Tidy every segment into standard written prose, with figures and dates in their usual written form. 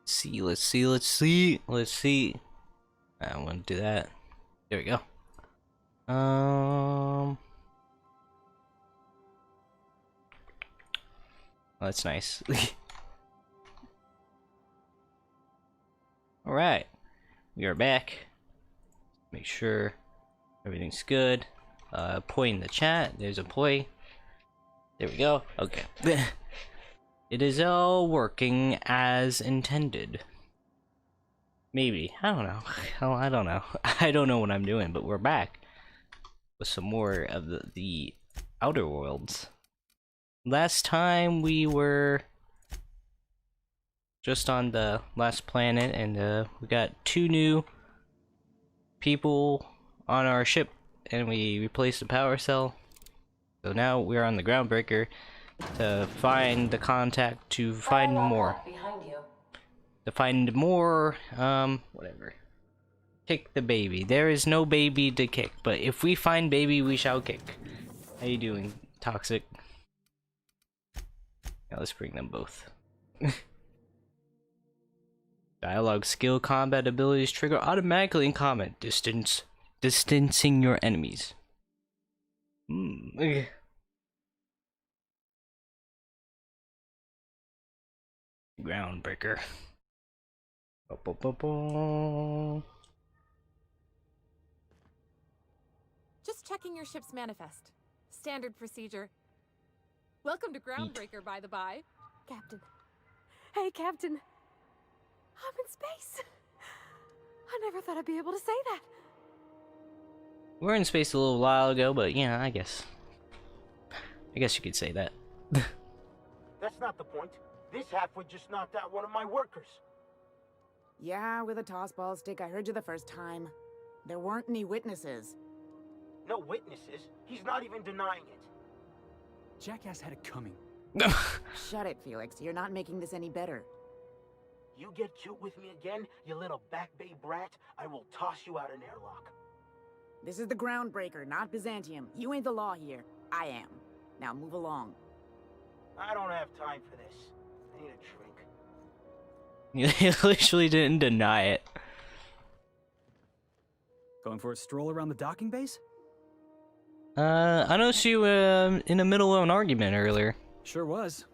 Let's see. I want to do that. There we go. That's nice. Alright, we are back. Make sure everything's good. Poi in the chat. There's a poi. There we go. Okay. It is all working as intended. Maybe. I don't know. Hell, I don't know. I don't know what I'm doing, but we're back with some more of the Outer Worlds. Last time we were just on the last planet, and we got 2 new people on our ship, and we replaced the power cell. So now we're on the Groundbreaker to find the contact, to find more. To find more, whatever. Kick the baby. There is no baby to kick, but if we find baby, we shall kick. How you doing, Toxic? Now let's bring them both. Dialogue skill combat abilities trigger automatically in combat distance, distancing your enemies. Groundbreaker. Just checking your ship's manifest. Standard procedure. Welcome to Groundbreaker, by the by. Captain. Hey, Captain. I'm in space. I never thought I'd be able to say that. We were in space a little while ago, but yeah, I guess you could say that. That's not the point. This halfwit just knocked out one of my workers. Yeah, with a tossball stick. I heard you the first time. There weren't any witnesses. No witnesses? He's not even denying it. Jackass had it coming. Shut it, Felix. You're not making this any better. You get cute with me again, you little back bay brat, I will toss you out an airlock. This is the Groundbreaker, not Byzantium. You ain't the law here. I am. Now move along. I don't have time for this. I need a drink. You literally didn't deny it. Going for a stroll around the docking base? I noticed you in the middle of an argument earlier. Sure was.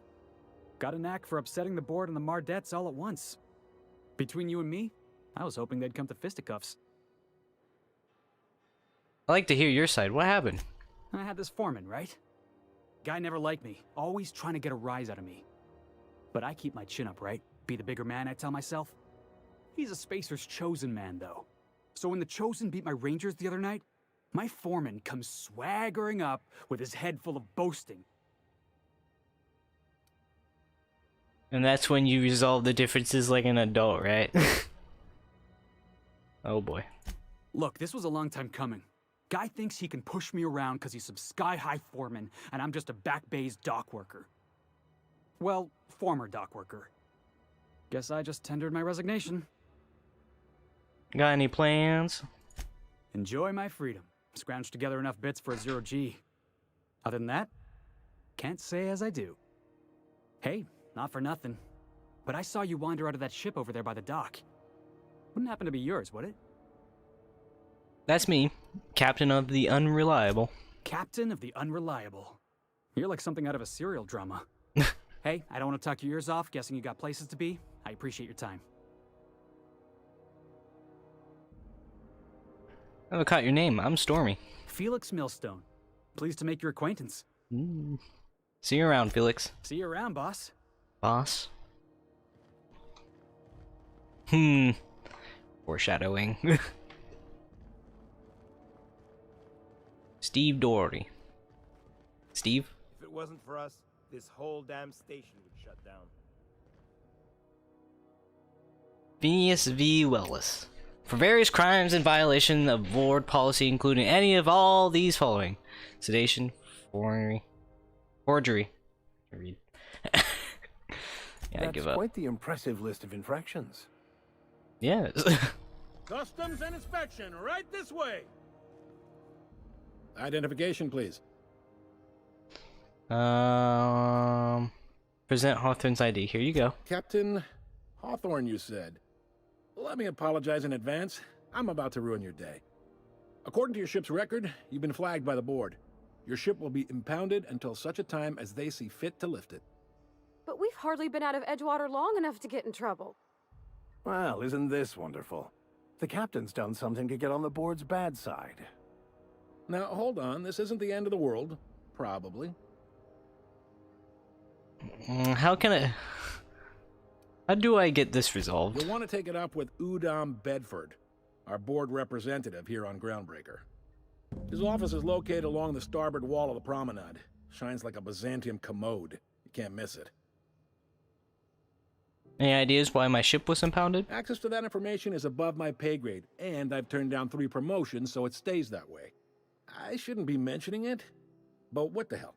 Got a knack for upsetting the board and the Mardettes all at once. Between you and me, I was hoping they'd come to fisticuffs. I like to hear your side. What happened? I had this foreman, right? Guy never liked me, always trying to get a rise out of me. But I keep my chin up, right? Be the bigger man, I tell myself. He's a Spacer's chosen man, though. So when the Chosen beat my Rangers the other night, my foreman comes swaggering up with his head full of boasting. And that's when you resolve the differences like an adult, right? Oh boy. Look, this was a long time coming. Guy thinks he can push me around because he's some sky-high foreman, and I'm just a back bay's dock worker. Well, former dock worker. Guess I just tendered my resignation. Got any plans? Enjoy my freedom. Scrounged together enough bits for a 0G. Other than that, can't say as I do. Hey, not for nothing, but I saw you wander out of that ship over there by the dock. Wouldn't happen to be yours, would it? That's me, Captain of the Unreliable. Captain of the Unreliable. You're like something out of a serial drama. Hey, I don't want to talk your ears off, guessing you got places to be. I appreciate your time. I haven't caught your name. I'm Stormy. Felix Millstone. Pleased to make your acquaintance. See you around, Felix. See you around, boss. Boss? Foreshadowing. Steve Doherty. Steve? If it wasn't for us, this whole damn station would shut down. Phineas V. Wellis. For various crimes in violation of board policy, including any of all these following: sedation, forgery. Read. Yeah, I give up. That's quite the impressive list of infractions. Yes. Customs and inspection, right this way. Identification, please. Present Hawthorne's ID. Here you go. Captain Hawthorne, you said. Let me apologize in advance. I'm about to ruin your day. According to your ship's record, you've been flagged by the board. Your ship will be impounded until such a time as they see fit to lift it. But we've hardly been out of Edgewater long enough to get in trouble. Well, isn't this wonderful? The captain's done something to get on the board's bad side. Now, hold on. This isn't the end of the world. Probably. How can I... How do I get this resolved? You'll want to take it up with Udom Bedford, our board representative here on Groundbreaker. His office is located along the starboard wall of the promenade. Shines like a Byzantium commode. You can't miss it. Any ideas why my ship was impounded? Access to that information is above my pay grade, and I've turned down 3 promotions, so it stays that way. I shouldn't be mentioning it, but what the hell?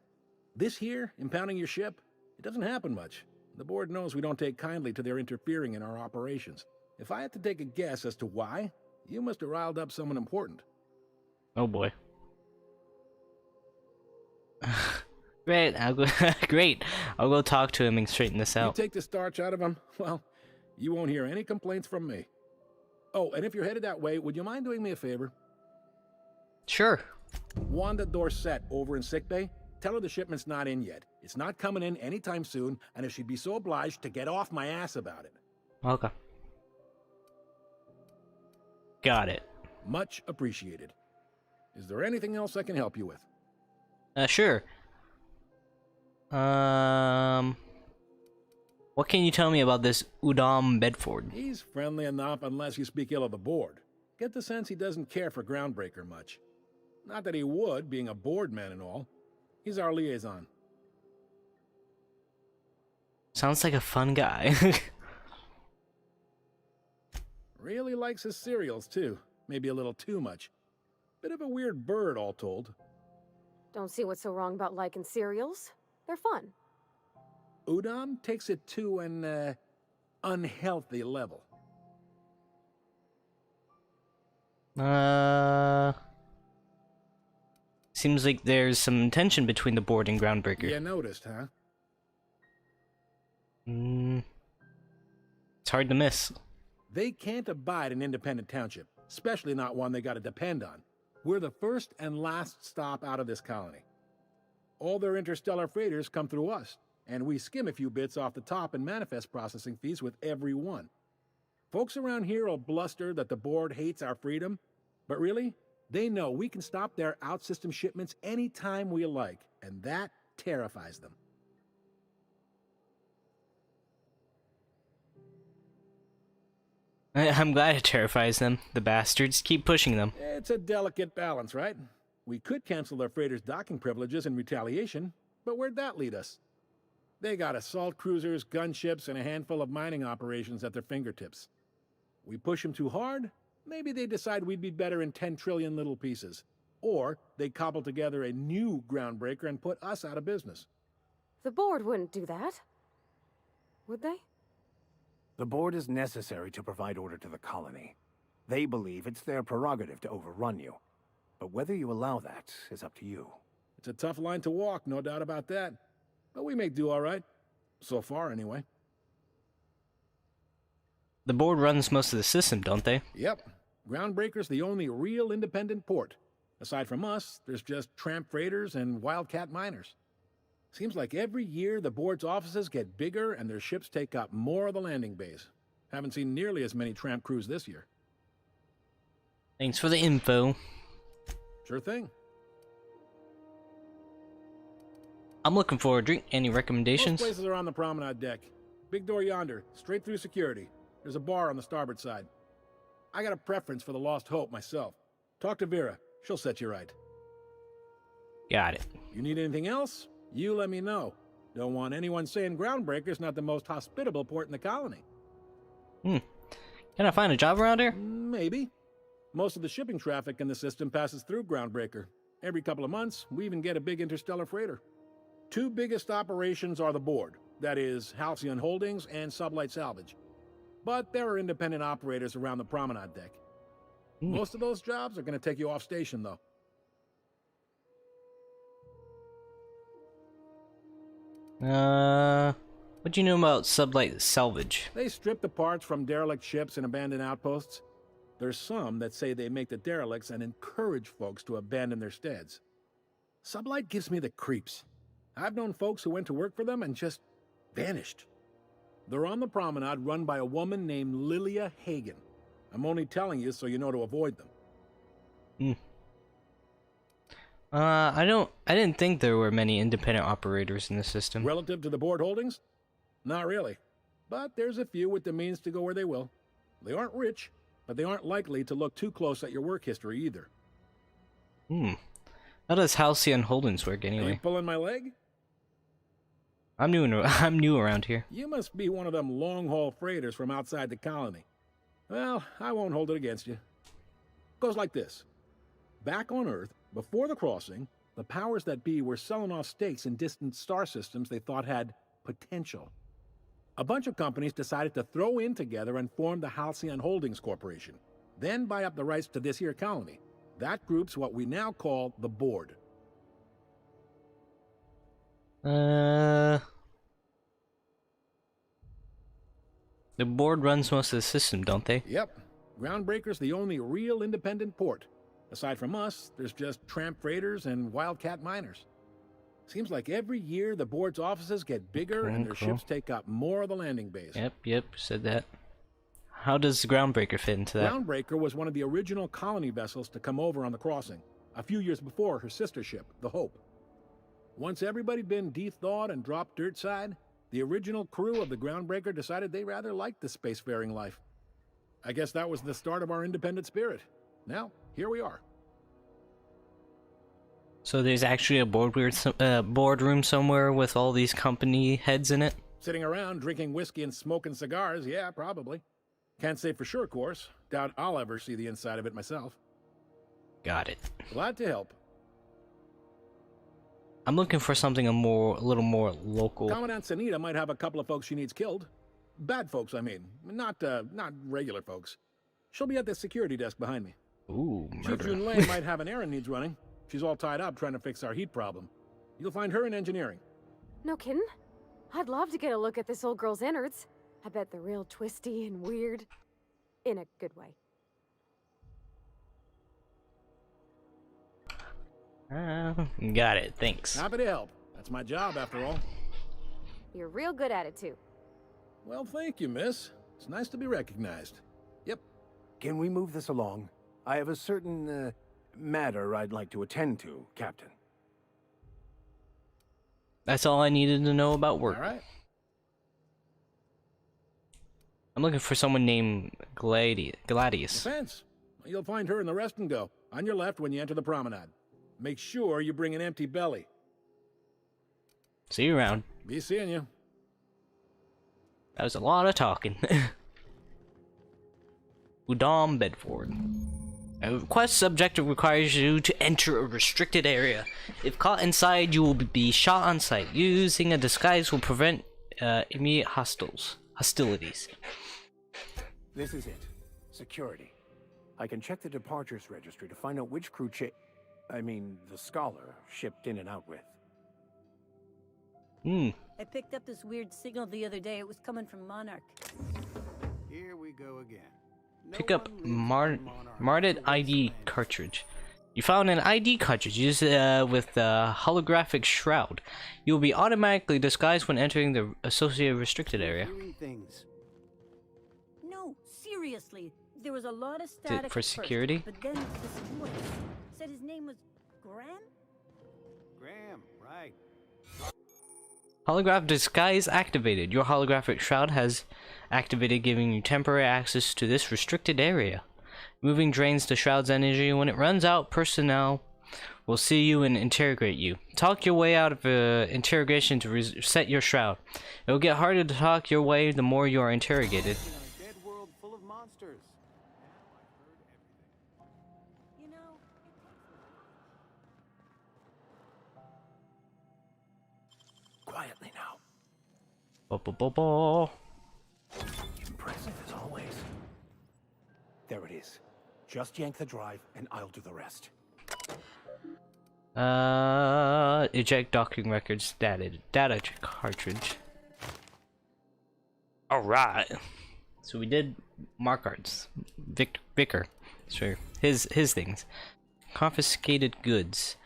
This here, impounding your ship, it doesn't happen much. The board knows we don't take kindly to their interfering in our operations. If I had to take a guess as to why, you must have riled up someone important. Oh boy. Great, great. I'll go talk to him and straighten this You out. take the starch out of him, well, you won't hear any complaints from me. Oh, and if you're headed that way, would you mind doing me a favor? Sure. Wanda Dorset over in sickbay, tell her the shipment's not in yet. It's not coming in anytime soon, and if she'd be so obliged to get off my ass about it. Okay. Got it. Much appreciated. Is there anything else I can help you with? Sure. What can you tell me about this Udom Bedford? He's friendly enough unless you speak ill of the board. Get the sense he doesn't care for Groundbreaker much. Not that he would, being a board man and all. He's our liaison. Sounds like a fun guy. Really likes his cereals, too. Maybe a little too much. Bit of a weird bird, all told. Don't see what's so wrong about liking cereals. They're fun. Udom takes it to an, unhealthy level. Seems like there's some tension between the board and Groundbreaker. You noticed, huh? It's hard to miss. They can't abide an independent township, especially not one they gotta depend on. We're the first and last stop out of this colony. All their interstellar freighters come through us, and we skim a few bits off the top in manifest processing fees with every one. Folks around here will bluster that the board hates our freedom, but really, they know we can stop their out-system shipments anytime we like, and that terrifies them. I'm glad it terrifies them. The bastards keep pushing them. It's a delicate balance, right? We could cancel their freighters' docking privileges in retaliation, but where'd that lead us? They got assault cruisers, gunships, and a handful of mining operations at their fingertips. We push them too hard, maybe they decide we'd be better in 10 trillion little pieces. Or they cobble together a new Groundbreaker and put us out of business. The board wouldn't do that. Would they? The board is necessary to provide order to the colony. They believe it's their prerogative to overrun you. But whether you allow that is up to you. It's a tough line to walk, no doubt about that. But we make do all right. So far, anyway. The board runs most of the system, don't they? Yep. Groundbreaker's the only real independent port. Aside from us, there's just tramp freighters and wildcat miners. Seems like every year the board's offices get bigger and their ships take up more of the landing bays. Haven't seen nearly as many tramp crews this year. Thanks for the info. Sure thing. I'm looking for a drink. Any Most recommendations? places are on the promenade deck. Big door yonder, straight through security. There's a bar on the starboard side. I got a preference for the Lost Hope myself. Talk to Vera. She'll set you right. Got it. You need anything else? You let me know. Don't want anyone saying Groundbreaker's not the most hospitable port in the colony. Can I find a job around here? Maybe. Most of the shipping traffic in the system passes through Groundbreaker. Every couple of months, we even get a big interstellar freighter. 2 biggest operations are the board. That is, Halcyon Holdings and Sublight Salvage. But there are independent operators around the promenade deck. Most of those jobs are going to take you off station, though. What do you know about sublight salvage? They strip the parts from derelict ships and abandoned outposts. There's some that say they make the derelicts and encourage folks to abandon their steads. Sublight gives me the creeps. I've known folks who went to work for them and just vanished. They're on the promenade run by a woman named Lilia Hagen. I'm only telling you so you know to avoid them. I didn't think there were many independent operators in the system. Relative to the board holdings? Not really. But there's a few with the means to go where they will. They aren't rich, but they aren't likely to look too close at your work history either. How does Halcyon Holdings work Are anyway? you pulling my leg? I'm new around here. You must be one of them long-haul freighters from outside the colony. Well, I won't hold it against you. Goes like this. Back on Earth, before the crossing, the powers that be were selling off stakes in distant star systems they thought had potential. A bunch of companies decided to throw in together and form the Halcyon Holdings Corporation, then buy up the rights to this here colony. That group's what we now call the Board. The board runs most of the system, don't they? Yep. Groundbreaker's the only real independent port. Aside from us, there's just tramp freighters and wildcat miners. Seems like every year the board's offices get bigger and their ships take up more of the landing base. Yep, said that. How does the Groundbreaker fit into that? Groundbreaker was one of the original colony vessels to come over on the crossing, a few years before her sister ship, the Hope. Once everybody'd been de-thawed and dropped dirt side, the original crew of the Groundbreaker decided they rather liked the spacefaring life. I guess that was the start of our independent spirit. Now, here we are. So there's actually a boardroom somewhere with all these company heads in it? Sitting around drinking whiskey and smoking cigars, yeah, probably. Can't say for sure, of course. Doubt I'll ever see the inside of it myself. Got it. Glad to help. I'm looking for something a little more local. Commandant Sanita might have a couple of folks she needs killed. Bad folks, I mean. Not regular folks. She'll be at the security desk behind me. Ooh, murder. Jun Lei might have an errand needs running. She's all tied up trying to fix our heat problem. You'll find her in engineering. No kidding? I'd love to get a look at this old girl's innards. I bet they're real twisty and weird. In a good way. Got it, thanks. Happy to help. That's my job, after all. You're real good at it, too. Well, thank you, miss. It's nice to be recognized. Yep. Can we move this along? I have a certain, matter I'd like to attend to, Captain. That's all I needed to know about work. All right. I'm looking for someone named Gladius. Defense. You'll find her in the rest and go. On your left when you enter the promenade. Make sure you bring an empty belly. See you around. Be seeing you. That was a lot of talking. Udom Bedford. A quest objective requires you to enter a restricted area. If caught inside, you will be shot on sight. Using a disguise will prevent immediate hostilities. This is it. Security. I can check the departures registry to find out which crew the Scholar shipped in and out with. I picked up this weird signal the other day. It was coming from Monarch. Here we go again. Pick up Marted ID cartridge. You found an ID cartridge used with the holographic shroud. You will be automatically disguised when entering the associated restricted area. No, seriously. There was a lot of static For security? But then this voice said his name was Graham? Graham, right. Holographic disguise activated. Your holographic shroud has activated, giving you temporary access to this restricted area. Moving drains the shroud's energy. When it runs out, personnel will see you and interrogate you. Talk your way out of interrogation to reset your shroud. It will get harder to talk your way the more you are interrogated. In a dead world full of monsters. You know, Quietly now. Bo-bo-bo-bo. Impressive as always. There it is. Just yank the drive and I'll do the rest. Eject docking records data cartridge. All right. So we did Markart's Vicar. Sure. His things. Confiscated goods.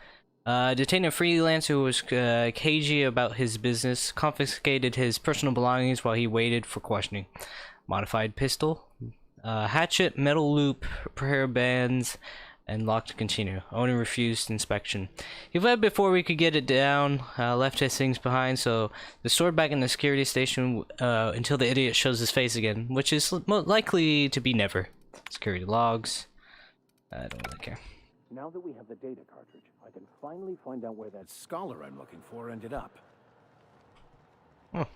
Detained a freelancer who was cagey about his business. Confiscated his personal belongings while he waited for questioning. Modified pistol. Hatchet, metal loop, prayer bands, and locked container. Owner refused inspection. He fled before we could get it down, left his things behind, so they're stored back in the security station until the idiot shows his face again, which is likely to be never. Security logs. I don't really care. Now that we have the data cartridge, I can finally find out where that scholar I'm looking for ended up. Oh.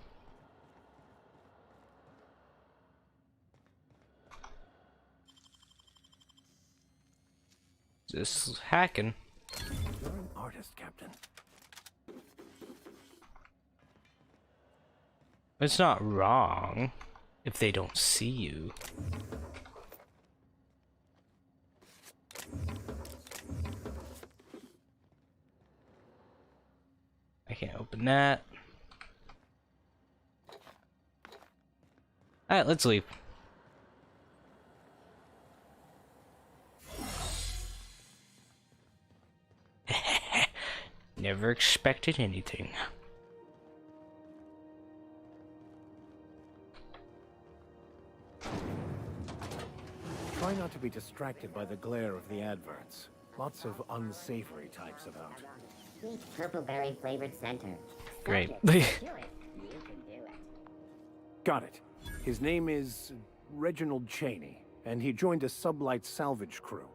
This hacking. You're an artist, Captain. It's not wrong if they don't see you. I can't open that. Alright, let's leave. Never expected anything. Try not to be distracted by the glare of the adverts. Lots of unsavory types about. Sweet purple-berry flavored center. Great. Got it. His name is Reginald Cheney, and he joined a sublight salvage crew.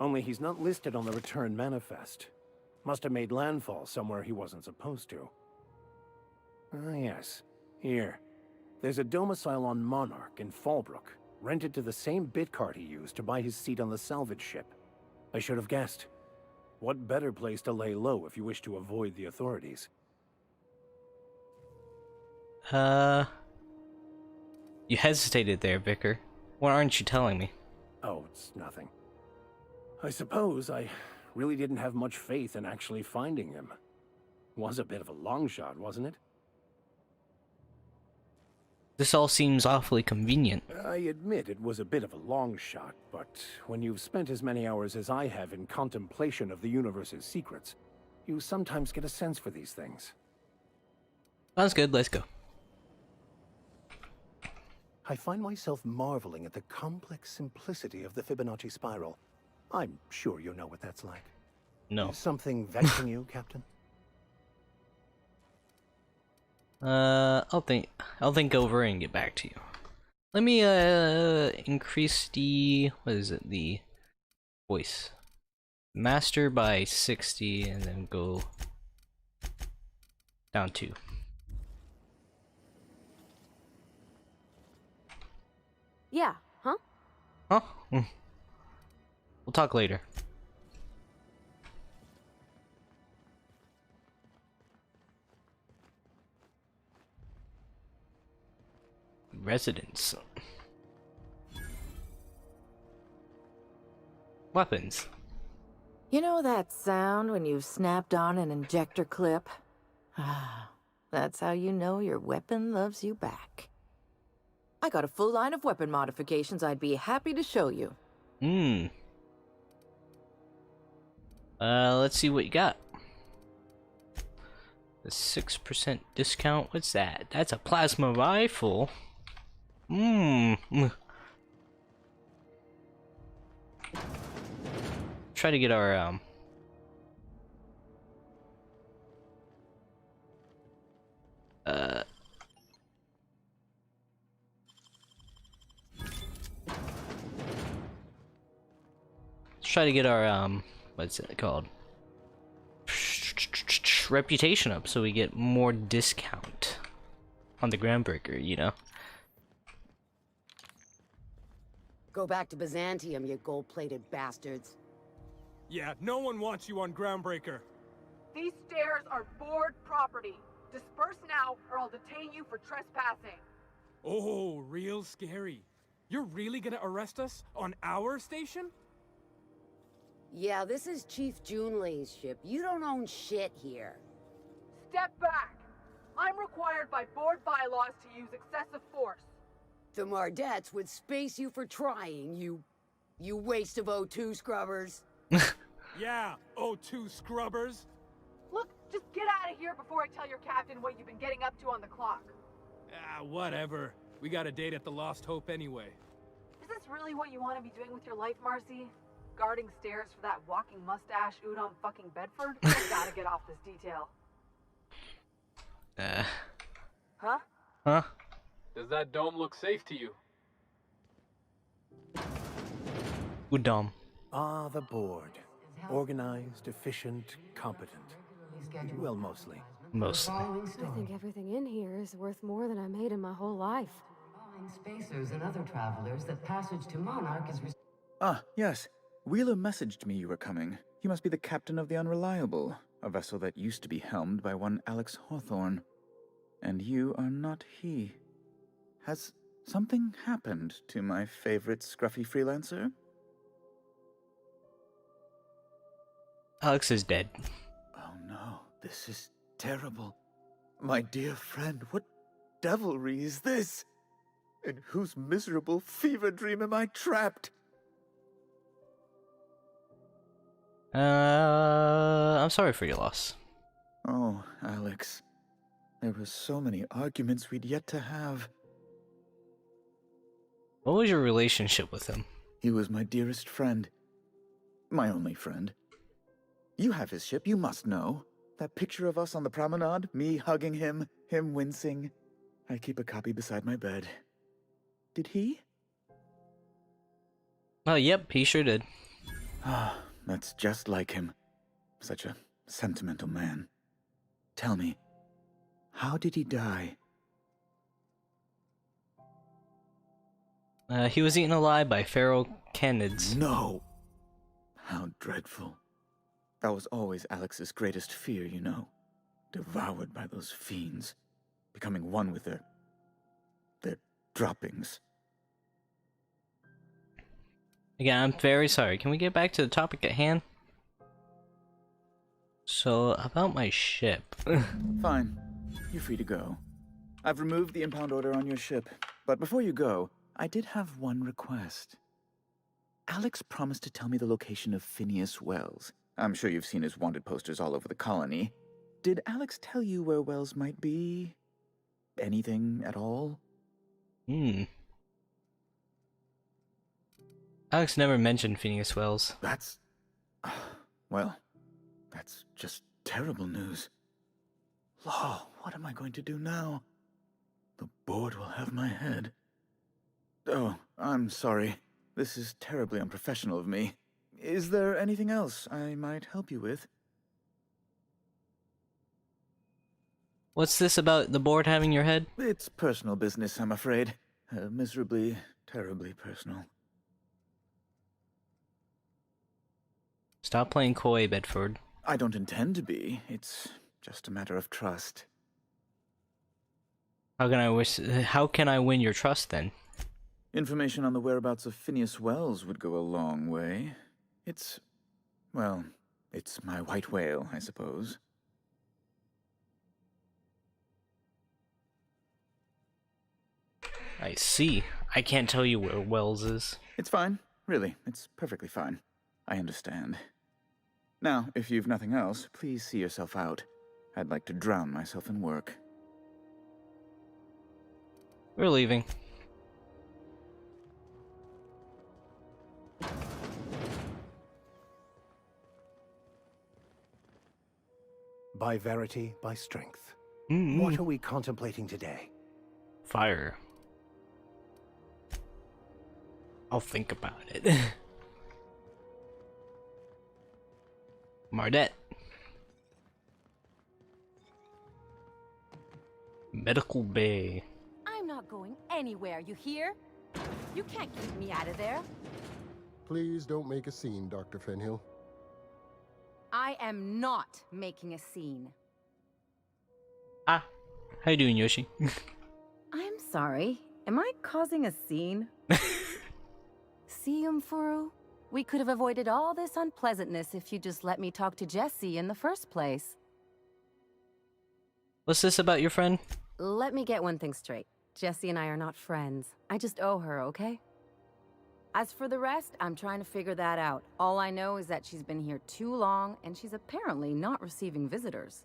Only he's not listed on the return manifest. Must have made landfall somewhere he wasn't supposed to. Ah, yes. Here. There's a domicile on Monarch in Fallbrook, rented to the same bit card he used to buy his seat on the salvage ship. I should have guessed. What better place to lay low if you wish to avoid the authorities? You hesitated there, Vicar. What aren't you telling me? Oh, it's nothing. I suppose I really didn't have much faith in actually finding him. Was a bit of a long shot, wasn't it? This all seems awfully convenient. I admit it was a bit of a long shot, but when you've spent as many hours as I have in contemplation of the universe's secrets, you sometimes get a sense for these things. Sounds good, let's go. I find myself marveling at the complex simplicity of the Fibonacci spiral. I'm sure you know what that's like. No. Is something vexing you, Captain? I'll think over it and get back to you. Let me increase the the voice master by 60 and then go down 2. Yeah, huh? Huh? We'll talk later. Residents. Weapons. You know that sound when you've snapped on an injector clip? Ah, that's how you know your weapon loves you back. I got a full line of weapon modifications I'd be happy to show you. Let's see what you got. The 6% discount, what's that? That's a plasma rifle. Try to get our let's try to get our what's it called? Reputation up so we get more discount on the Groundbreaker, you know? Go back to Byzantium, you gold-plated bastards. Yeah, no one wants you on Groundbreaker. These stairs are board property. Disperse now, or I'll detain you for trespassing. Oh, real scary. You're really gonna arrest us on our station? Yeah, this is Chief Junlei's ship. You don't own shit here. Step back. I'm required by board bylaws to use excessive force. The Mardettes would space you for trying, you waste of O2 scrubbers. Yeah, O2 scrubbers. Look, just get out of here before I tell your captain what you've been getting up to on the clock. Ah, whatever. We got a date at the Lost Hope anyway. Is this really what you want to be doing with your life, Marcy? Guarding stairs for that walking mustache Udon fucking Bedford? I gotta get off this detail. Huh? Huh? Does that dome look safe to you? Udom. Ah, the board. Organized, efficient, competent. Well, mostly. Mostly. I think everything in here is worth more than I made in my whole life. Spacers and other travelers that passage to Monarch is... Ah, yes. Wheeler messaged me you were coming. You must be the captain of the Unreliable, a vessel that used to be helmed by one Alex Hawthorne. And you are not he. Has something happened to my favorite scruffy freelancer? Alex is dead. Oh no, this is terrible. My dear friend, what devilry is this? In whose miserable fever dream am I trapped? I'm sorry for your loss. Oh, Alex. There were so many arguments we'd yet to have. What was your relationship with him? He was my dearest friend. My only friend. You have his ship, you must know. That picture of us on the promenade, me hugging him, him wincing. I keep a copy beside my bed. Did he? Oh, yep, he sure did. Ah, that's just like him. Such a sentimental man. Tell me, how did he die? He was eaten alive by feral canids. No! How dreadful. That was always Alex's greatest fear, you know. Devoured by those fiends. Becoming one with their droppings. Again, I'm very sorry. Can we get back to the topic at hand? So, about my ship. Fine. You're free to go. I've removed the impound order on your ship. But before you go, I did have one request. Alex promised to tell me the location of Phineas Wells. I'm sure you've seen his wanted posters all over the colony. Did Alex tell you where Wells might be? Anything at all? Alex never mentioned Phineas Wells. That's... well, that's just terrible news. Law, what am I going to do now? The board will have my head. Oh, I'm sorry. This is terribly unprofessional of me. Is there anything else I might help you with? What's this about the board having your head? It's personal business, I'm afraid. Miserably, terribly personal. Stop playing coy, Bedford. I don't intend to be. It's just a matter of trust. How can I win your trust then? Information on the whereabouts of Phineas Wells would go a long way. It's my white whale, I suppose. I see. I can't tell you where Wells is. It's fine. Really, it's perfectly fine. I understand. Now, if you've nothing else, please see yourself out. I'd like to drown myself in work. We're leaving. By verity, by strength. What are we contemplating today? Fire. I'll think about it. Mardette. Medical Bay. I'm not going anywhere, you hear? You can't keep me out of there. Please don't make a scene, Dr. Fenhill. I am not making a scene. Ah, how you doing, Yoshi? I'm sorry. Am I causing a scene? See, Umfuru? We could have avoided all this unpleasantness if you just let me talk to Jesse in the first place. What's this about your friend? Let me get one thing straight. Jessie and I are not friends. I just owe her, okay? As for the rest, I'm trying to figure that out. All I know is that she's been here too long, and she's apparently not receiving visitors.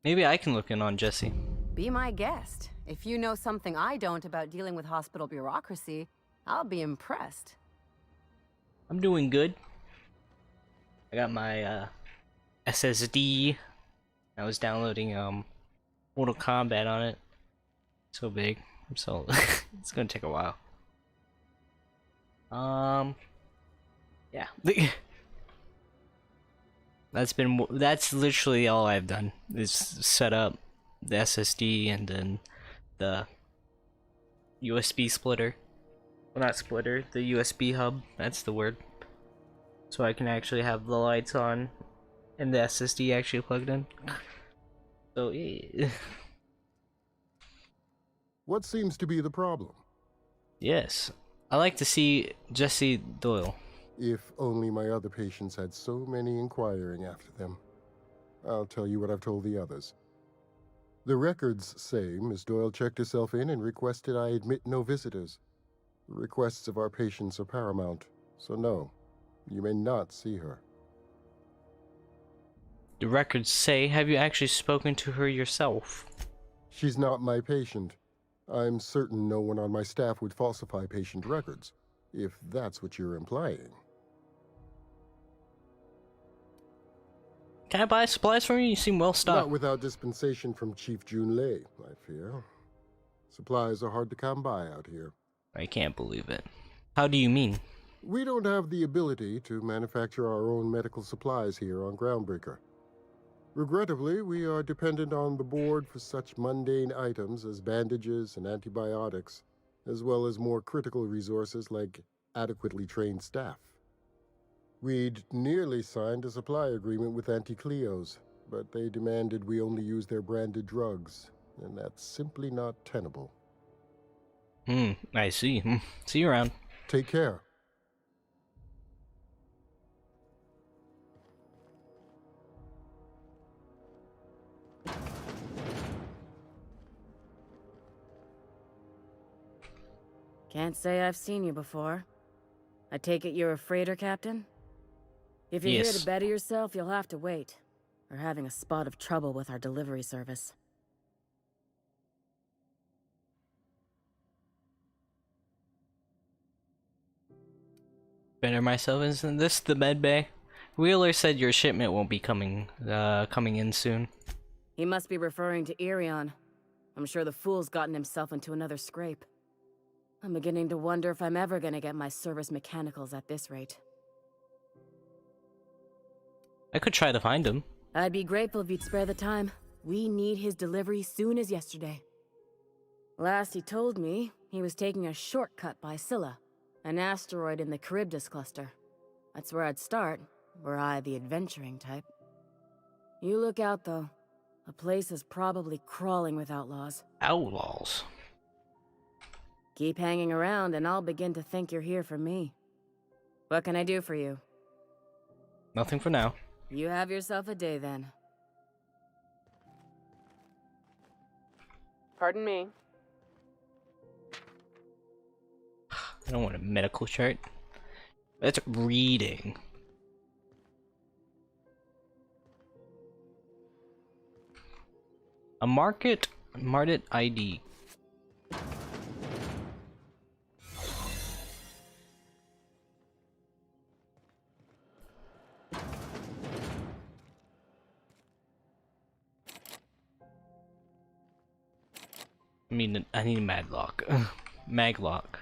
Maybe I can look in on Jesse. Be my guest. If you know something I don't about dealing with hospital bureaucracy, I'll be impressed. I'm doing good. I got my SSD. I was downloading Mortal Kombat on it. So big. So it's gonna take a while. Yeah. That's literally all I've done is set up the SSD and then the USB splitter. Well, not splitter, the USB hub, that's the word. So I can actually have the lights on and the SSD actually plugged in. So yeah. What seems to be the problem? Yes. I like to see Jesse Doyle. If only my other patients had so many inquiring after them. I'll tell you what I've told the others. The records say Miss Doyle checked herself in and requested I admit no visitors. The requests of our patients are paramount, so no, you may not see her. The records say, have you actually spoken to her yourself? She's not my patient. I'm certain no one on my staff would falsify patient records, if that's what you're implying. Can I buy supplies from you? You seem well stocked. Not without dispensation from Chief Junlei, I fear. Supplies are hard to come by out here. I can't believe it. How do you mean? We don't have the ability to manufacture our own medical supplies here on Groundbreaker. Regrettably, we are dependent on the board for such mundane items as bandages and antibiotics, as well as more critical resources like adequately trained staff. We'd nearly signed a supply agreement with Anti-Cleos, but they demanded we only use their branded drugs, and that's simply not tenable. I see. See you around. Take care. Can't say I've seen you before. I take it you're a freighter captain? If you're here to better yourself, you'll have to wait. We're having a spot of trouble with our delivery service. Better myself, isn't this the med bay? Wheeler said your shipment won't be coming in soon. He must be referring to Irion. I'm sure the fool's gotten himself into another scrape. I'm beginning to wonder if I'm ever gonna get my service mechanicals at this rate. I could try to find him. I'd be grateful if you'd spare the time. We need his delivery soon as yesterday. Last he told me, he was taking a shortcut by Scylla, an asteroid in the Charybdis cluster. That's where I'd start, were I the adventuring type. You look out, though. The place is probably crawling with outlaws. Outlaws? Keep hanging around and I'll begin to think you're here for me. What can I do for you? Nothing for now. You have yourself a day then. Pardon me. I don't want a medical chart. That's reading. A market ID. I need a maglock. Maglock.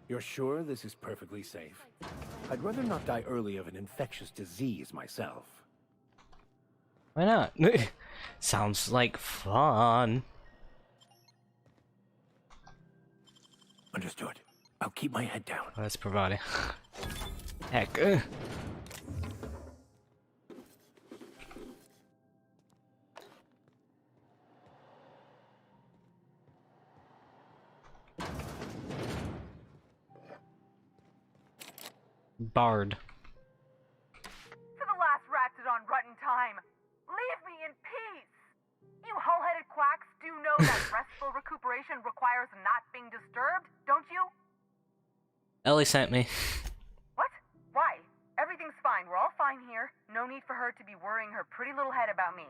You're sure this is perfectly safe? I'd rather not die early of an infectious disease myself. Why not? Sounds like fun. Understood. I'll keep my head down. Oh, that's providing. Heck. Bard. For the last ratted on Rutton time. that restful recuperation requires not being disturbed, don't you? Ellie sent me. What? Why? Everything's fine. We're all fine here. No need for her to be worrying her pretty little head about me.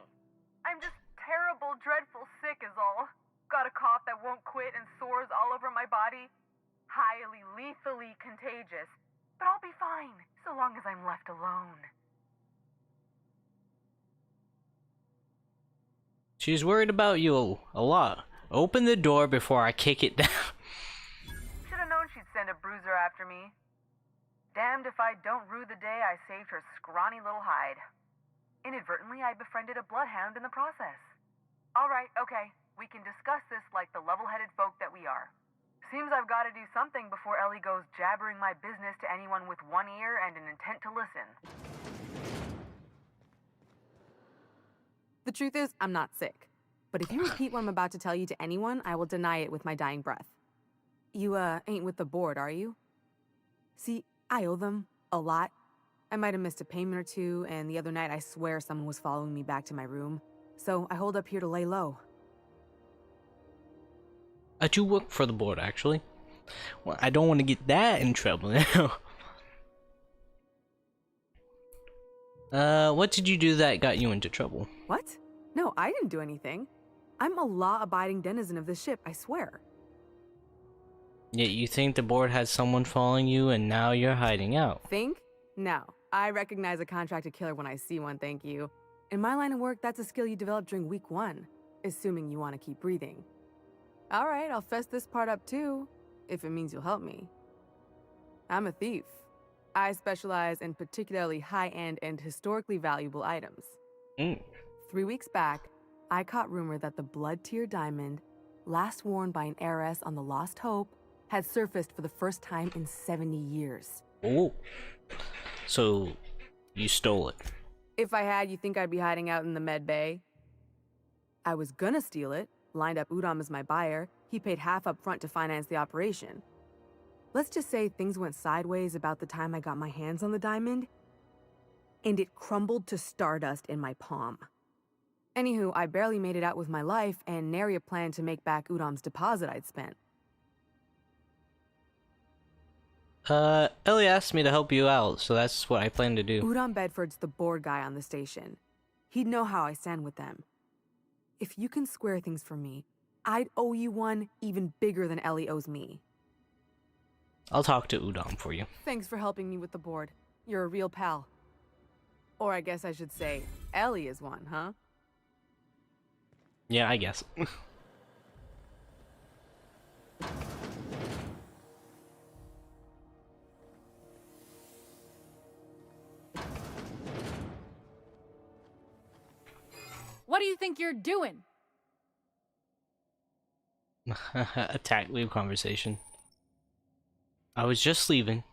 I'm just terrible, dreadful sick is all. Got a cough that won't quit and sores all over my body. Highly, lethally contagious. But I'll be fine, so long as I'm left alone. She's worried about you a lot. Open the door before I kick it down. Should've known she'd send a bruiser after me. Damned if I don't rue the day I saved her scrawny little hide. Inadvertently, I befriended a bloodhound in the process. Alright, okay. We can discuss this like the level-headed folk that we are. Seems I've got to do something before Ellie goes jabbering my business to anyone with one ear and an intent to listen. The truth is, I'm not sick. But if you repeat what I'm about to tell you to anyone, I will deny it with my dying breath. You, ain't with the board, are you? See, I owe them a lot. I might have missed a payment or two, and the other night I swear someone was following me back to my room. So I hold up here to lay low. I do work for the board, actually. Well, I don't want to get that in trouble now. What did you do that got you into trouble? What? No, I didn't do anything. I'm a law-abiding denizen of this ship, I swear. Yet you think the board had someone following you and now you're hiding out. Think? No. I recognize a contracted killer when I see one, thank you. In my line of work, that's a skill you develop during week 1, assuming you want to keep breathing. Alright, I'll fess this part up too, if it means you'll help me. I'm a thief. I specialize in particularly high-end and historically valuable items. 3 weeks back, I caught rumor that the blood-tier diamond, last worn by an heiress on the Lost Hope, had surfaced for the first time in 70 years. Oh. So, you stole it. If I had, you think I'd be hiding out in the med bay? I was gonna steal it, lined up Udom as my buyer. He paid half up front to finance the operation. Let's just say things went sideways about the time I got my hands on the diamond, and it crumbled to stardust in my palm. Anywho, I barely made it out with my life, and nary a plan to make back Udom's deposit I'd spent. Ellie asked me to help you out, so that's what I plan to do. Udom Bedford's the board guy on the station. He'd know how I stand with them. If you can square things for me, I'd owe you one even bigger than Ellie owes me. I'll talk to Udom for you. Thanks for helping me with the board. You're a real pal. Or I guess I should say, Ellie is one, huh? Yeah, I guess. What do you think you're doing? Attack leave conversation. I was just leaving.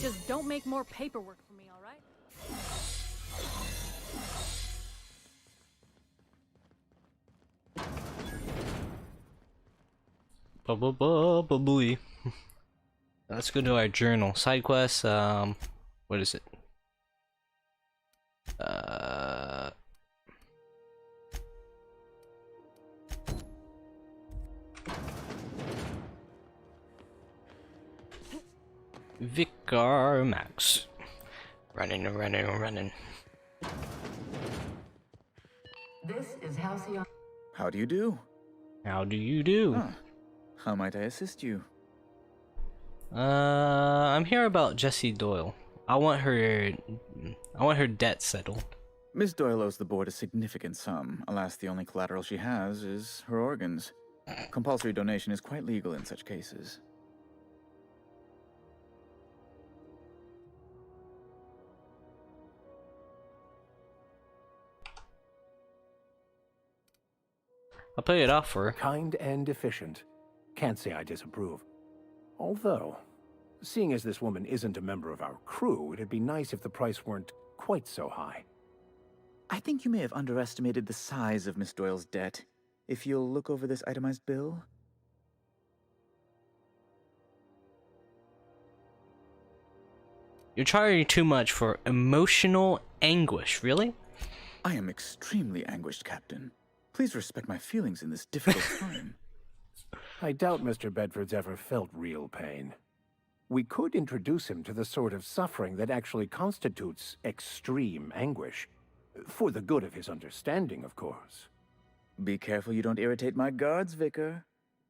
Just don't make more paperwork for me, alright? Ba-ba-ba-ba-booey. Let's go to our journal. Side quest, what is it? Vicar Max. Running. This is Halcyon. How do you do? How do you do? Ah, how might I assist you? I'm here about Jessie Doyle. I want her debt settled. Miss Doyle owes the board a significant sum. Alas, the only collateral she has is her organs. Compulsory donation is quite legal in such cases. I'll pay it off for her. Kind and efficient. Can't say I disapprove. Although, seeing as this woman isn't a member of our crew, it'd be nice if the price weren't quite so high. I think you may have underestimated the size of Miss Doyle's debt. If you'll look over this itemized bill. You're charging too much for emotional anguish, really? I am extremely anguished, Captain. Please respect my feelings in this difficult time. I doubt Mr. Bedford's ever felt real pain. We could introduce him to the sort of suffering that actually constitutes extreme anguish. For the good of his understanding, of course. Be careful you don't irritate my guards, Vicar.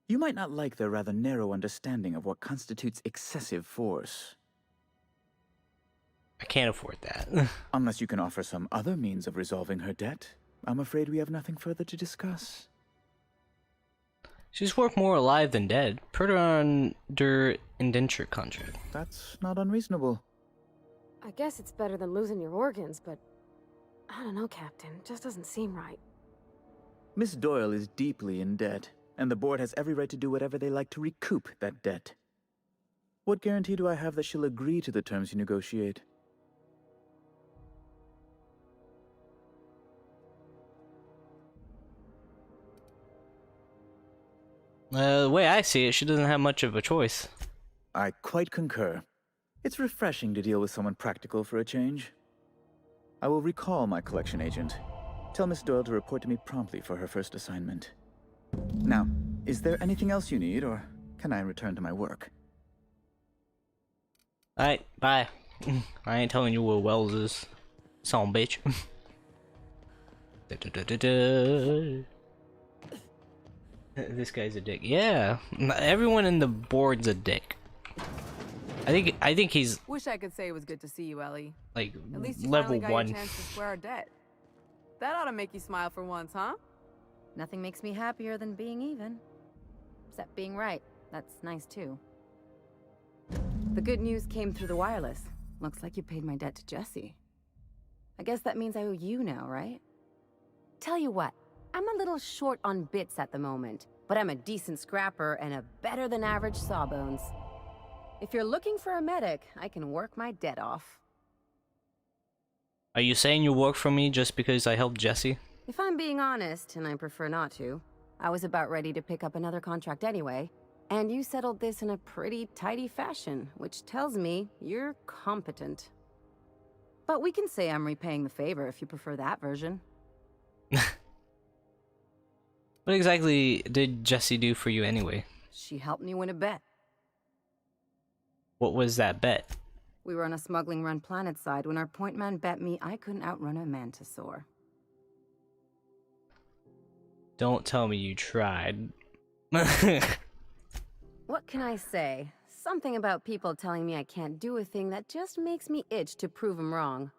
You might not like their rather narrow understanding of what constitutes excessive force. I can't afford that. Unless you can offer some other means of resolving her debt, I'm afraid we have nothing further to discuss. She's worth more alive than dead. Put her under indenture contract. That's not unreasonable. I guess it's better than losing your organs, but I don't know, Captain. It just doesn't seem right. Miss Doyle is deeply in debt, and the board has every right to do whatever they like to recoup that debt. What guarantee do I have that she'll agree to the terms you negotiate? The way I see it, she doesn't have much of a choice. I quite concur. It's refreshing to deal with someone practical for a change. I will recall my collection agent. Tell Miss Doyle to report to me promptly for her first assignment. Now, is there anything else you need, or can I return to my work? Alright, bye. I ain't telling you where Wells is. Son bitch. This guy's a dick. Yeah, everyone in the board's a dick. I think he's Wish I could say it was good to see you, Ellie. like At least you level finally got 1. your chance to square our debt. That ought to make you smile for once, huh? Nothing makes me happier than being even. Except being right. That's nice too. The good news came through the wireless. Looks like you paid my debt to Jesse. I guess that means I owe you now, right? Tell you what, I'm a little short on bits at the moment, but I'm a decent scrapper and a better than average sawbones. If you're looking for a medic, I can work my debt off. Are you saying you work for me just because I helped Jesse? If I'm being honest, and I prefer not to, I was about ready to pick up another contract anyway, and you settled this in a pretty tidy fashion, which tells me you're competent. But we can say I'm repaying the favor if you prefer that version. What exactly did Jesse do for you anyway? She helped me win a bet. What was that bet? We were on a smuggling run planetside when our point man bet me I couldn't outrun a mantisaur. Don't tell me you tried. What can I say? Something about people telling me I can't do a thing that just makes me itch to prove them wrong.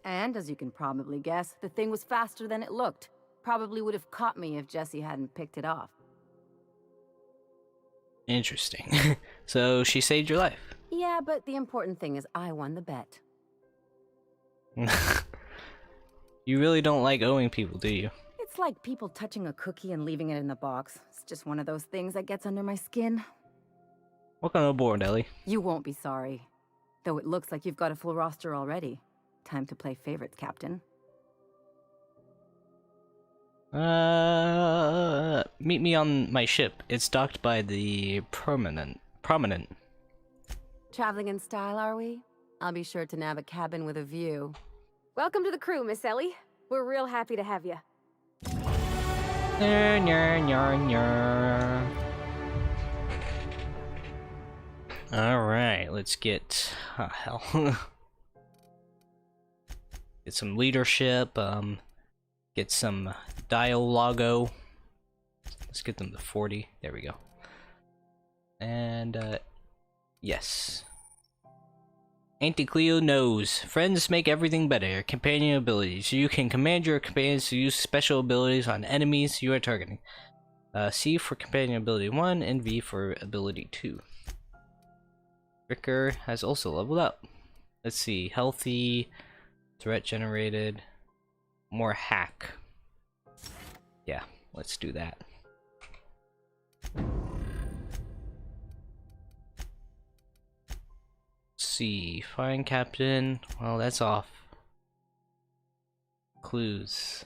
And as you can probably guess, the thing was faster than it looked. Probably would have caught me if Jesse hadn't picked it off. Interesting. So she saved your life. Yeah, but the important thing is I won the bet. You really don't like owing people, do you? It's like people touching a cookie and leaving it in the box. It's just one of those things that gets under my skin. Welcome aboard, Ellie. You won't be sorry. Though it looks like you've got a full roster already. Time to play favorites, Captain. Meet me on my ship. It's docked by the prominent. Traveling in style, are we? I'll be sure to nab a cabin with a view. Welcome to the crew, Miss Ellie. We're real happy to have you. Alright, let's get... Oh, hell. Get some leadership, get some dialogo. Let's get them to 40. There we go. And, yes. Auntie Cleo knows. Friends make everything better. Companion abilities. You can command your companions to use special abilities on enemies you are targeting. C for companion ability 1 and V for ability 2. Ricker has also leveled up. Let's see. Healthy, threat generated, more hack. Yeah, let's do that. See, find captain. Well, that's off. Clues.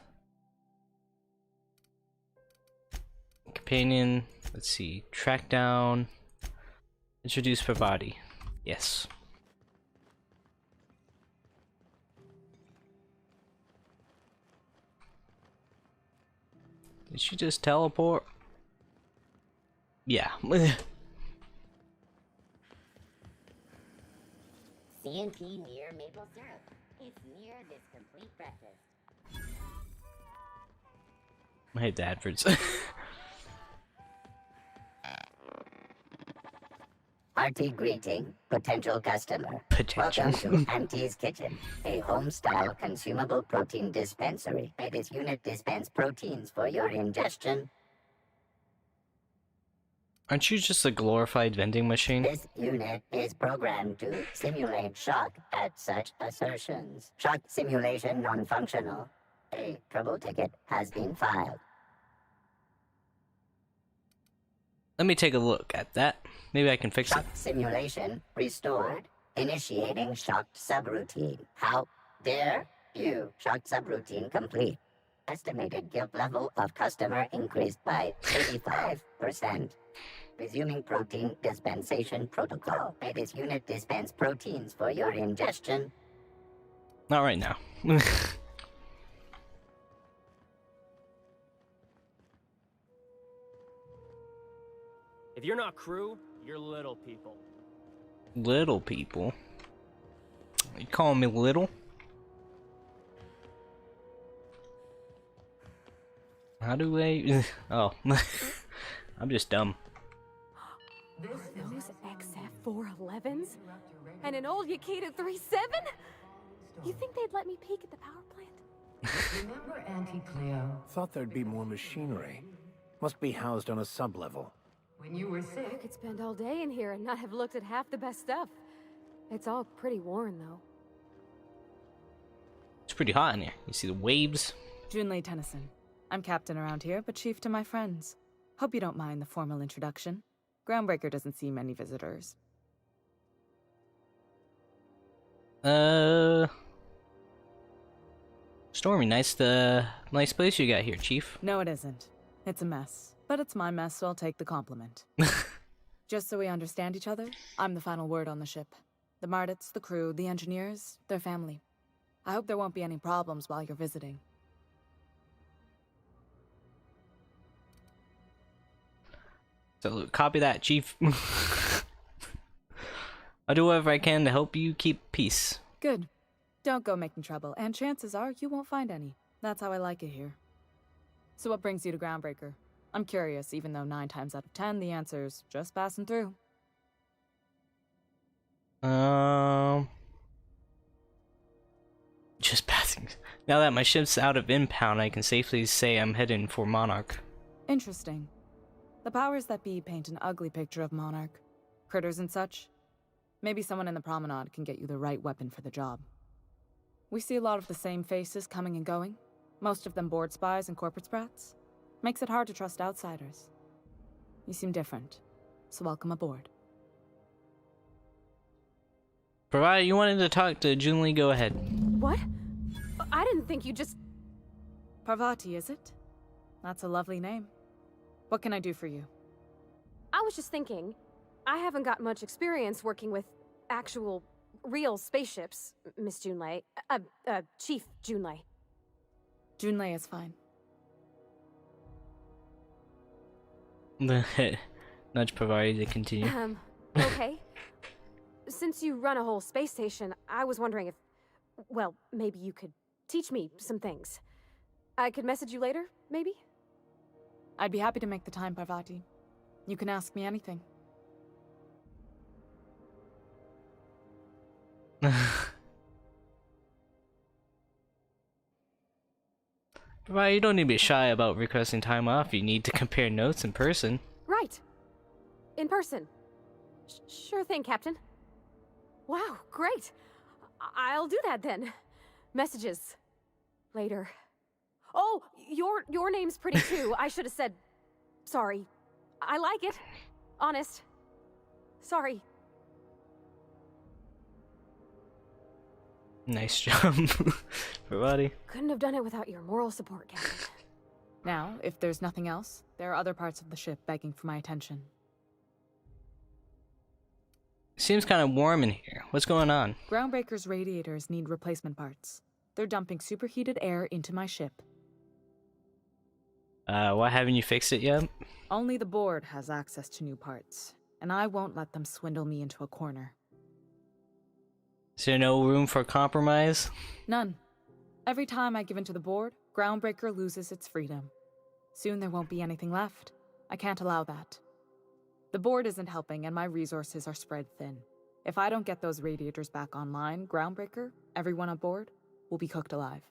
Companion. Let's see. Track down. Introduce per body. Yes. Did she just teleport? Yeah. C&P near maple syrup. It's near this complete breakfast. I hate the adverts. Hearty greeting, potential customer. Potential. Welcome to Auntie's Kitchen, a home-style consumable protein dispensary. May this unit dispense proteins for your ingestion. Aren't you just a glorified vending machine? This unit is programmed to simulate shock at such assertions. Shock simulation non-functional. A trouble ticket has been filed. Let me take a look at that. Maybe I can fix it. Shock simulation restored. Initiating shocked subroutine. How dare you? Shocked subroutine complete. Estimated guilt level of customer increased by 35%. Resuming protein dispensation protocol. May this unit dispense proteins for your ingestion. Not right now. If you're not crew, you're little people. Little people? You calling me little? How do I... Oh. I'm just dumb. Those XF411s? And an old Yakita 37? You think they'd let me peek at the power plant? Remember Auntie Cleo? Thought there'd be more machinery. Must be housed on a sub-level. When you were I sick? could spend all day in here and not have looked at half the best stuff. It's all pretty worn, though. It's pretty hot in here. You see the waves? Junlei Tennyson. I'm captain around here, but chief to my friends. Hope you don't mind the formal introduction. Groundbreaker doesn't see many visitors. Stormy, nice place you got here, Chief. No, it isn't. It's a mess. But it's my mess, so I'll take the compliment. Just so we understand each other, I'm the final word on the ship. The Mardits, the crew, the engineers, their family. I hope there won't be any problems while you're visiting. So, copy that, Chief. I'll do whatever I can to help you keep peace. Good. Don't go making trouble, and chances are you won't find any. That's how I like it here. So what brings you to Groundbreaker? I'm curious, even though 9 times out of 10 the answer's just passing through. Just passing. Now that my ship's out of impound, I can safely say I'm heading for Monarch. Interesting. The powers that be paint an ugly picture of Monarch. Critters and such. Maybe someone in the promenade can get you the right weapon for the job. We see a lot of the same faces coming and going. Most of them board spies and corporate sprats. Makes it hard to trust outsiders. You seem different, so welcome aboard. Provided you wanted to talk to Junlei, go ahead. What? I didn't think you just... Parvati, is it? That's a lovely name. What can I do for you? I was just thinking, I haven't got much experience working with actual, real spaceships, Miss Junlei. Chief Junlei. Junlei is fine. Nudge provided to continue. Okay. Since you run a whole space station, I was wondering if, well, maybe you could teach me some things. I could message you later, maybe? I'd be happy to make the time, Parvati. You can ask me anything. Right, you don't need to be shy about requesting time off. You need to compare notes in person. Right. In person. Sure thing, Captain. Wow, great. I'll do that then. Messages. Later. Oh, your name's pretty too. I should have said... Sorry. I like it. Honest. Sorry. Nice job, everybody. Couldn't have done it without your moral support, Captain. Now, if there's nothing else, there are other parts of the ship begging for my attention. Seems kind of warm in here. What's going on? Groundbreaker's radiators need replacement parts. They're dumping superheated air into my ship. Why haven't you fixed it yet? Only the board has access to new parts, and I won't let them swindle me into a corner. Is there no room for compromise? None. Every time I give in to the board, Groundbreaker loses its freedom. Soon there won't be anything left. I can't allow that. The board isn't helping, and my resources are spread thin. If I don't get those radiators back online, Groundbreaker, everyone aboard, will be cooked alive.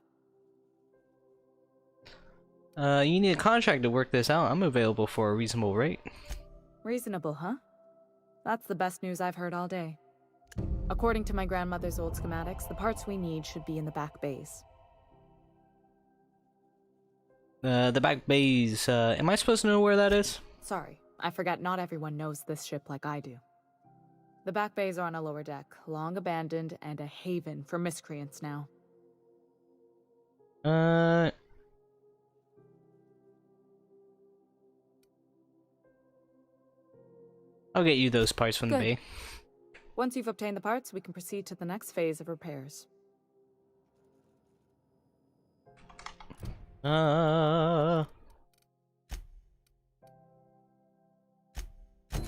You need a contract to work this out. I'm available for a reasonable rate. Reasonable, huh? That's the best news I've heard all day. According to my grandmother's old schematics, the parts we need should be in the back bays. The back bays, am I supposed to know where that is? Sorry, I forgot not everyone knows this ship like I do. The back bays are on a lower deck, long abandoned and a haven for miscreants now. I'll get you those parts from the Good. bay. Once you've obtained the parts, we can proceed to the next phase of repairs.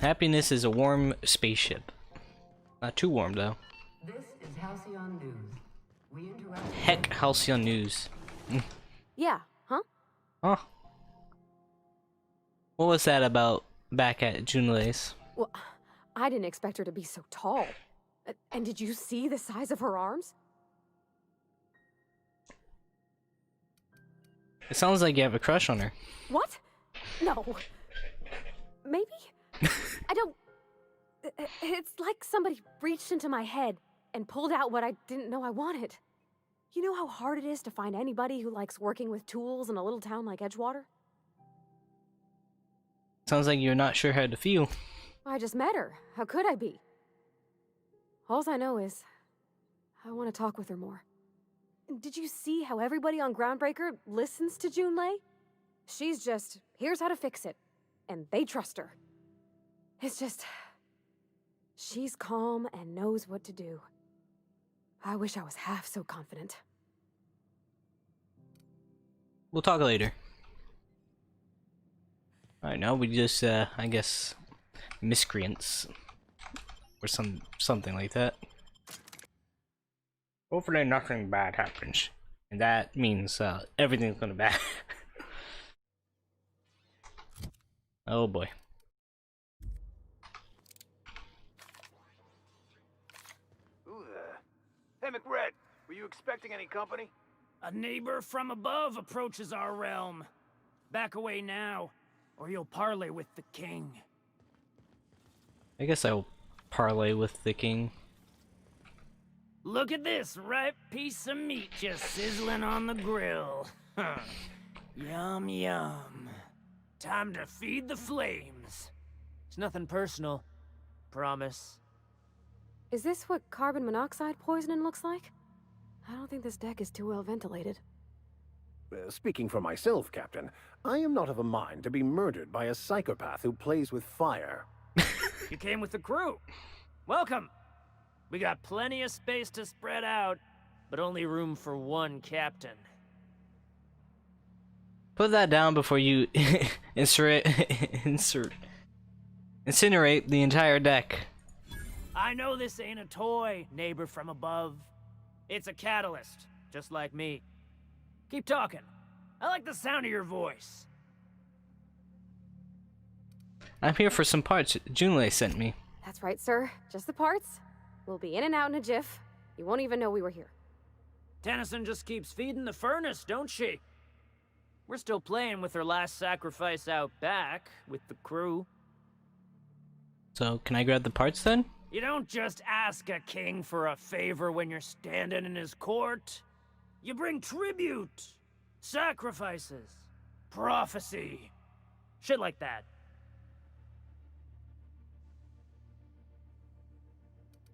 Happiness is a warm spaceship. Not too warm, though. This is Halcyon News. We interact. Heck, Halcyon News. Yeah, huh? Huh. What was that about back at Junlei's? Well, I didn't expect her to be so tall. And did you see the size of her arms? It sounds like you have a crush on her. What? No. Maybe? I don't... It's like somebody reached into my head and pulled out what I didn't know I wanted. You know how hard it is to find anybody who likes working with tools in a little town like Edgewater? Sounds like you're not sure how to feel. I just met her. How could I be? Alls I know is, I want to talk with her more. Did you see how everybody on Groundbreaker listens to Junlei? She's just, here's how to fix it. And they trust her. It's just, she's calm and knows what to do. I wish I was half so confident. We'll talk later. Alright, now we just, I guess, miscreants. Or something like that. Hopefully nothing bad happens. And that means, everything's gonna bad. Oh boy. Who the... Hey, McRed, were you expecting any company? A neighbor from above approaches our realm. Back away now, or you'll parley with the king. I guess I'll parlay with the king. Look at this ripe piece of meat just sizzling on the grill. Yum, yum. Time to feed the flames. It's nothing personal. Promise. Is this what carbon monoxide poisoning looks like? I don't think this deck is too well ventilated. Speaking for myself, Captain, I am not of a mind to be murdered by a psychopath who plays with fire. You came with the crew. Welcome. We got plenty of space to spread out, but only room for one captain. Put that down before you incinerate the entire deck. I know this ain't a toy, neighbor from above. It's a catalyst, just like me. Keep talking. I like the sound of your voice. I'm here for some parts Junlei sent me. That's right, sir. Just the parts. We'll be in and out in a jiff. You won't even know we were here. Tennyson just keeps feeding the furnace, don't she? We're still playing with her last sacrifice out back, with the crew. So, can I grab the parts then? You don't just ask a king for a favor when you're standing in his court. You bring tribute, sacrifices, prophecy, shit like that.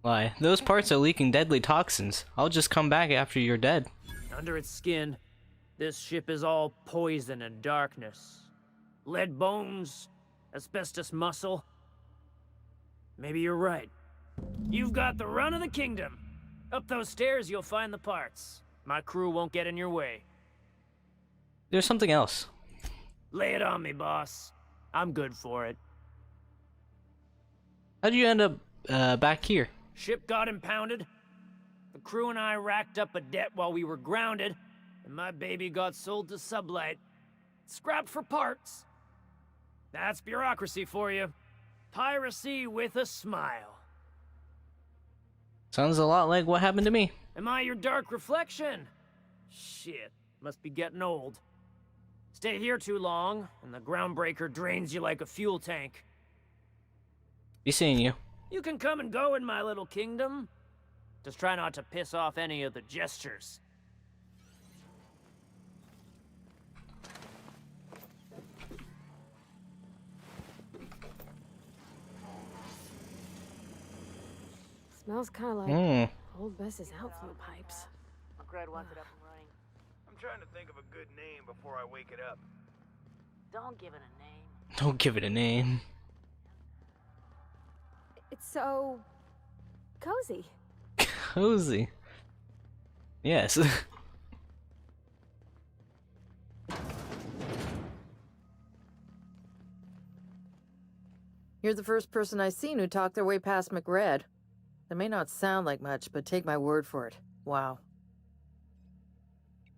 Why, those parts are leaking deadly toxins. I'll just come back after you're dead. Under its skin, this ship is all poison and darkness. Lead bones, asbestos muscle. Maybe you're right. You've got the run of the kingdom. Up those stairs, you'll find the parts. My crew won't get in your way. There's something else. Lay it on me, boss. I'm good for it. How'd you end up back here? Ship got impounded. The crew and I racked up a debt while we were grounded, and my baby got sold to Sublight. Scrapped for parts. That's bureaucracy for you. Piracy with a smile. Sounds a lot like what happened to me. Am I your dark reflection? Shit, must be getting old. Stay here too long, and the groundbreaker drains you like a fuel tank. Be seeing you. You can come and go in my little kingdom. Just try not to piss off any of the gestures. Smells kind of like old Bess's outflow pipes. McRed wants it up and running. I'm trying to think of a good name before I wake it up. Don't give it a name. Don't give it a name. It's so cozy. Cozy. Yes. You're the first person I've seen who talked their way past McRed. That may not sound like much, but take my word for it. Wow.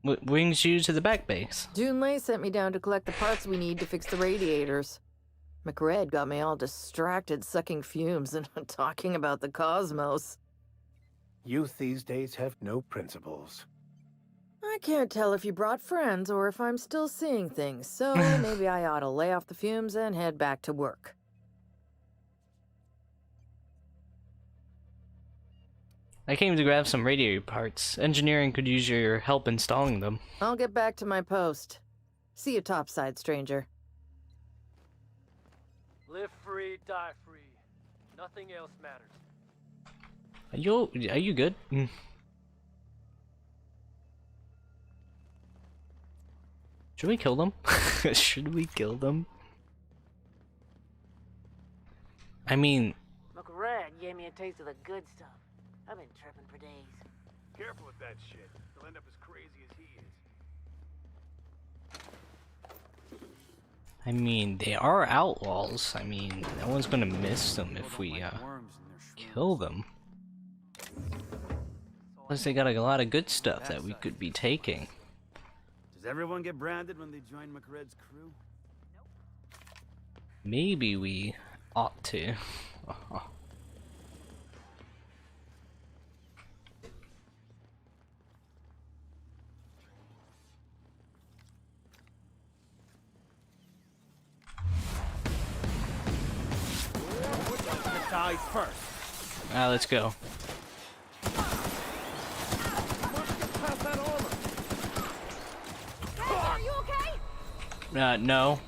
What brings you to the back base? Junlei sent me down to collect the parts we need to fix the radiators. McRed got me all distracted sucking fumes and talking about the cosmos. Youth these days have no principles. I can't tell if you brought friends or if I'm still seeing things, so maybe I ought to lay off the fumes and head back to work. I came to grab some radiator parts. Engineering could use your help installing them. I'll get back to my post. See you topside, stranger. Live free, die free. Nothing else matters. Are you good? Should we kill them? Should we kill them? I mean... McRed gave me a taste of the good stuff. I've been tripping for days. Careful with that shit. You'll end up as crazy as he is. I mean, they are outlaws. I mean, no one's gonna miss them if we, kill them. Plus, they got a lot of good stuff that we could be taking. Does everyone get branded when they join McRed's crew? Maybe we ought to. Dies first. Let's go. Hey, are you okay? No.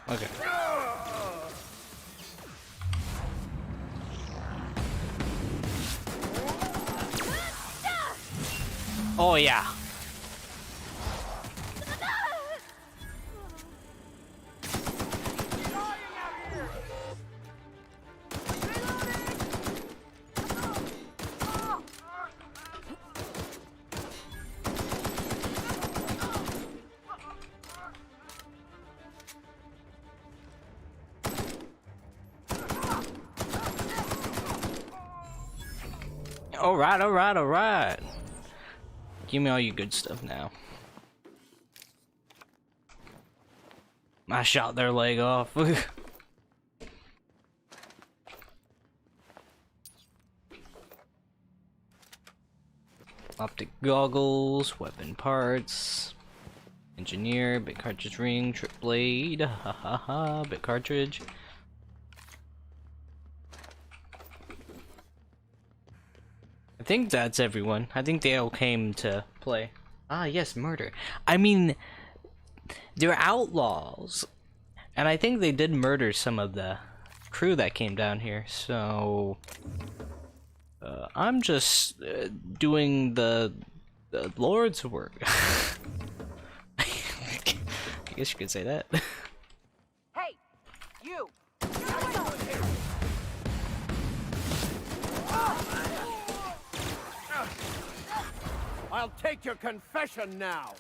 Okay. Oh yeah. Alright. Give me all your good stuff now. I shot their leg off. Optic goggles, weapon parts, engineer, bit cartridge ring, trip blade, bit cartridge. I think that's everyone. I think they all came to play. Ah, yes, murder. I mean, they're outlaws. And I think they did murder some of the crew that came down here, so... I'm just doing the Lord's work. I guess you could say that. Hey, you! I'll take your confession now.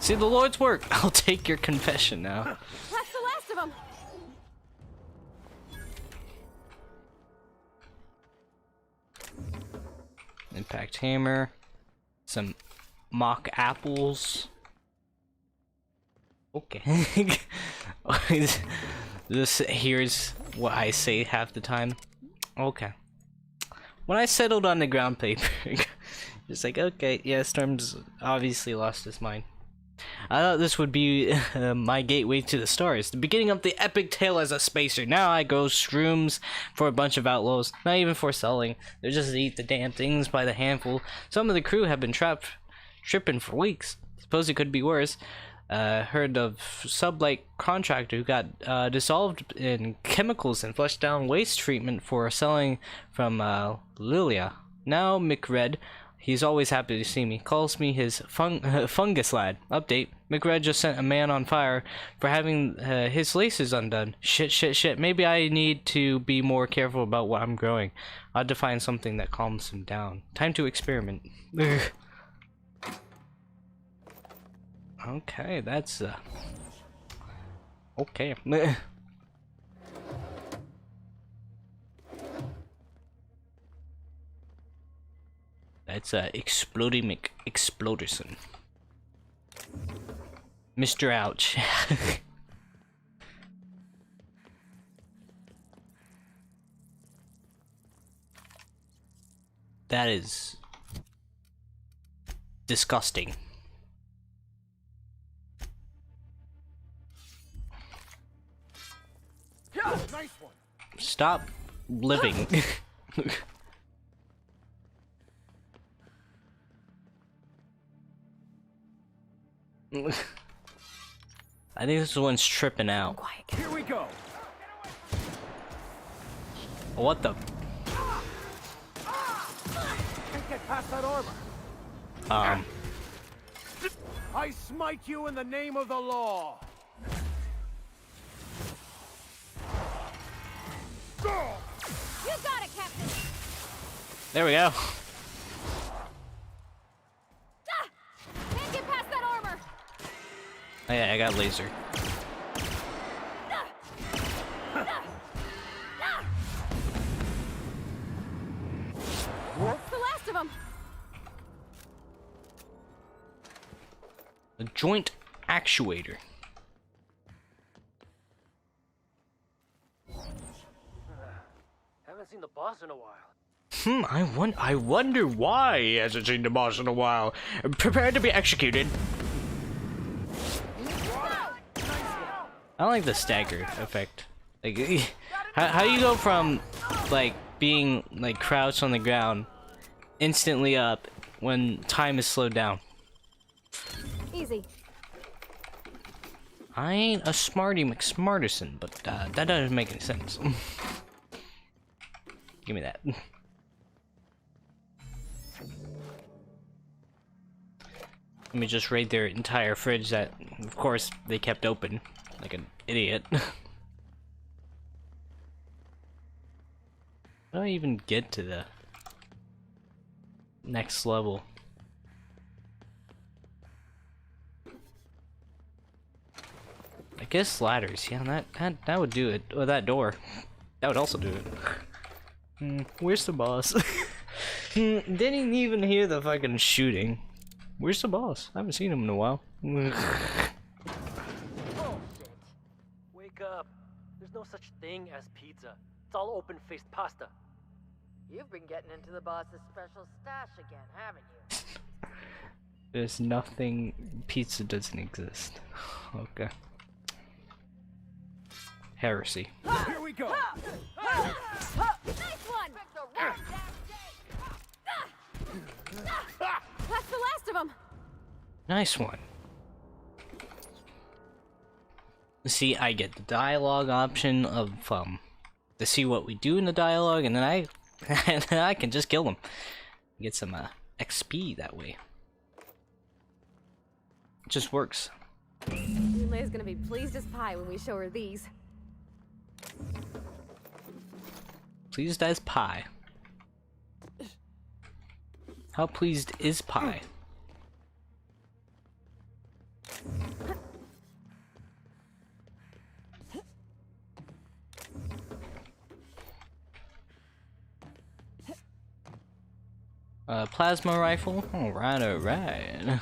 See the Lord's work. I'll take your confession now. That's the last of them. Impact hammer. Some mock apples. Okay. This here's what I say half the time. Okay. When I settled on the ground paper, just like, okay, yeah, Storm's obviously lost his mind. I thought this would be my gateway to the stars, the beginning of the epic tale as a spacer. Now I go shrooms for a bunch of outlaws, not even for selling. They just eat the damn things by the handful. Some of the crew have been tripping for weeks. Suppose it could be worse. Heard of sublight contractor who got dissolved in chemicals and flushed down waste treatment for selling from Lilia. Now McRed, he's always happy to see me, calls me his fungus lad. Update, McRed just sent a man on fire for having his laces undone. Shit. Maybe I need to be more careful about what I'm growing. I'll have to find something that calms him down. Time to experiment. Okay, that's okay. That's Exploding McExploderson. Mr. Ouch. That is disgusting. Nice one. Stop living. I think this one's tripping out. Here we go. What the? Can't get past that armor. I smite you in the name of the law. You got it, Captain. There we go. Can't get past that armor. Oh, yeah, I got laser. That's the last of them. A joint actuator. Haven't seen the boss in a while. I wonder why he hasn't seen the boss in a while. Prepare to be executed. I don't like the stagger effect. Like, how you go from like being like crouched on the ground, instantly up when time is slowed down. Easy. I ain't a smarty McSmarterson, but that doesn't make any sense. Give me that. Let me just raid their entire fridge that, of course, they kept open. Like an idiot. How do I even get to the next level? I guess ladders, yeah, that would do it. Or that door. That would also do it. Where's the boss? Didn't even hear the fucking shooting. Where's the boss? I haven't seen him in a while. Bullshit. Wake up. There's no such thing as pizza. It's all open-faced pasta. You've been getting into the boss's special stash again, haven't you? There's nothing. Pizza doesn't exist. Okay. Heresy. Here we go. Nice one. That's the last of them. Nice one. See, I get the dialogue option of to see what we do in the dialogue, and then I can just kill them. Get some XP that way. It just works. Yunlei's gonna be pleased as pie when we show her these. Pleased as pie. How pleased is Pi? Plasma rifle? Alright, alright.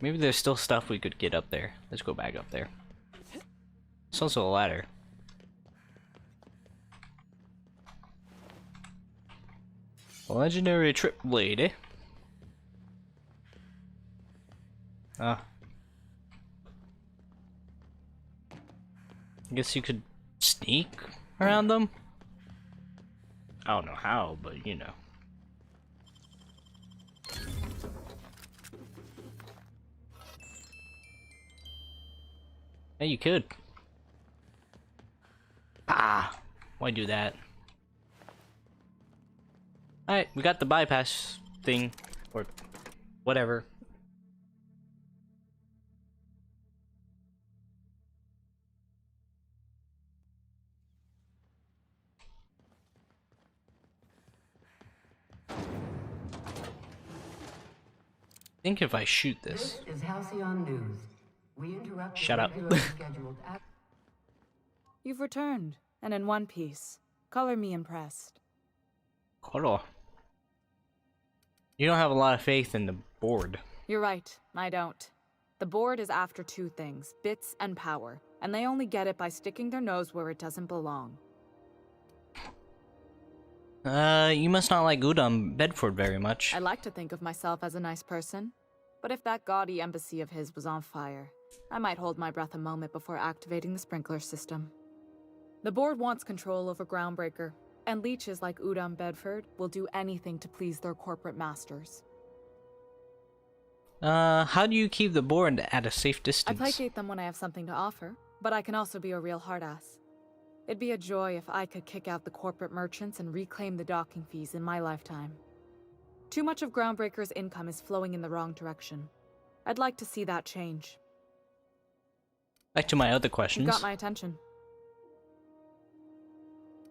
Maybe there's still stuff we could get up there. Let's go back up there. There's also a ladder. Legendary trip blade, eh? I guess you could sneak around them? I don't know how, but you know. Hey, you could. Ah! Why do that? Alright, we got the bypass thing. Or whatever. I think if I shoot this. This is Halcyon News. We interrupt. Shut up. You've returned, and in one piece. Color me impressed. Color. You don't have a lot of faith in the board. You're right, I don't. The board is after two things, bits and power, and they only get it by sticking their nose where it doesn't belong. You must not like Udom Bedford very much. I like to think of myself as a nice person, but if that gaudy embassy of his was on fire, I might hold my breath a moment before activating the sprinkler system. The board wants control over Groundbreaker, and leeches like Udom Bedford will do anything to please their corporate masters. How do you keep the board at a safe I distance? placate them when I have something to offer, but I can also be a real hard-ass. It'd be a joy if I could kick out the corporate merchants and reclaim the docking fees in my lifetime. Too much of Groundbreaker's income is flowing in the wrong direction. I'd like to see that change. Back to my other questions. You got my attention.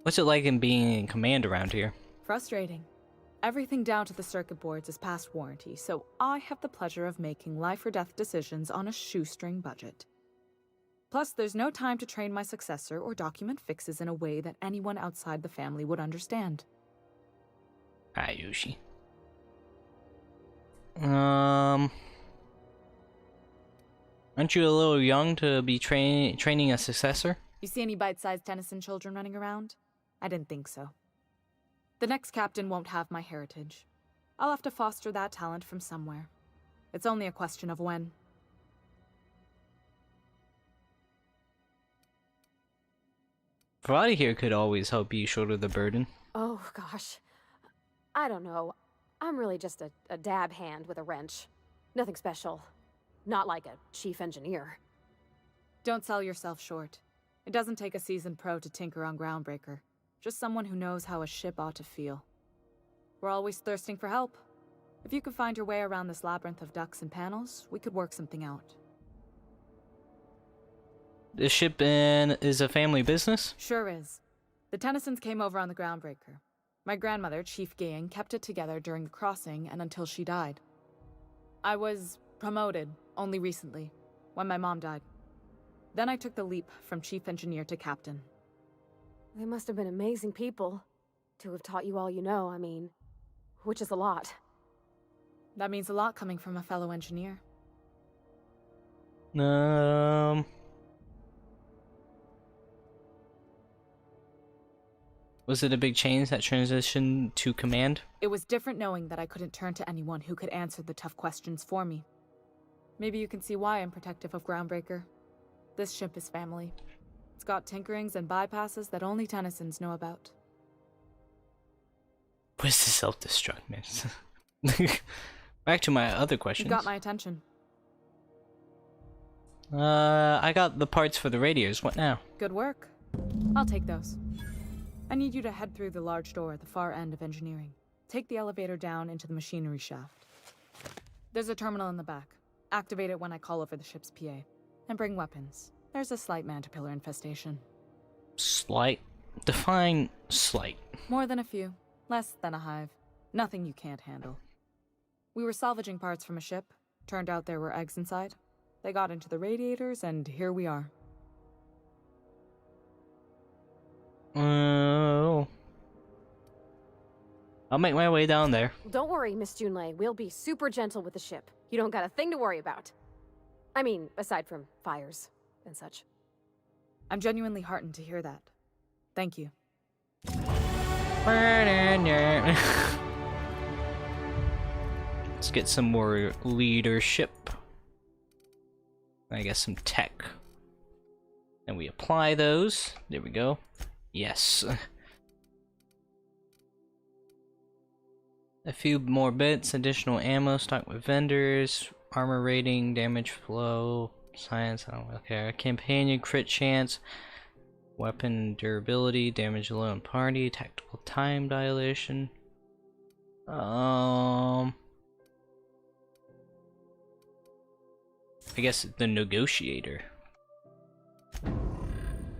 What's it like in being in command around here? Frustrating. Everything down to the circuit boards is past warranty, so I have the pleasure of making life or death decisions on a shoestring budget. Plus, there's no time to train my successor or document fixes in a way that anyone outside the family would understand. Hi, Yoshi. Aren't you a little young to be training a successor? You see any bite-sized Tennyson children running around? I didn't think so. The next captain won't have my heritage. I'll have to foster that talent from somewhere. It's only a question of when. Vladdy here could always help you shoulder the burden. Oh, gosh. I don't know. I'm really just a dab hand with a wrench. Nothing special. Not like a chief engineer. Don't sell yourself short. It doesn't take a seasoned pro to tinker on Groundbreaker. Just someone who knows how a ship ought to feel. We're always thirsting for help. If you could find your way around this labyrinth of ducts and panels, we could work something out. This ship is a family business? Sure is. The Tennysons came over on the Groundbreaker. My grandmother, Chief Gaying, kept it together during the crossing and until she died. I was promoted only recently, when my mom died. Then I took the leap from chief engineer to captain. They must have been amazing people to have taught you all you know, I mean, which is a lot. That means a lot coming from a fellow engineer. Was it a big change, that transition to command? It was different knowing that I couldn't turn to anyone who could answer the tough questions for me. Maybe you can see why I'm protective of Groundbreaker. This ship is family. It's got tinkerings and bypasses that only Tennysons know about. Where's the self-destruct, man? Back to my other questions. You got my attention. I got the parts for the radios. What now? Good work. I'll take those. I need you to head through the large door at the far end of engineering. Take the elevator down into the machinery shaft. There's a terminal in the back. Activate it when I call over the ship's PA. And bring weapons. There's a slight mantipillar infestation. Slight? Define slight. More than a few. Less than a hive. Nothing you can't handle. We were salvaging parts from a ship. Turned out there were eggs inside. They got into the radiators, and here we are. Oh. I'll make my way down there. Don't worry, Miss Junlei. We'll be super gentle with the ship. You don't got a thing to worry about. I mean, aside from fires and such. I'm genuinely heartened to hear that. Thank you. Let's get some more leadership. I guess some tech. And we apply those. There we go. Yes. A few more bits, additional ammo, stock with vendors, armor rating, damage flow, science, I don't care. Companion crit chance, weapon durability, damage low in party, tactical time dilation. I guess the negotiator.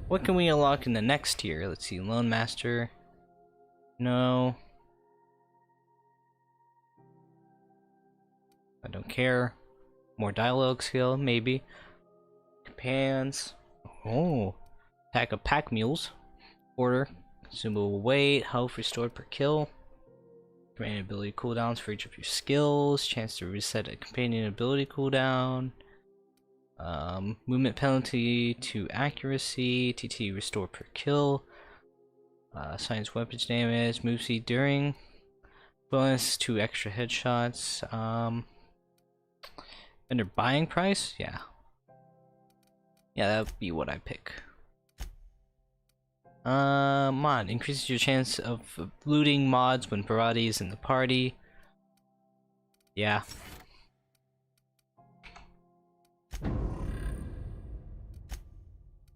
What can we unlock in the next tier? Let's see, Lone Master. No. I don't care. More dialogue skill, maybe. Companions. Oh. Pack of pack mules. Order. Consumable weight. Health restored per kill. Companion ability cooldowns for each of your skills. Chance to reset a companion ability cooldown. Movement penalty to accuracy. TT restore per kill. Science weapons damage. Move speed during. Bonus to extra headshots. Vendor buying price? Yeah. Yeah, that would be what I pick. Mod. Increases your chance of looting mods when Parati is in the party. Yeah.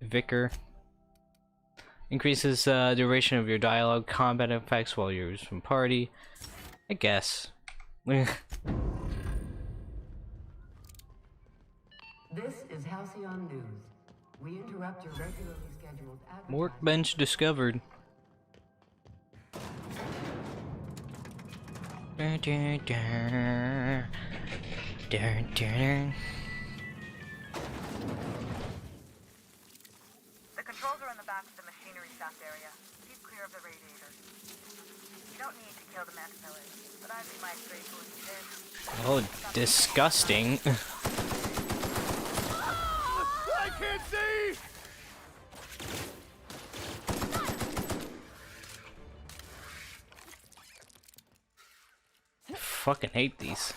Vicar. Increases duration of your dialogue combat effects while you're from party. I guess. This is Halcyon News. We interrupt your regularly scheduled advertising. Workbench discovered. The controls are in the back of the machinery shaft area. Keep clear of the radiators. You don't need to kill the mantillae, but I'd be mighty grateful if you did. Oh, disgusting. I can't see! Fucking hate these.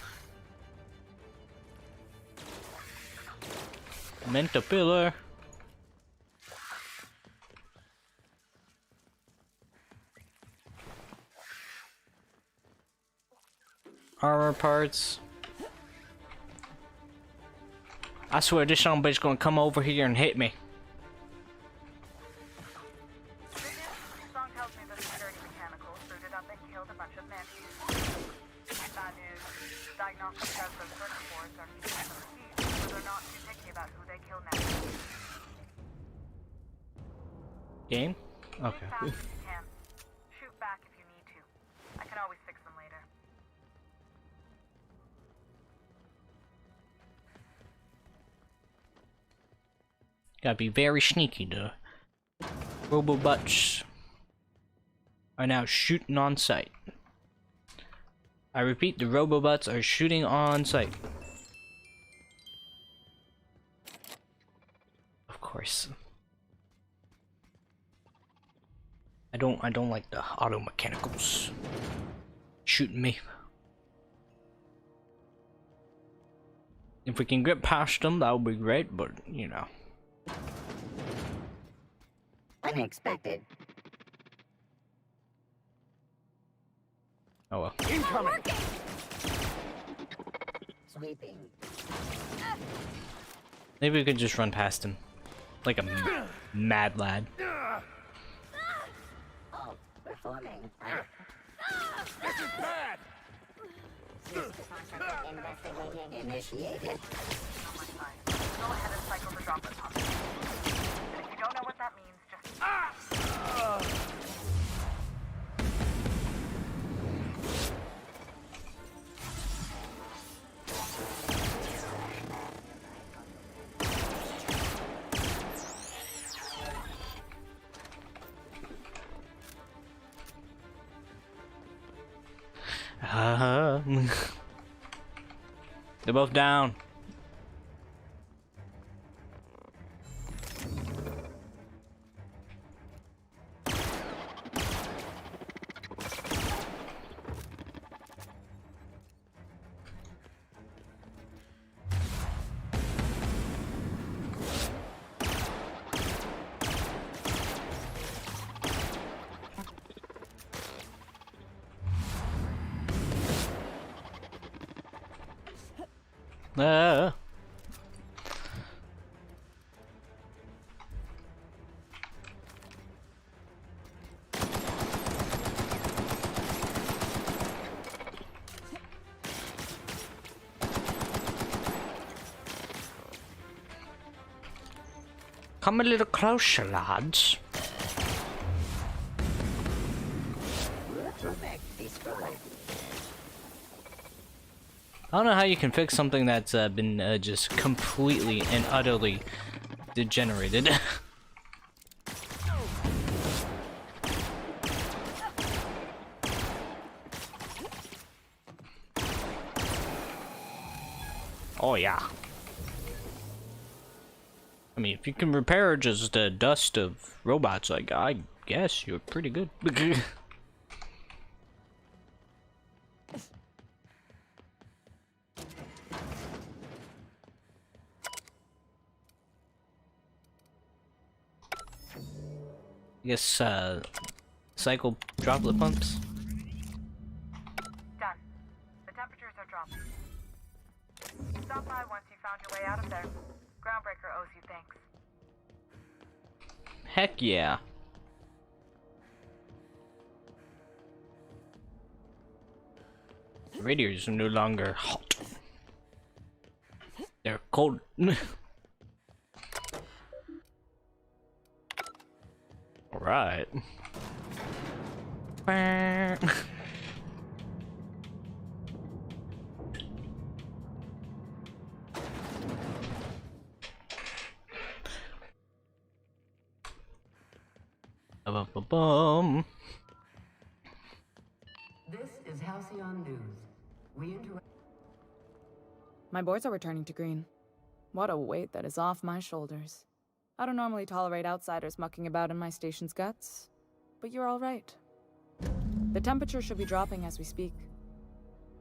Menta pillar. Armor parts. I swear this son of a bitch gonna come over here and hit me. Song tells me that the dirty mechanicals booted up and killed a bunch of mantis. Bad news. Diagnostic tests of circuit boards are feeding some receipts, so they're not too picky about who they kill next. Game? Okay. Fast as you can. Shoot back if you need to. I can always fix them later. Gotta be very sneaky, though. Robobots are now shooting on sight. I repeat, the Robobots are shooting on sight. Of course. I don't like the auto mechanicals shooting me. If we can get past them, that would be great, but you know. Unexpected. Oh well. Incoming! Sweeping. Maybe we could just run past him. Like a mad lad. Oh, performing. This is bad! Investigating initiated. Go ahead and cycle the droplet pump. And if you don't know what that means, just... They're both down. Come a little closer, lads. I don't know how you can fix something that's been just completely and utterly degenerated. Oh yeah. I mean, if you can repair just the dust of robots, like, I guess you're pretty good. I guess, cycle droplet pumps? Done. The temperatures are dropping. Stop by once you found your way out of there. Groundbreaker owes you thanks. Heck yeah. The radiators are no longer hot. They're cold. Alright. Bum. This is Halcyon News. We interrupt. My boards are returning to green. What a weight that is off my shoulders. I don't normally tolerate outsiders mucking about in my station's guts, but you're all right. The temperature should be dropping as we speak.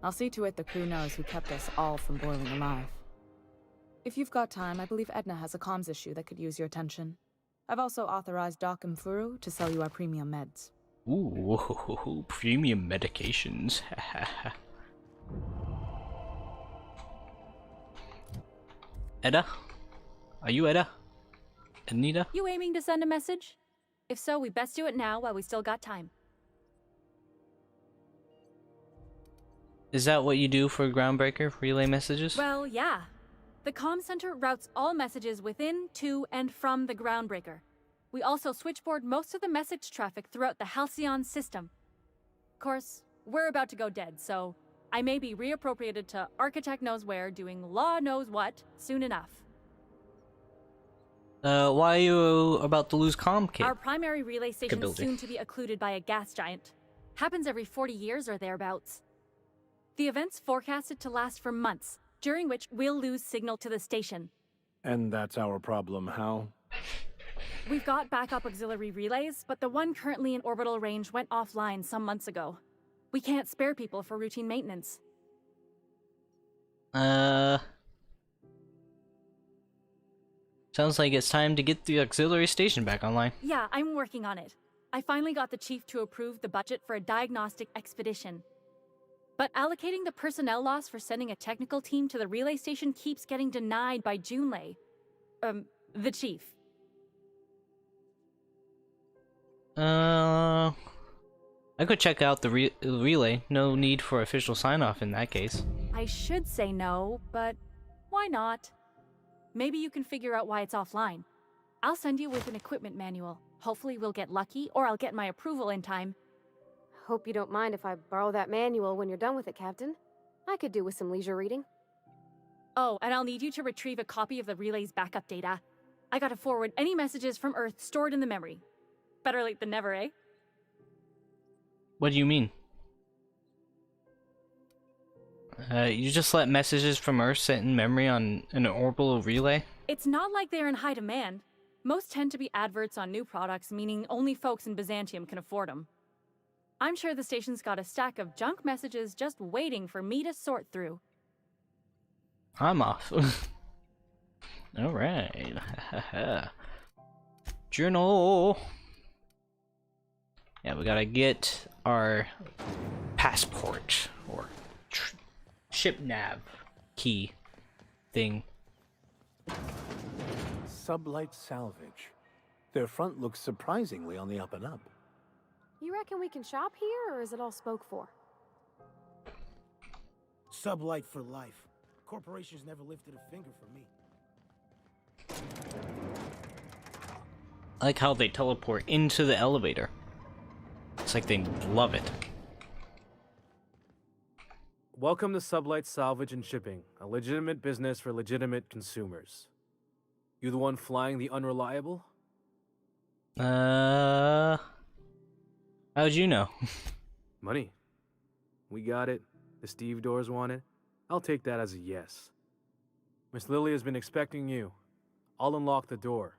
I'll see to it the crew knows who kept us all from boiling alive. If you've got time, I believe Edna has a comms issue that could use your attention. I've also authorized Doc and Furu to sell you our premium meds. Ooh, premium medications. Edda? Are you Edda? Anita? You aiming to send a message? If so, we best do it now while we still got time. Is that what you do for Groundbreaker? Relay messages? Well, yeah. The comm center routes all messages within, to, and from the Groundbreaker. We also switchboard most of the message traffic throughout the Halcyon system. Of course, we're about to go dead, so I may be reappropriated to Architect Knows Where doing Law Knows What soon enough. Why are you about to lose comm Our primary relay station is capability? soon to be occluded by a gas giant. Happens every 40 years or thereabouts. The event's forecasted to last for months, during which we'll lose signal to the station. And that's our problem, how? We've got backup auxiliary relays, but the one currently in orbital range went offline some months ago. We can't spare people for routine maintenance. Sounds like it's time to get the auxiliary station back online. Yeah, I'm working on it. I finally got the chief to approve the budget for a diagnostic expedition. But allocating the personnel loss for sending a technical team to the relay station keeps getting denied by Junlei. The chief. I could check out the relay. No need for official sign-off in that case. I should say no, but why not? Maybe you can figure out why it's offline. I'll send you with an equipment manual. Hopefully we'll get lucky, or I'll get my approval in time. Hope you don't mind if I borrow that manual when you're done with it, Captain. I could do with some leisure reading. Oh, and I'll need you to retrieve a copy of the relay's backup data. I gotta forward any messages from Earth stored in the memory. Better late than never, eh? What do you mean? You just let messages from Earth sit in memory on an orbital relay? It's not like they're in high demand. Most tend to be adverts on new products, meaning only folks in Byzantium can afford them. I'm sure the station's got a stack of junk messages just waiting for me to sort through. I'm off. Alright. Journal. Yeah, we gotta get our passport or ship nav key thing. Sublight Salvage. Their front looks surprisingly on the up and up. You reckon we can shop here, or is it all spoke for? Sublight for life. Corporations never lifted a finger for me. I like how they teleport into the elevator. It's like they love it. Welcome to Sublight Salvage and Shipping, a legitimate business for legitimate consumers. You the one flying the Unreliable? How'd you know? Money. We got it. The Steve Doors want it. I'll take that as a yes. Miss Lily has been expecting you. I'll unlock the door.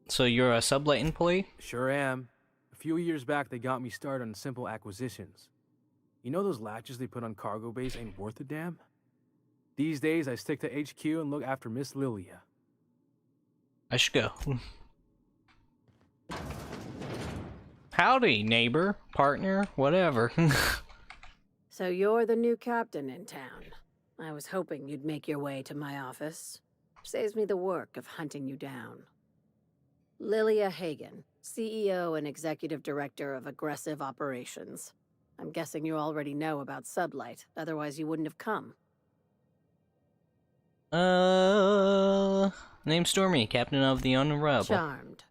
So you're a Sublight employee? Sure am. A few years back, they got me started on simple acquisitions. You know those latches they put on cargo bays ain't worth a damn? These days, I stick to HQ and look after Miss Lilia. I should go. Howdy, neighbor, partner, whatever. So you're the new captain in town. I was hoping you'd make your way to my office. Saves me the work of hunting you down. Lilia Hagen, CEO and Executive Director of Aggressive Operations. I'm guessing you already know about Sublight, otherwise you wouldn't have come. Name's Stormy, Captain of the Unreliable. Charmed.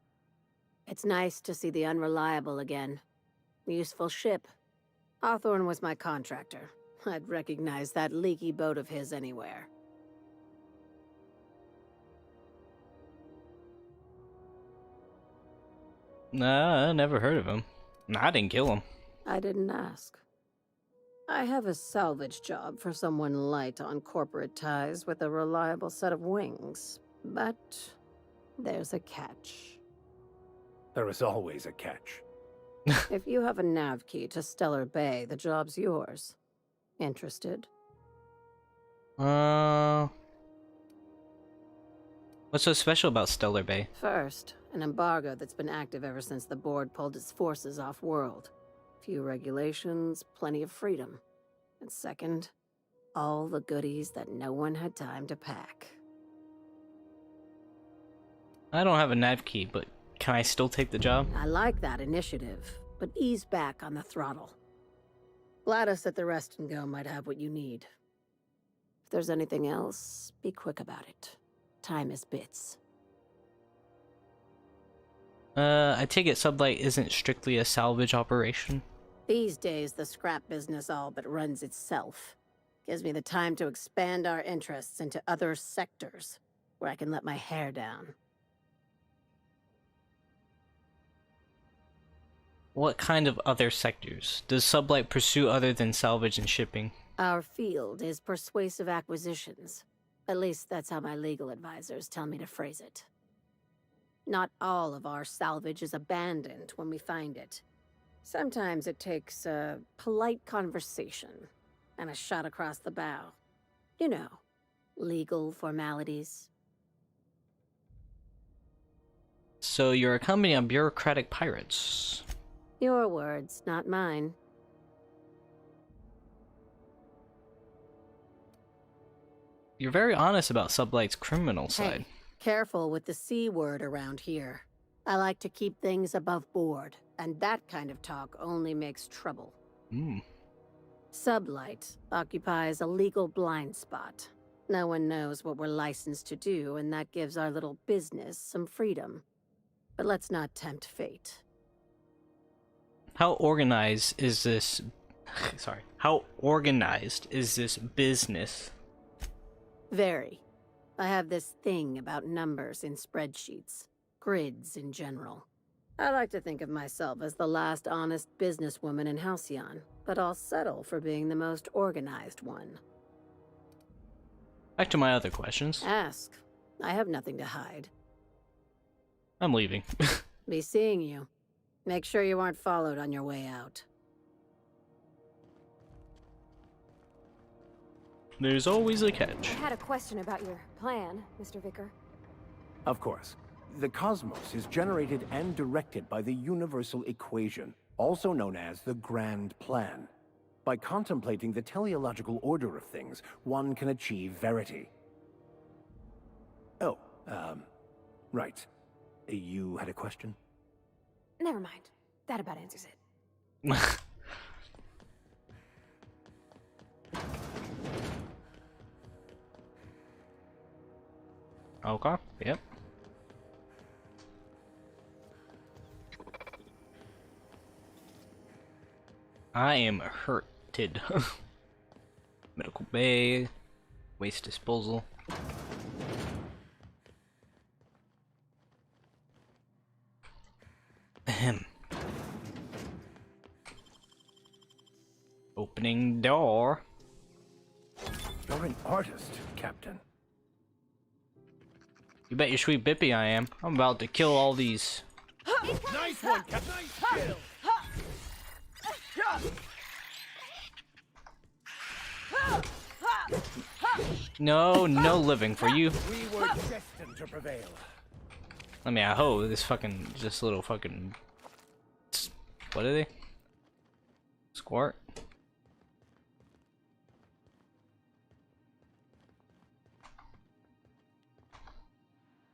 It's nice to see the Unreliable again. Useful ship. Hawthorne was my contractor. I'd recognize that leaky boat of his anywhere. Nah, I never heard of him. I didn't kill him. I didn't ask. I have a salvage job for someone light on corporate ties with a reliable set of wings. But there's a catch. There is always a catch. If you have a nav key to Stellar Bay, the job's yours. Interested? What's so special about Stellar Bay? First, an embargo that's been active ever since the board pulled its forces off-world. Few regulations, plenty of freedom. And second, all the goodies that no one had time to pack. I don't have a nav key, but can I still take the job? I like that initiative, but ease back on the throttle. Gladys at the Rest and Go might have what you need. If there's anything else, be quick about it. Time is bits. I take it Sublight isn't strictly a salvage operation? These days, the scrap business all but runs itself. Gives me the time to expand our interests into other sectors, where I can let my hair down. What kind of other sectors does Sublight pursue other than salvage and shipping? Our field is persuasive acquisitions. At least that's how my legal advisors tell me to phrase it. Not all of our salvage is abandoned when we find it. Sometimes it takes a polite conversation and a shot across the bow. You know, legal formalities. So you're a company of bureaucratic pirates. Your words, not mine. You're very honest about Sublight's criminal side. Hey, careful with the C word around here. I like to keep things above board, and that kind of talk only makes trouble. Sublight occupies a legal blind spot. No one knows what we're licensed to do, and that gives our little business some freedom. But let's not tempt fate. How organized is this... Sorry. How organized is this business? Very. I have this thing about numbers in spreadsheets. Grids in general. I like to think of myself as the last honest businesswoman in Halcyon, but I'll settle for being the most organized one. Back to my other questions. Ask. I have nothing to hide. I'm leaving. Be seeing you. Make sure you aren't followed on your way out. There's always a catch. I had a question about your plan, Mr. Vicker. Of course. The cosmos is generated and directed by the universal equation, also known as the Grand Plan. By contemplating the teleological order of things, one can achieve verity. Oh, right. You had a question? Never mind. That about answers it. Okay, yep. I am hurted. Medical bay, waste disposal. Ahem. Opening door. You're an artist, Captain. You bet your sweet bippy I am. I'm about to kill all these. Nice one, Captain. Nice kill. No, no living for you. We were destined to prevail. I mean, I hope this little fucking, what are they? Squirt?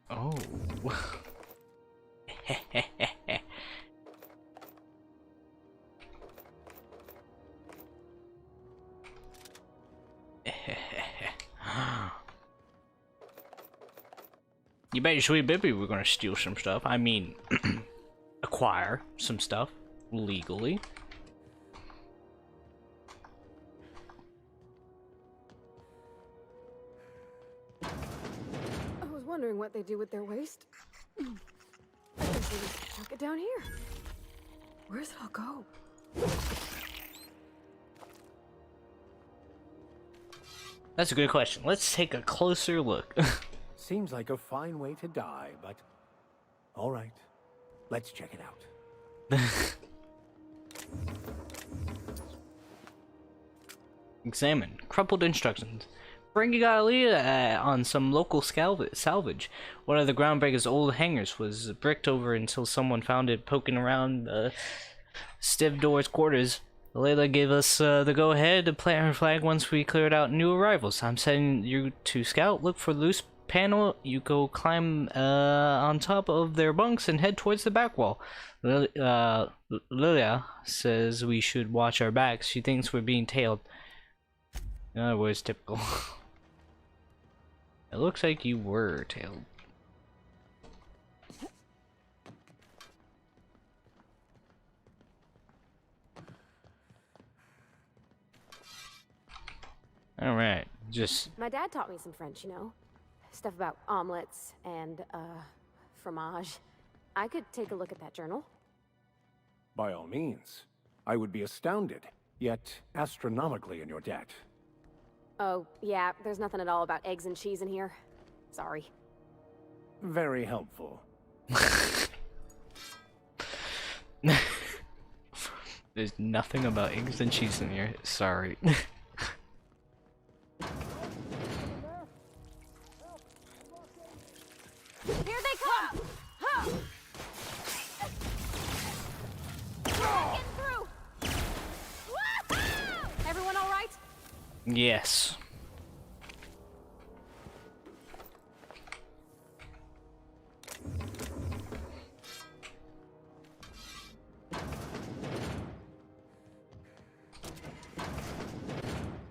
Oh. You bet your sweet baby we're gonna steal some stuff. I mean, acquire some stuff legally. I was wondering what they do with their waste. I guess they just chuck it down here. Where's it all go? That's a good question. Let's take a closer look. Seems like a fine way to die, but... Alright, let's check it out. Examine. Crumpled instructions. Bring Galilea on some local salvage. One of the Groundbreaker's old hangars was bricked over until someone found it poking around Stivdor's quarters. Layla gave us the go-ahead to plant her flag once we cleared out new arrivals. I'm sending you to scout. Look for loose panel. You go climb on top of their bunks and head towards the back wall. Lilia says we should watch our backs. She thinks we're being tailed. In other words, typical. It looks like you were tailed. Alright, just... My dad taught me some French, you know? Stuff about omelets and, fromage. I could take a look at that journal. By all means. I would be astounded, yet astronomically in your debt. Oh, yeah, there's nothing at all about eggs and cheese in here. Sorry. Very helpful. There's nothing about eggs and cheese in here. Sorry. Here they come! Get through! Everyone all right? Yes.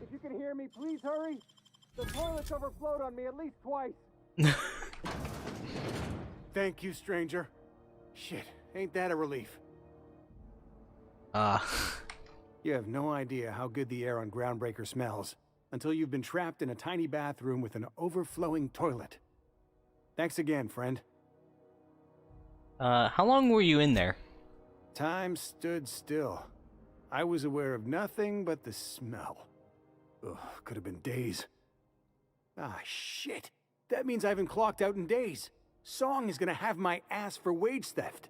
If you can hear me, please hurry. The toilets overflowed on me at least twice. Thank you, stranger. Shit, ain't that a relief? You have no idea how good the air on Groundbreaker smells until you've been trapped in a tiny bathroom with an overflowing toilet. Thanks again, friend. How long were you in there? Time stood still. I was aware of nothing but the smell. Ugh, could have been days. Ah, shit. That means I haven't clocked out in days. Song is gonna have my ass for wage theft.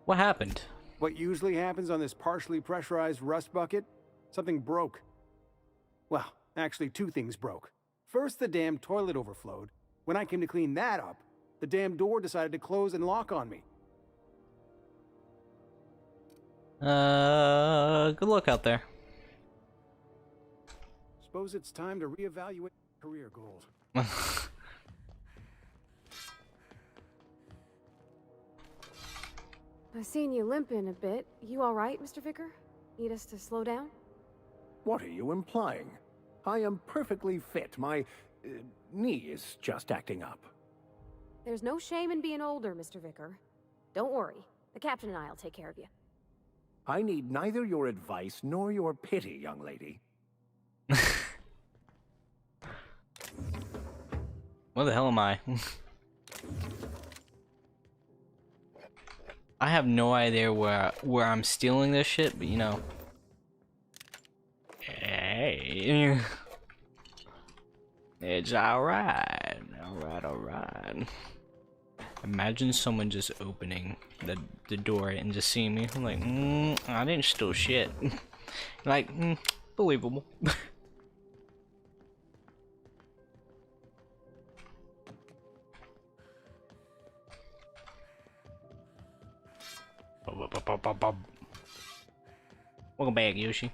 What happened? What usually happens on this partially pressurized rust bucket? Something broke. Well, actually 2 things broke. First, the damn toilet overflowed. When I came to clean that up, the damn door decided to close and lock on me. Good luck out there. Suppose it's time to reevaluate career goals. I've seen you limping a bit. You all right, Mr. Vicker? Need us to slow down? What are you implying? I am perfectly fit. My knee is just acting up. There's no shame in being older, Mr. Vicker. Don't worry. The captain and I'll take care of you. I need neither your advice nor your pity, young lady. Where the hell am I? I have no idea where I'm stealing this shit, but you know. Hey. It's alright. Alright. Imagine someone just opening the door and just seeing me. I'm like, I didn't steal shit. Like, believable. Welcome back, Yoshi.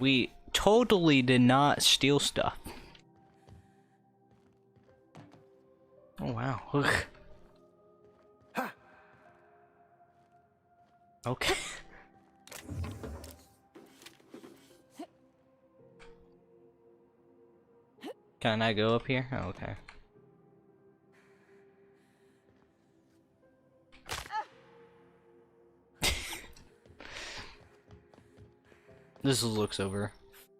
We totally did not steal stuff. Oh wow. Okay. Can I go up here? Oh, okay. This looks over.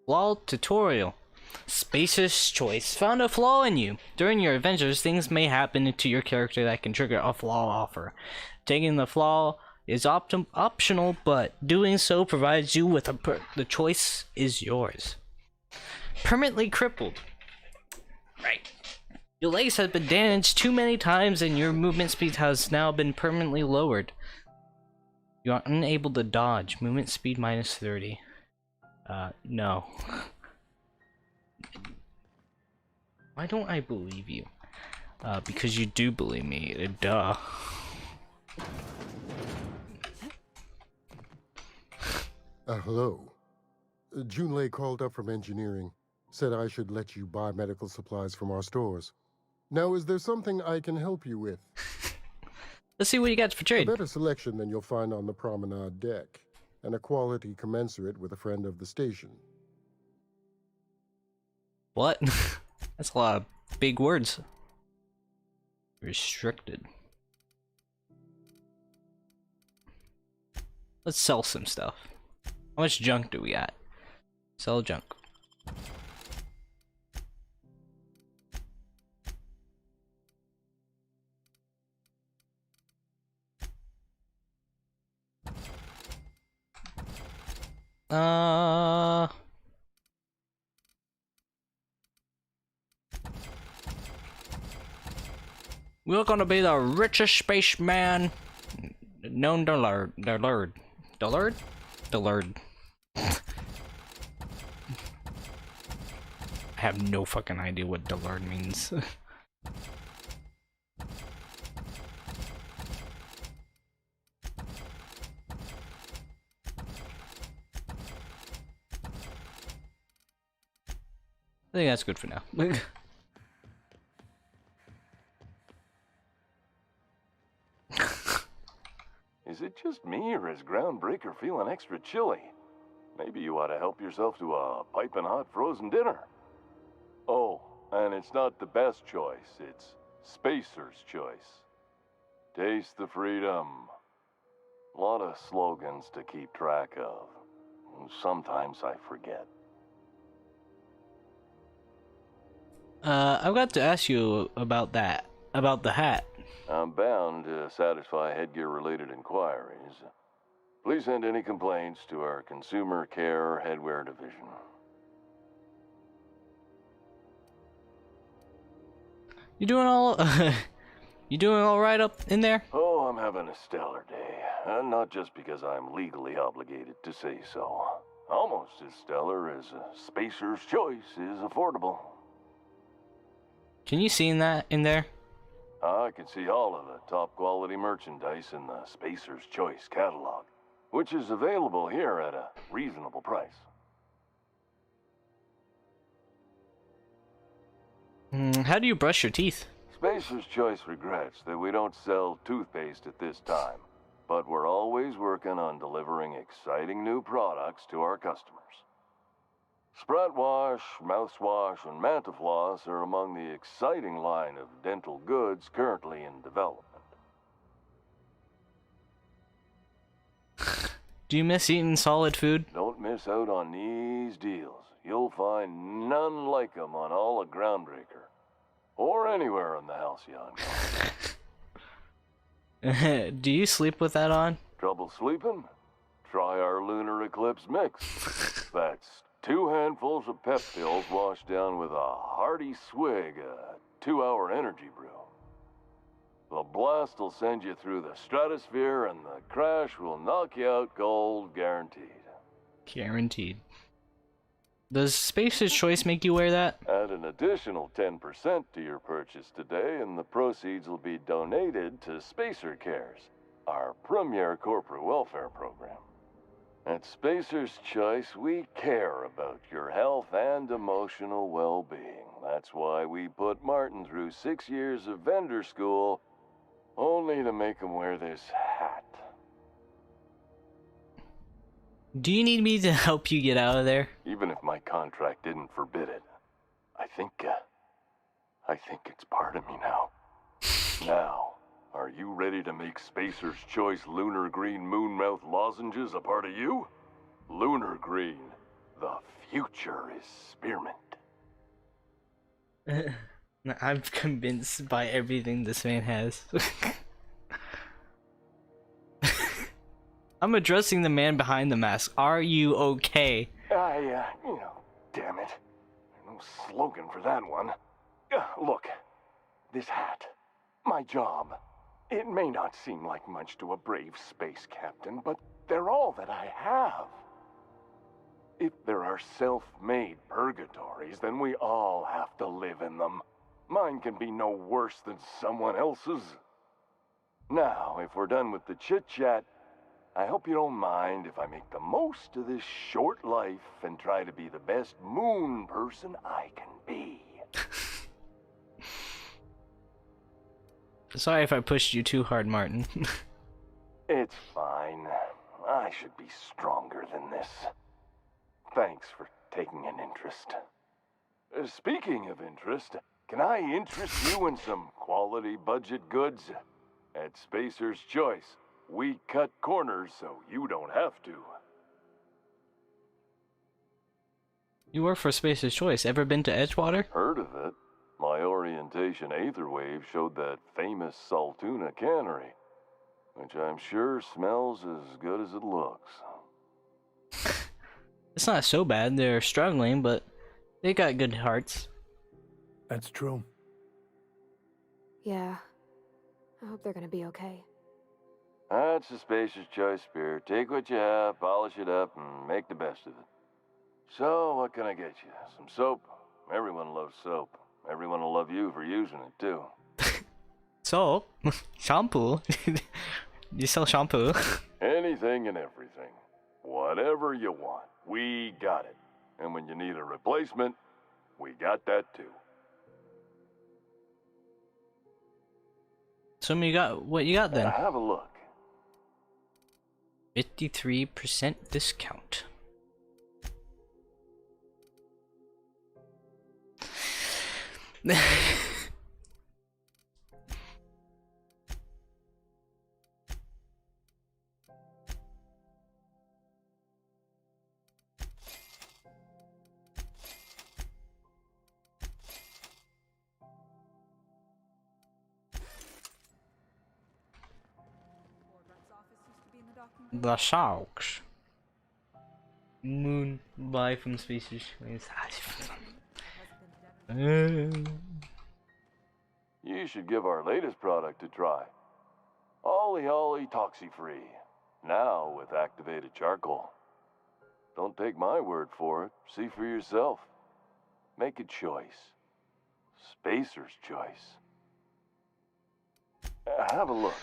Flaw tutorial. Spacious choice found a flaw in you. During your adventures, things may happen to your character that can trigger a flaw offer. Taking the flaw is optional, but doing so provides you with the choice is yours. Permanently crippled. Right. Your legs have been damaged too many times and your movement speed has now been permanently lowered. You are unable to dodge. Movement speed minus 30. No. Why don't I believe you? Because you do believe me. Duh. Hello. Junlei called up from engineering. Said I should let you buy medical supplies from our stores. Now, is there something I can help you with? Let's see what you got for trade. A better selection than you'll find on the promenade deck, and a quality commensurate with a friend of the station. What? That's a lot of big words. Restricted. Let's sell some stuff. How much junk do we got? Sell junk. We're gonna be the richest spaceman known to Lord. Dullard? I have no fucking idea what Dullard means. I think that's good for now. Is it just me, or is Groundbreaker feeling extra chilly? Maybe you ought to help yourself to a piping hot frozen dinner. Oh, and it's not the best choice, it's Spacer's choice. Taste the freedom. A lot of slogans to keep track of. Sometimes I forget. I've got to ask you about that. about the hat? I'm bound to satisfy headgear-related inquiries. Please send any complaints to our Consumer Care Headwear Division. You doing all you doing all right up in there? Oh, I'm having a stellar day. And not just because I'm legally obligated to say so. Almost as stellar as Spacer's Choice is affordable. Can you see that in there? I can see all of the top quality merchandise in the Spacer's Choice catalog, which is available here at a reasonable price. How do you brush your teeth? Spacer's Choice regrets that we don't sell toothpaste at this time, but we're always working on delivering exciting new products to our customers. Sprat Wash, Mouthwash, and Mantafloss are among the exciting line of dental goods currently in development. Do you miss eating solid food? Don't miss out on these deals. You'll find none like them on all of Groundbreaker, or anywhere in the Halcyon. Do you sleep with that on? Trouble sleeping? Try our Lunar Eclipse mix. That's 2 handfuls of pep pills washed down with a hearty swig of 2-hour energy brew. The blast will send you through the stratosphere and the crash will knock you out cold, guaranteed. Guaranteed. Does Spacer's Choice make you wear that? Add an additional 10% to your purchase today and the proceeds will be donated to Spacer Cares, our premier corporate welfare program. At Spacer's Choice, we care about your health and emotional well-being. That's why we put Martin through 6 years of vendor school, only to make him wear this hat. Do you need me to help you get out of there? Even if my contract didn't forbid it, I think it's part of me now. Now, are you ready to make Spacer's Choice Lunar Green Moonmouth lozenges a part of you? Lunar Green, the future is spearmint. I'm convinced by everything this man has. I'm addressing the man behind the mask. Are you okay? Damn it. No slogan for that one. Look, this hat, my job. It may not seem like much to a brave space captain, but they're all that I have. If there are self-made purgatories, then we all have to live in them. Mine can be no worse than someone else's. Now, if we're done with the chit-chat, I hope you don't mind if I make the most of this short life and try to be the best moon person I can be. Sorry if I pushed you too hard, Martin. It's fine. I should be stronger than this. Thanks for taking an interest. Speaking of interest, can I interest you in some quality budget goods? At Spacer's Choice, we cut corners so you don't have to. You work for Spacer's Choice. Ever been to Edgewater? Heard of it. My orientation aether wave showed that famous Saltuna cannery, which I'm sure smells as good as it looks. It's not so bad. They're struggling, but they got good hearts. That's true. Yeah. I hope they're gonna be okay. That's the Spacer's Choice spirit. Take what you have, polish it up, and make the best of it. So, what can I get you? Some soap? Everyone loves soap. Everyone will love you for using it, too. So, shampoo? You sell shampoo? Anything and everything. Whatever you want, we got it. And when you need a replacement, we got that, too. So you got what you got then? Have a look. 53% discount. The sharks. Moon buy from species. You should give our latest product a try. Ollie Ollie Toxi Free. Now with activated charcoal. Don't take my word for it. See for yourself. Make a choice. Spacer's choice. Have a look.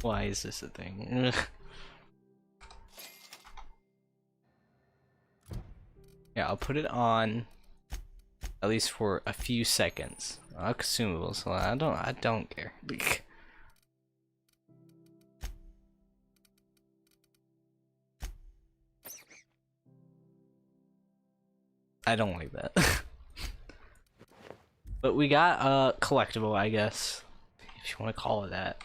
Why is this a thing? Yeah, I'll put it on at least for a few seconds. Consumables, so I don't care. I don't like that. But we got a collectible, I guess, if you want to call it that.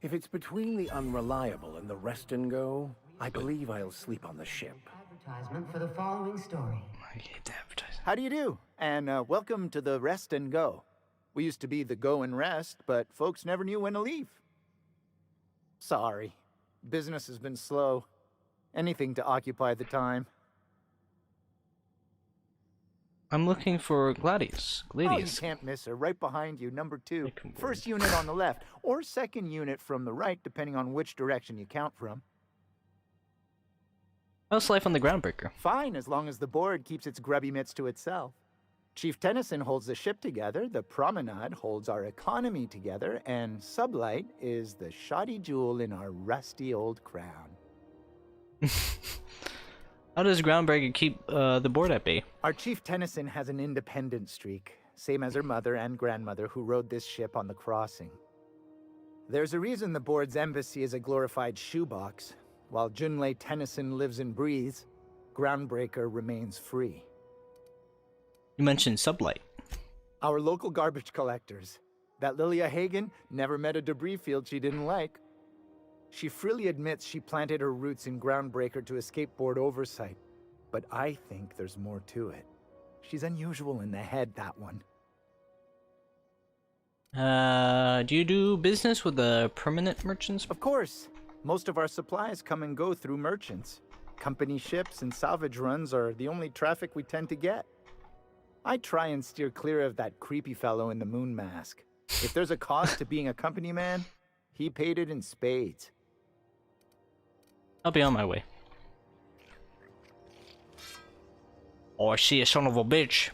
If it's between the unreliable and the rest and go, I believe I'll sleep on the ship. Advertisement for the following story. I hate the advertising. How do you do? And welcome to the Rest and Go. We used to be the Go and Rest, but folks never knew when to leave. Sorry. Business has been slow. Anything to occupy the time. I'm looking for Gladius. Oh, you can't miss her. Right behind you, number 2. First unit on the left, or second unit from the right, depending on which direction you count from. How's life on the Groundbreaker? Fine, as long as the board keeps its grubby mitts to itself. Chief Tennyson holds the ship together, the Promenade holds our economy together, and Sublight is the shoddy jewel in our rusty old crown. How does Groundbreaker keep the board at bay? Our Chief Tennyson has an independent streak, same as her mother and grandmother who rode this ship on the crossing. There's a reason the board's embassy is a glorified shoebox. While Junlei Tennyson lives and breathes, Groundbreaker remains free. You mentioned Sublight. Our local garbage collectors. That Lilia Hagen never met a debris field she didn't like. She freely admits she planted her roots in Groundbreaker to escape board oversight, but I think there's more to it. She's unusual in the head, that one. Do you do business with the permanent merchants? Of course. Most of our supplies come and go through merchants. Company ships and salvage runs are the only traffic we tend to get. I try and steer clear of that creepy fellow in the moon mask. If there's a cost to being a company man, he paid it in spades. I'll be on my way. Oh, I see a son of a bitch.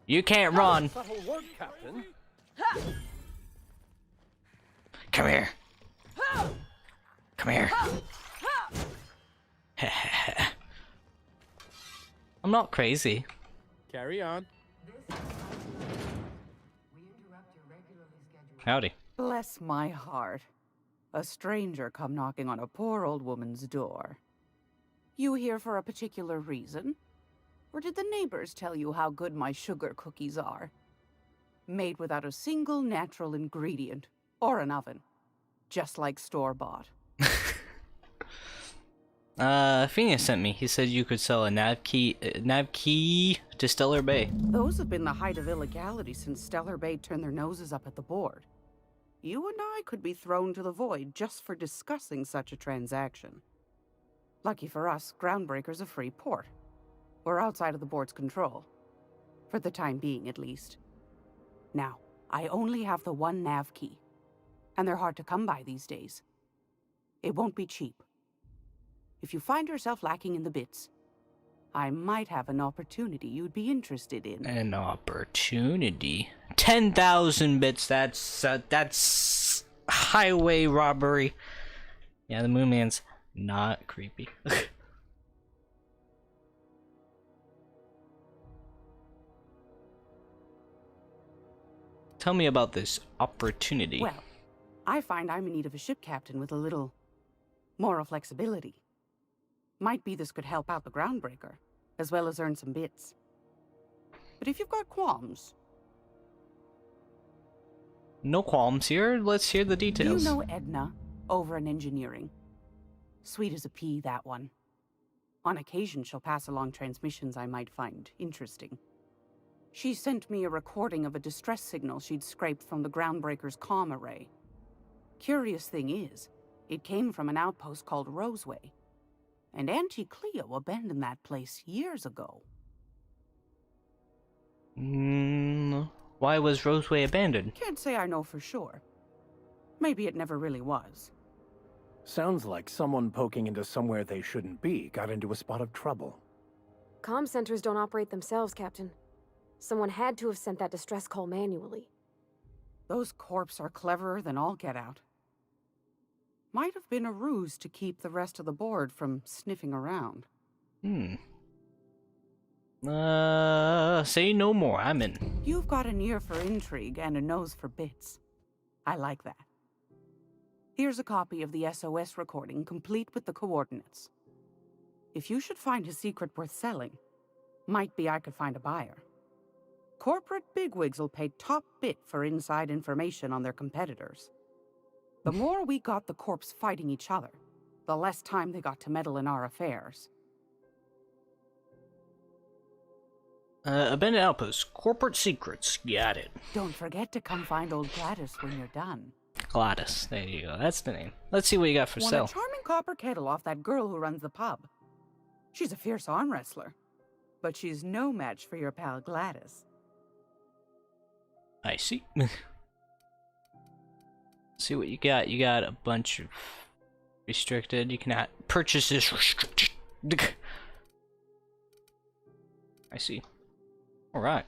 You can't run. Subtle work, Captain. Come here. Come here. I'm not crazy. Carry on. Howdy. Bless my heart. A stranger come knocking on a poor old woman's door. You here for a particular reason? Or did the neighbors tell you how good my sugar cookies are? Made without a single natural ingredient, or an oven. Just like store-bought. Phineas sent me. He said you could sell a nav key to Stellar Bay. Those have been the height of illegality since Stellar Bay turned their noses up at the board. You and I could be thrown to the void just for discussing such a transaction. Lucky for us, Groundbreaker's a free port. We're outside of the board's control. For the time being, at least. Now, I only have the one nav key. And they're hard to come by these days. It won't be cheap. If you find yourself lacking in the bits, I might have an opportunity you'd be interested in. An opportunity? 10,000 bits, that's highway robbery. Yeah, the Moon Man's not creepy. Tell me about this opportunity. Well, I find I'm in need of a ship captain with a little moral flexibility. Might be this could help out the Groundbreaker, as well as earn some bits. But if you've got qualms... No qualms here. Let's hear the details. You know Edna, over in engineering. Sweet as a pea, that one. On occasion, she'll pass along transmissions I might find interesting. She sent me a recording of a distress signal she'd scraped from the Groundbreaker's comm array. Curious thing is, it came from an outpost called Roseway. And Auntie Cleo abandoned that place years ago. Why was Roseway abandoned? Can't say I know for sure. Maybe it never really was. Sounds like someone poking into somewhere they shouldn't be got into a spot of trouble. Comm centers don't operate themselves, Captain. Someone had to have sent that distress call manually. Those corps are cleverer than all get out. Might have been a ruse to keep the rest of the board from sniffing around. Say no more. I'm in. You've got an ear for intrigue and a nose for bits. I like that. Here's a copy of the SOS recording, complete with the coordinates. If you should find a secret worth selling, might be I could find a buyer. Corporate bigwigs will pay top bit for inside information on their competitors. The more we got the corps fighting each other, the less time they got to meddle in our affairs. Abandoned outpost. Corporate secrets. Got it. Don't forget to come find old Gladys when you're done. Gladys. There you go. That's the name. Let's see what you got for Want sale. a charming copper kettle off that girl who runs the pub. She's a fierce arm wrestler, but she's no match for your pal Gladys. I see. See what you got. You got a bunch of restricted. You cannot purchase this restricted. I see. All right.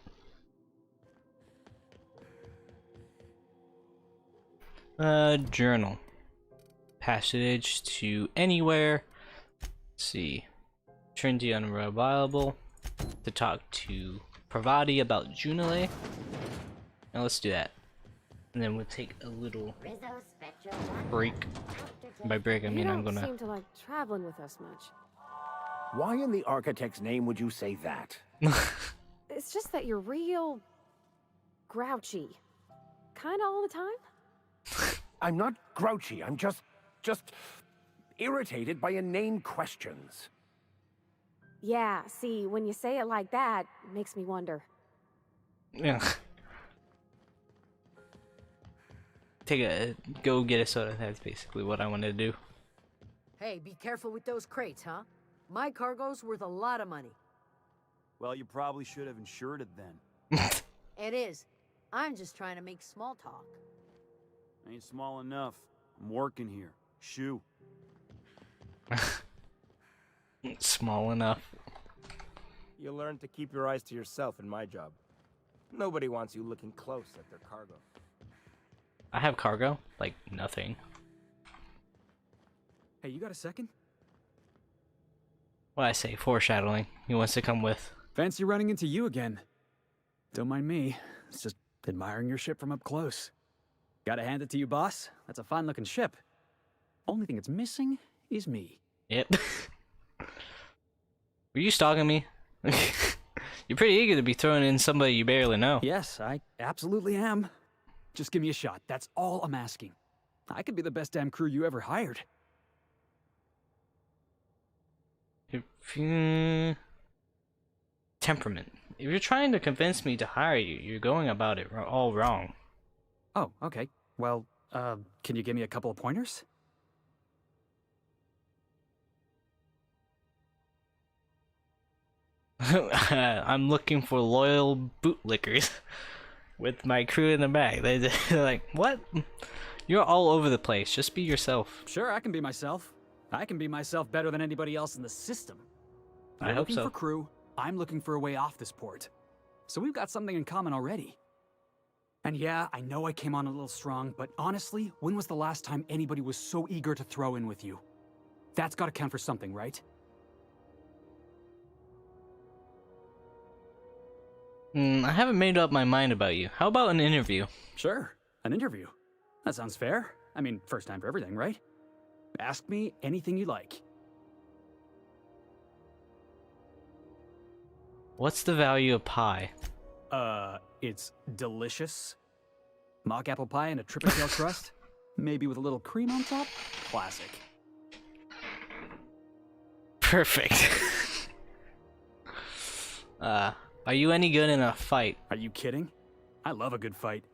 Journal. Passage to anywhere. Let's see. Trendy unreliable. To talk to Pravati about Junile. Now let's do that. And then we'll take a little break. By break, I mean I'm gonna... You don't seem to like traveling with us much. Why in the architect's name would you say that? It's just that you're real... grouchy. Kinda all the time? I'm not grouchy, I'm just irritated by inane questions. Yeah, see, when you say it like that, it makes me wonder. Yeah. Go get a soda. That's basically what I wanted to do. Hey, be careful with those crates, huh? My cargo's worth a lot of money. Well, you probably should have insured it then. It is. I'm just trying to make small talk. Ain't small enough. I'm working here. Shoo. Small enough. You learn to keep your eyes to yourself in my job. Nobody wants you looking close at their cargo. I have cargo? Like, nothing. Hey, you got a second? What I say, foreshadowing. He wants to come with. Fancy running into you again. Don't mind me. It's just admiring your ship from up close. Gotta hand it to you, boss. That's a fine-looking ship. Only thing it's missing is me. Yep. Were you stalking me? You're pretty eager to be throwing in somebody you barely know. Yes, I absolutely am. Just give me a shot. That's all I'm asking. I could be the best damn crew you ever hired. Temperament. If you're trying to convince me to hire you, you're going about it all wrong. Oh, okay. Well, can you give me a couple of pointers? I'm looking for loyal bootlickers with my crew in the back. They're like, what? You're all over the place. Just be yourself. Sure, I can be myself. I can be myself better than anybody else in the system. I You're hope looking so. for crew. I'm looking for a way off this port. So we've got something in common already. And yeah, I know I came on a little strong, but honestly, when was the last time anybody was so eager to throw in with you? That's gotta count for something, right? I haven't made up my mind about you. How about an interview? Sure, an interview. That sounds fair. I mean, first time for everything, right? Ask me anything you like. What's the value of pie? It's delicious. Mock apple pie and a triple tail crust. Maybe with a little cream on top. Classic. Perfect. Are you any good in a fight? Are you kidding? I love a good fight.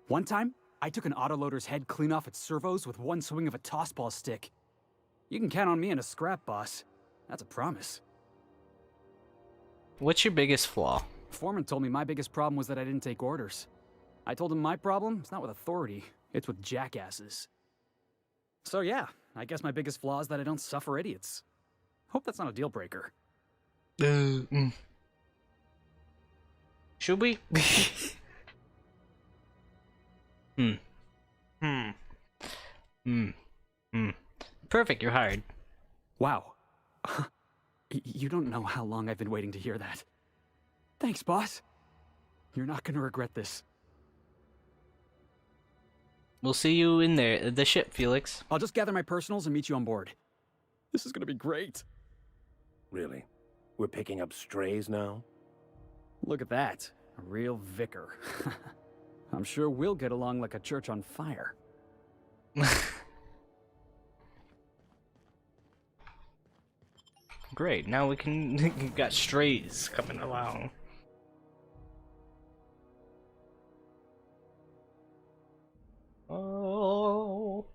One time, I took an autoloader's head clean off its servos with one swing of a tossball stick. You can count on me in a scrap, boss. That's a promise. What's your biggest flaw? Foreman told me my biggest problem was that I didn't take orders. I told him my problem is not with authority, it's with jackasses. So yeah, I guess my biggest flaw is that I don't suffer idiots. Hope that's not a deal breaker. Should we? Perfect, you're hired. Wow. You don't know how long I've been waiting to hear that. Thanks, boss. You're not gonna regret this. We'll see you in there, the ship, Felix. I'll just gather my personals and meet you on board. This is gonna be great. Really? We're picking up strays now? Look at that. A real vicar. I'm sure we'll get along like a church on fire. Great, now we can got strays coming along. Oh.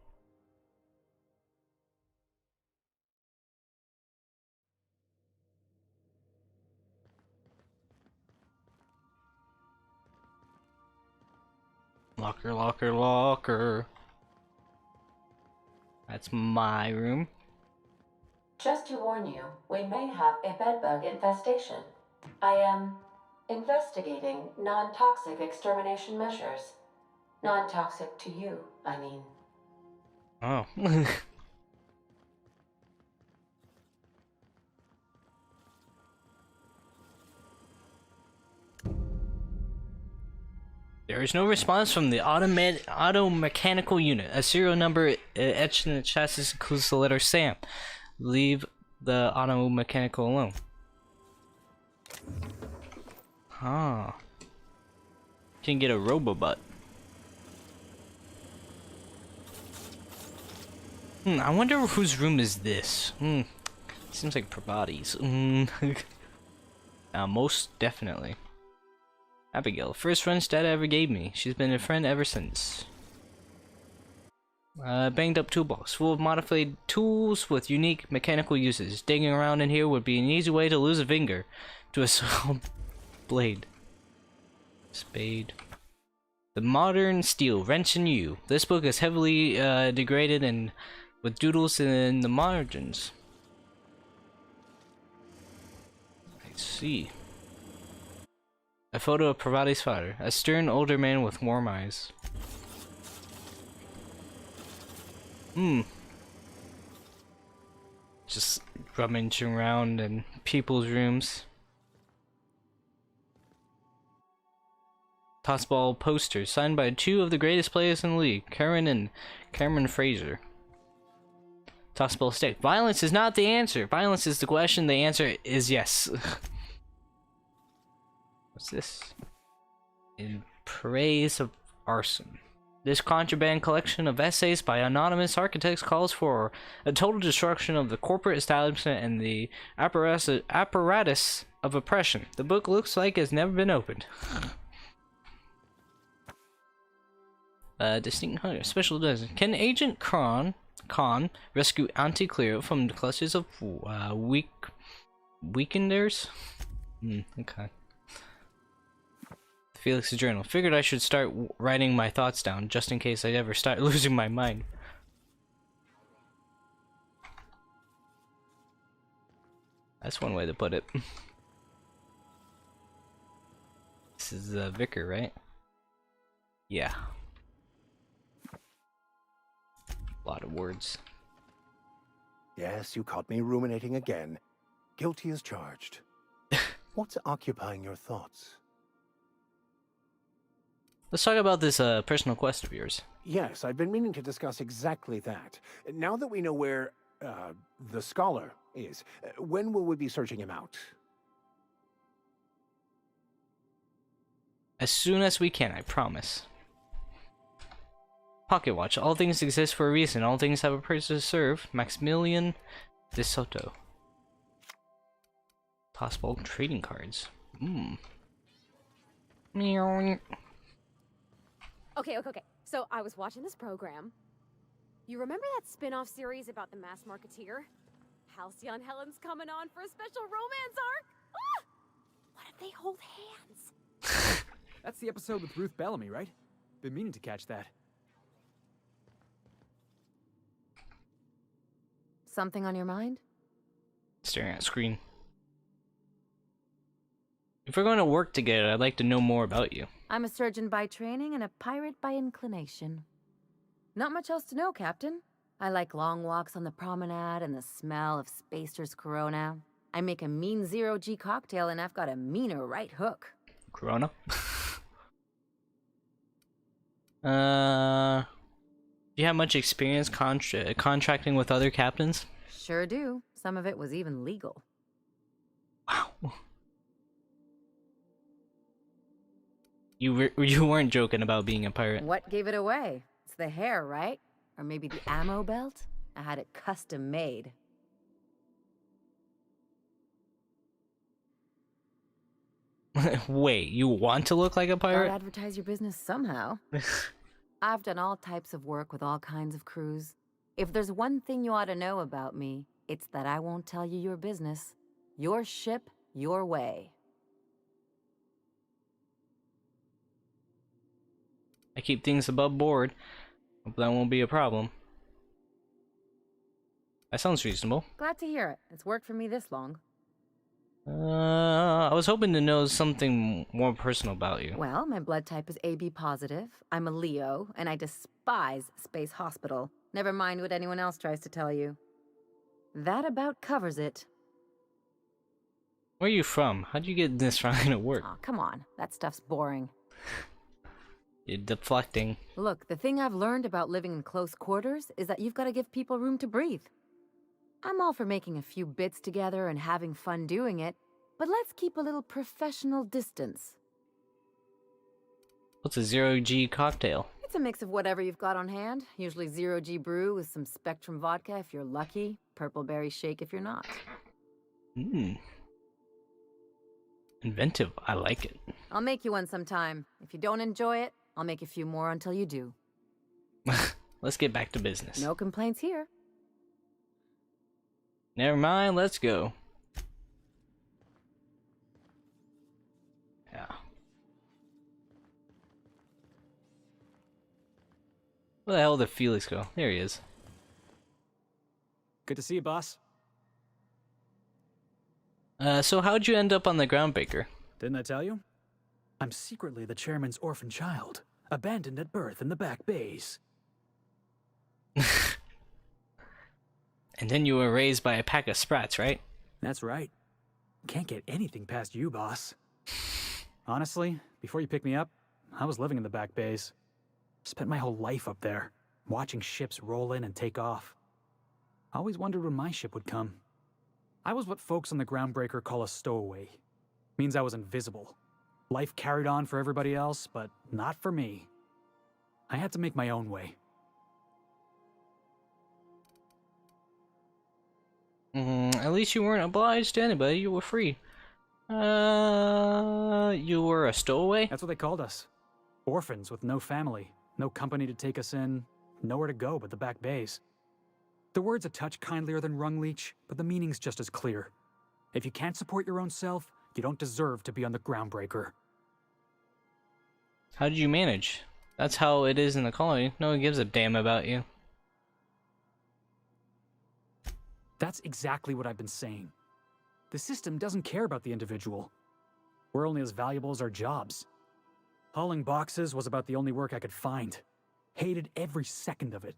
Locker, locker, locker. That's my room. Just to warn you, we may have a bedbug infestation. I am investigating non-toxic extermination measures. Non-toxic to you, I mean. Oh. There is no response from the auto-mechanical unit. A serial number etched in the chassis includes the letter SAM. Leave the auto-mechanical alone. Huh. Can get a robobutt. I wonder whose room is this. Seems like Pravati's. Most definitely. Abigail, first French dad ever gave me. She's been a friend ever since. Banged up toolbox full of modified tools with unique mechanical uses. Digging around in here would be an easy way to lose a finger to a saw blade. Spade. The modern steel wrench in you. This book is heavily degraded and with doodles in the margins. Let's see. A photo of Pravati's father, a stern older man with warm eyes. Just rummaging around in people's rooms. Tossball posters signed by two of the greatest players in the league, Karen and Cameron Fraser. Tossball stick. Violence is not the answer. Violence is the question. The answer is yes. What's this? In praise of arson. This contraband collection of essays by anonymous architects calls for a total destruction of the corporate establishment and the apparatus of oppression. The book looks like it's never been opened. Distinct hunter. Special dozen. Can Agent Khan rescue Auntie Cleo from the clutches of weekenders? Okay. Felix's journal. Figured I should start writing my thoughts down, just in case I ever start losing my mind. That's one way to put it. This is the vicar, right? Yeah. A lot of words. Yes, you caught me ruminating again. Guilty as charged. What's occupying your thoughts? Let's talk about this personal quest of yours. Yes, I've been meaning to discuss exactly that. Now that we know where, the scholar is, when will we be searching him out? As soon as we can, I promise. Pocket watch. All things exist for a reason. All things have a purpose to serve. Maximilian de Soto. Possible trading cards. Meow. Okay. So I was watching this program. You remember that spin-off series about the mass marketeer? Halcyon Helen's coming on for a special romance arc. Ah! What if they hold hands? That's the episode with Ruth Bellamy, right? Been meaning to catch that. Something on your mind? Staring at screen. If we're going to work together, I'd like to know more about you. I'm a surgeon by training and a pirate by inclination. Not much else to know, Captain. I like long walks on the promenade and the smell of Spacer's Corona. I make a mean zero-G cocktail and I've got a meaner right hook. Corona? Do you have much experience contracting with other captains? Sure do. Some of it was even legal. Wow. You weren't joking about being a pirate. What gave it away? It's the hair, right? Or maybe the ammo belt? I had it custom made. Wait, you want to look like a pirate? Gotta advertise your business somehow. I've done all types of work with all kinds of crews. If there's one thing you ought to know about me, it's that I won't tell you your business. Your ship, your way. I keep things above board. Hope that won't be a problem. That sounds reasonable. Glad to hear it. It's worked for me this long. I was hoping to know something more personal about you. Well, my blood type is AB positive. I'm a Leo, and I despise Space Hospital. Never mind what anyone else tries to tell you. That about covers it. Where are you from? How'd you get this line to work? Aw, come on. That stuff's boring. You're deflecting. Look, the thing I've learned about living in close quarters is that you've got to give people room to breathe. I'm all for making a few bits together and having fun doing it, but let's keep a little professional distance. What's a zero-G cocktail? It's a mix of whatever you've got on hand. Usually zero-G brew with some Spectrum vodka if you're lucky, purple berry shake if you're not. Inventive. I like it. I'll make you one sometime. If you don't enjoy it, I'll make a few more until you do. Let's get back to business. No complaints here. Never mind, let's go. Yeah. Where the hell did Felix go? There he is. Good to see you, boss. So how'd you end up on the Groundbreaker? Didn't I tell you? I'm secretly the chairman's orphan child, abandoned at birth in the back bays. And then you were raised by a pack of sprats, right? That's right. Can't get anything past you, boss. Honestly, before you picked me up, I was living in the back bays. Spent my whole life up there, watching ships roll in and take off. I always wondered when my ship would come. I was what folks on the Groundbreaker call a stowaway. Means I was invisible. Life carried on for everybody else, but not for me. I had to make my own way. At least you weren't obliged to anybody, you were free. You were a stowaway? That's what they called us. Orphans with no family, no company to take us in, nowhere to go but the back bays. The word's a touch kindlier than Rungleech, but the meaning's just as clear. If you can't support your own self, you don't deserve to be on the Groundbreaker. How did you manage? That's how it is in the colony. No one gives a damn about you. That's exactly what I've been saying. The system doesn't care about the individual. We're only as valuable as our jobs. Hauling boxes was about the only work I could find. Hated every second of it.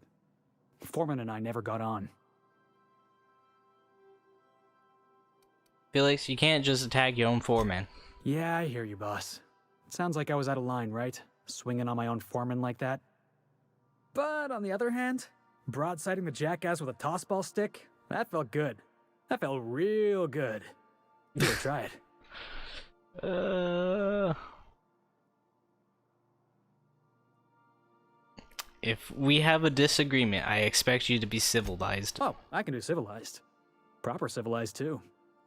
Foreman and I never got on. Felix, you can't just attack your own foreman. Yeah, I hear you, boss. It sounds like I was out of line, right? Swinging on my own foreman like that. But on the other hand, broadsiding the jackass with a tossball stick, that felt good. That felt real good. You better try it. If we have a disagreement, I expect you to be civilized. Oh, I can do civilized. Proper civilized, too.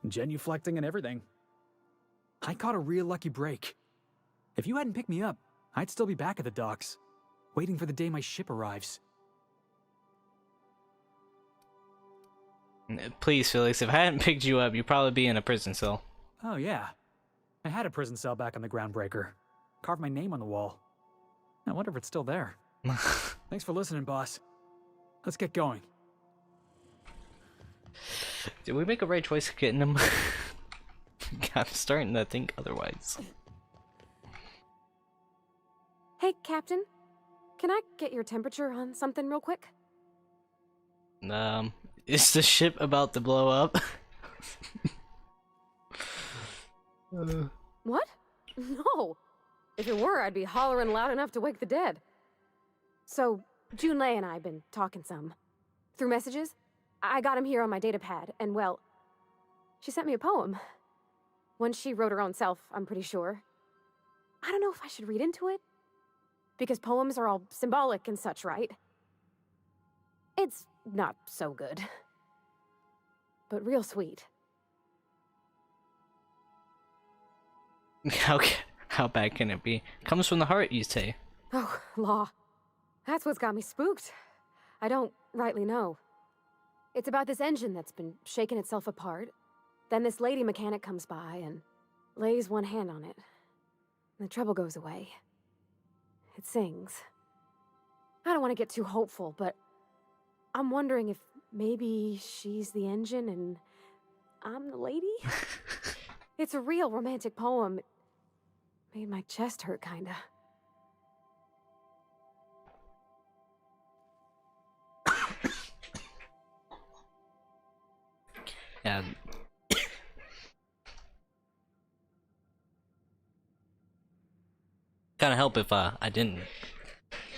genuflecting and everything. I caught a real lucky break. If you hadn't picked me up, I'd still be back at the docks, waiting for the day my ship arrives. Please, Felix, if I hadn't picked you up, you'd probably be in a prison cell. Oh yeah. I had a prison cell back on the Groundbreaker. Carved my name on the wall. I wonder if it's still there. Thanks for listening, boss. Let's get going. Did we make a right choice getting him? I'm starting to think otherwise. Hey, Captain. Can I get your temperature on something real quick? Is the ship about to blow up? What? No. If it were, I'd be hollering loud enough to wake the dead. So, Junlei and I have been talking some. Through messages. I got him here on my data pad, and well, she sent me a poem. One she wrote her own self, I'm pretty sure. I don't know if I should read into it. Because poems are all symbolic and such, right? It's not so good. But real sweet. How bad can it be? Comes from the heart, you say. Oh, law. That's what's got me spooked. I don't rightly know. It's about this engine that's been shaking itself apart. Then this lady mechanic comes by and lays one hand on it. And the trouble goes away. It sings. I don't want to get too hopeful, but I'm wondering if maybe she's the engine and I'm the lady? It's a real romantic poem. It made my chest hurt, kinda. Yeah. Kinda help if I didn't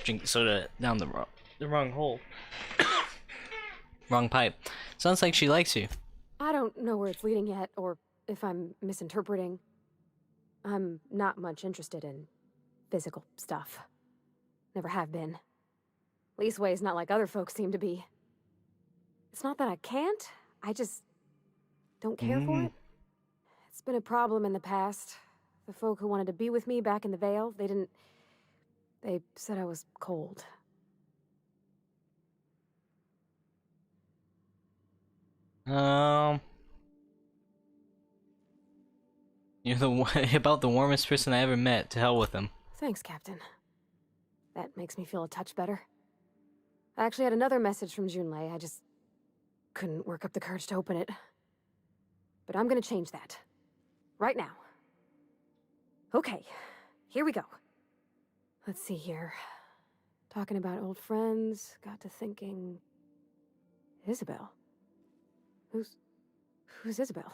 drink soda down the wrong hole. Wrong pipe. Sounds like she likes you. I don't know where it's leading yet, or if I'm misinterpreting. I'm not much interested in physical stuff. Never have been. Leastways, not like other folks seem to be. It's not that I can't, I just don't care for it. It's been a problem in the past. The folk who wanted to be with me back in the Vale, they said I was cold. You're about the warmest person I ever met. To hell with him. Thanks, Captain. That makes me feel a touch better. I actually had another message from Junlei. I just couldn't work up the courage to open it. But I'm gonna change that. Right now. Okay, here we go. Let's see here. Talking about old friends, got to thinking... Isabel? Who's Isabel?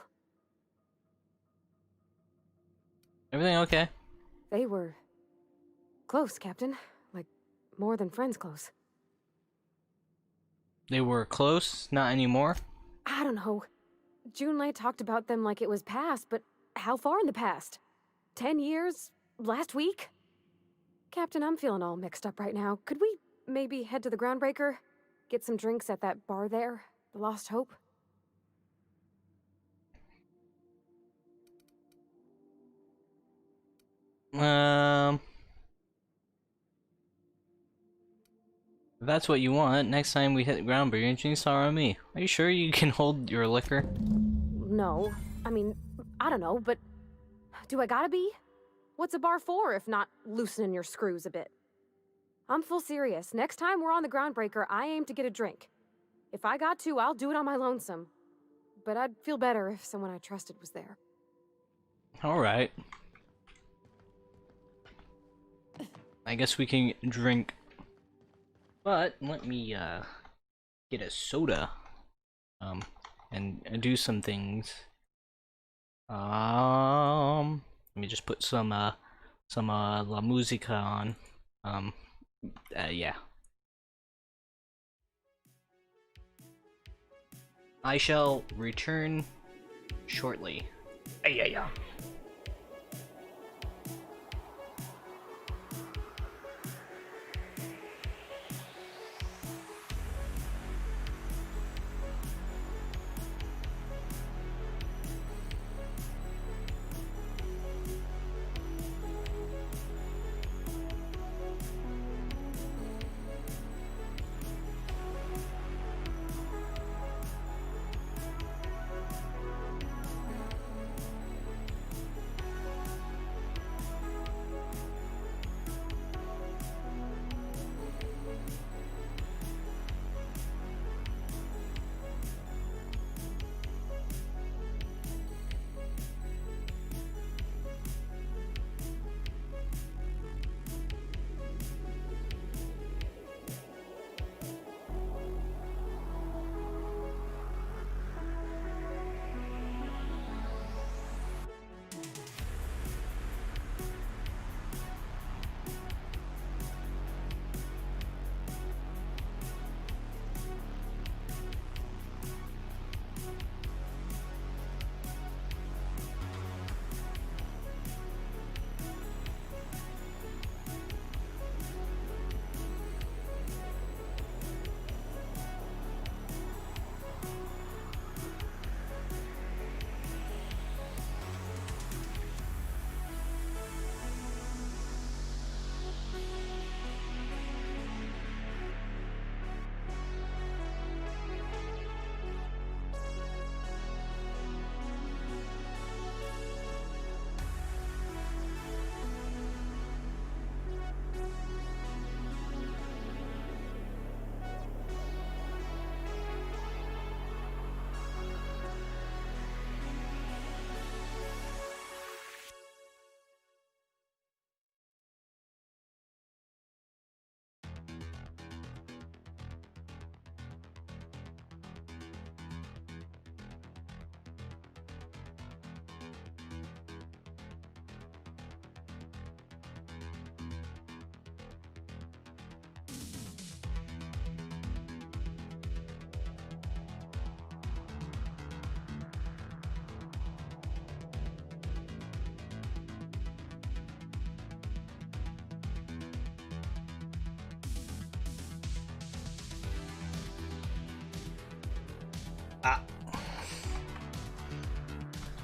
Everything okay? They were... close, Captain. Like, more than friends close. They were close? Not anymore? I don't know. Junlei talked about them like it was past, but how far in the past? 10 years? Last week? Captain, I'm feeling all mixed up right now. Could we maybe head to the Groundbreaker? Get some drinks at that bar there? The Lost Hope? If that's what you want, next time we hit Groundbreaker, introduce her on me. Are you sure you can hold your liquor? No. I mean, I don't know, but... do I gotta be? What's a bar for if not loosening your screws a bit? I'm full serious. Next time we're on the Groundbreaker, I aim to get a drink. If I got to, I'll do it on my lonesome. But I'd feel better if someone I trusted was there. Alright. I guess we can drink. But let me get a soda. And do some things. Let me just put some La Musica on. Yeah. I shall return shortly. Yeah.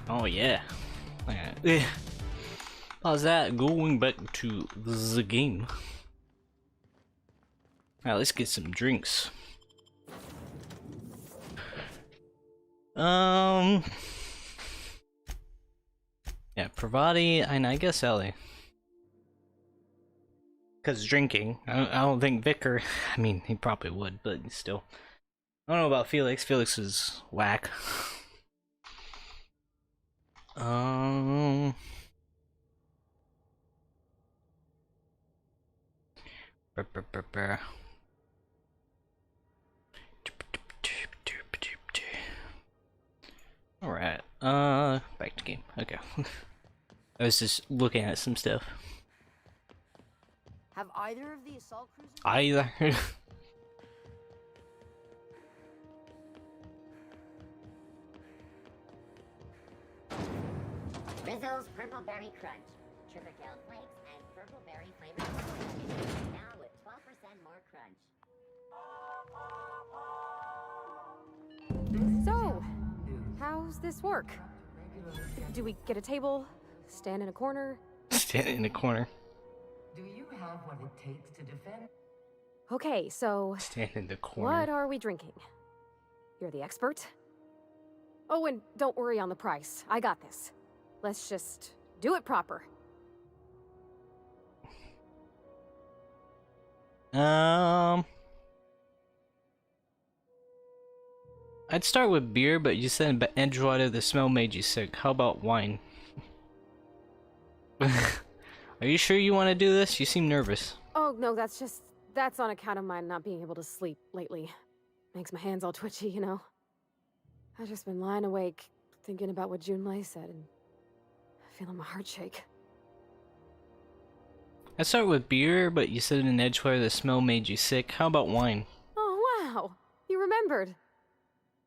Oh yeah. Okay. How's that? Going back to the game. Alright, let's get some drinks. Yeah, Pravati, and I guess Ellie. Because drinking. I don't think Vicar, I mean, he probably would, but still. I don't know about Felix. Felix is whack. Alright, back to game. Okay. I was just looking at some stuff. Have either of the assault cruisers? Either. Rizzo's Purple Berry Crunch. Sugar kale flakes and purple berry flavored chocolate. Now with 12% more crunch. So, how's this work? Do we get a table? Stand in a corner? Stand in a corner. Do you have what it takes to defend? Okay, so... Stand in the corner. What are we drinking? You're the expert? Oh, and don't worry on the price. I got this. Let's just do it proper. I'd start with beer, but you said Edgewater, the smell made you sick. How about wine? Are you sure you want to do this? You seem nervous. Oh, no, that's on account of my not being able to sleep lately. Makes my hands all twitchy, you know? I've just been lying awake, thinking about what Junlei said, and feeling my heart shake. I'd start with beer, but you said in Edgewater, the smell made you sick. How about wine? Oh, wow! You remembered.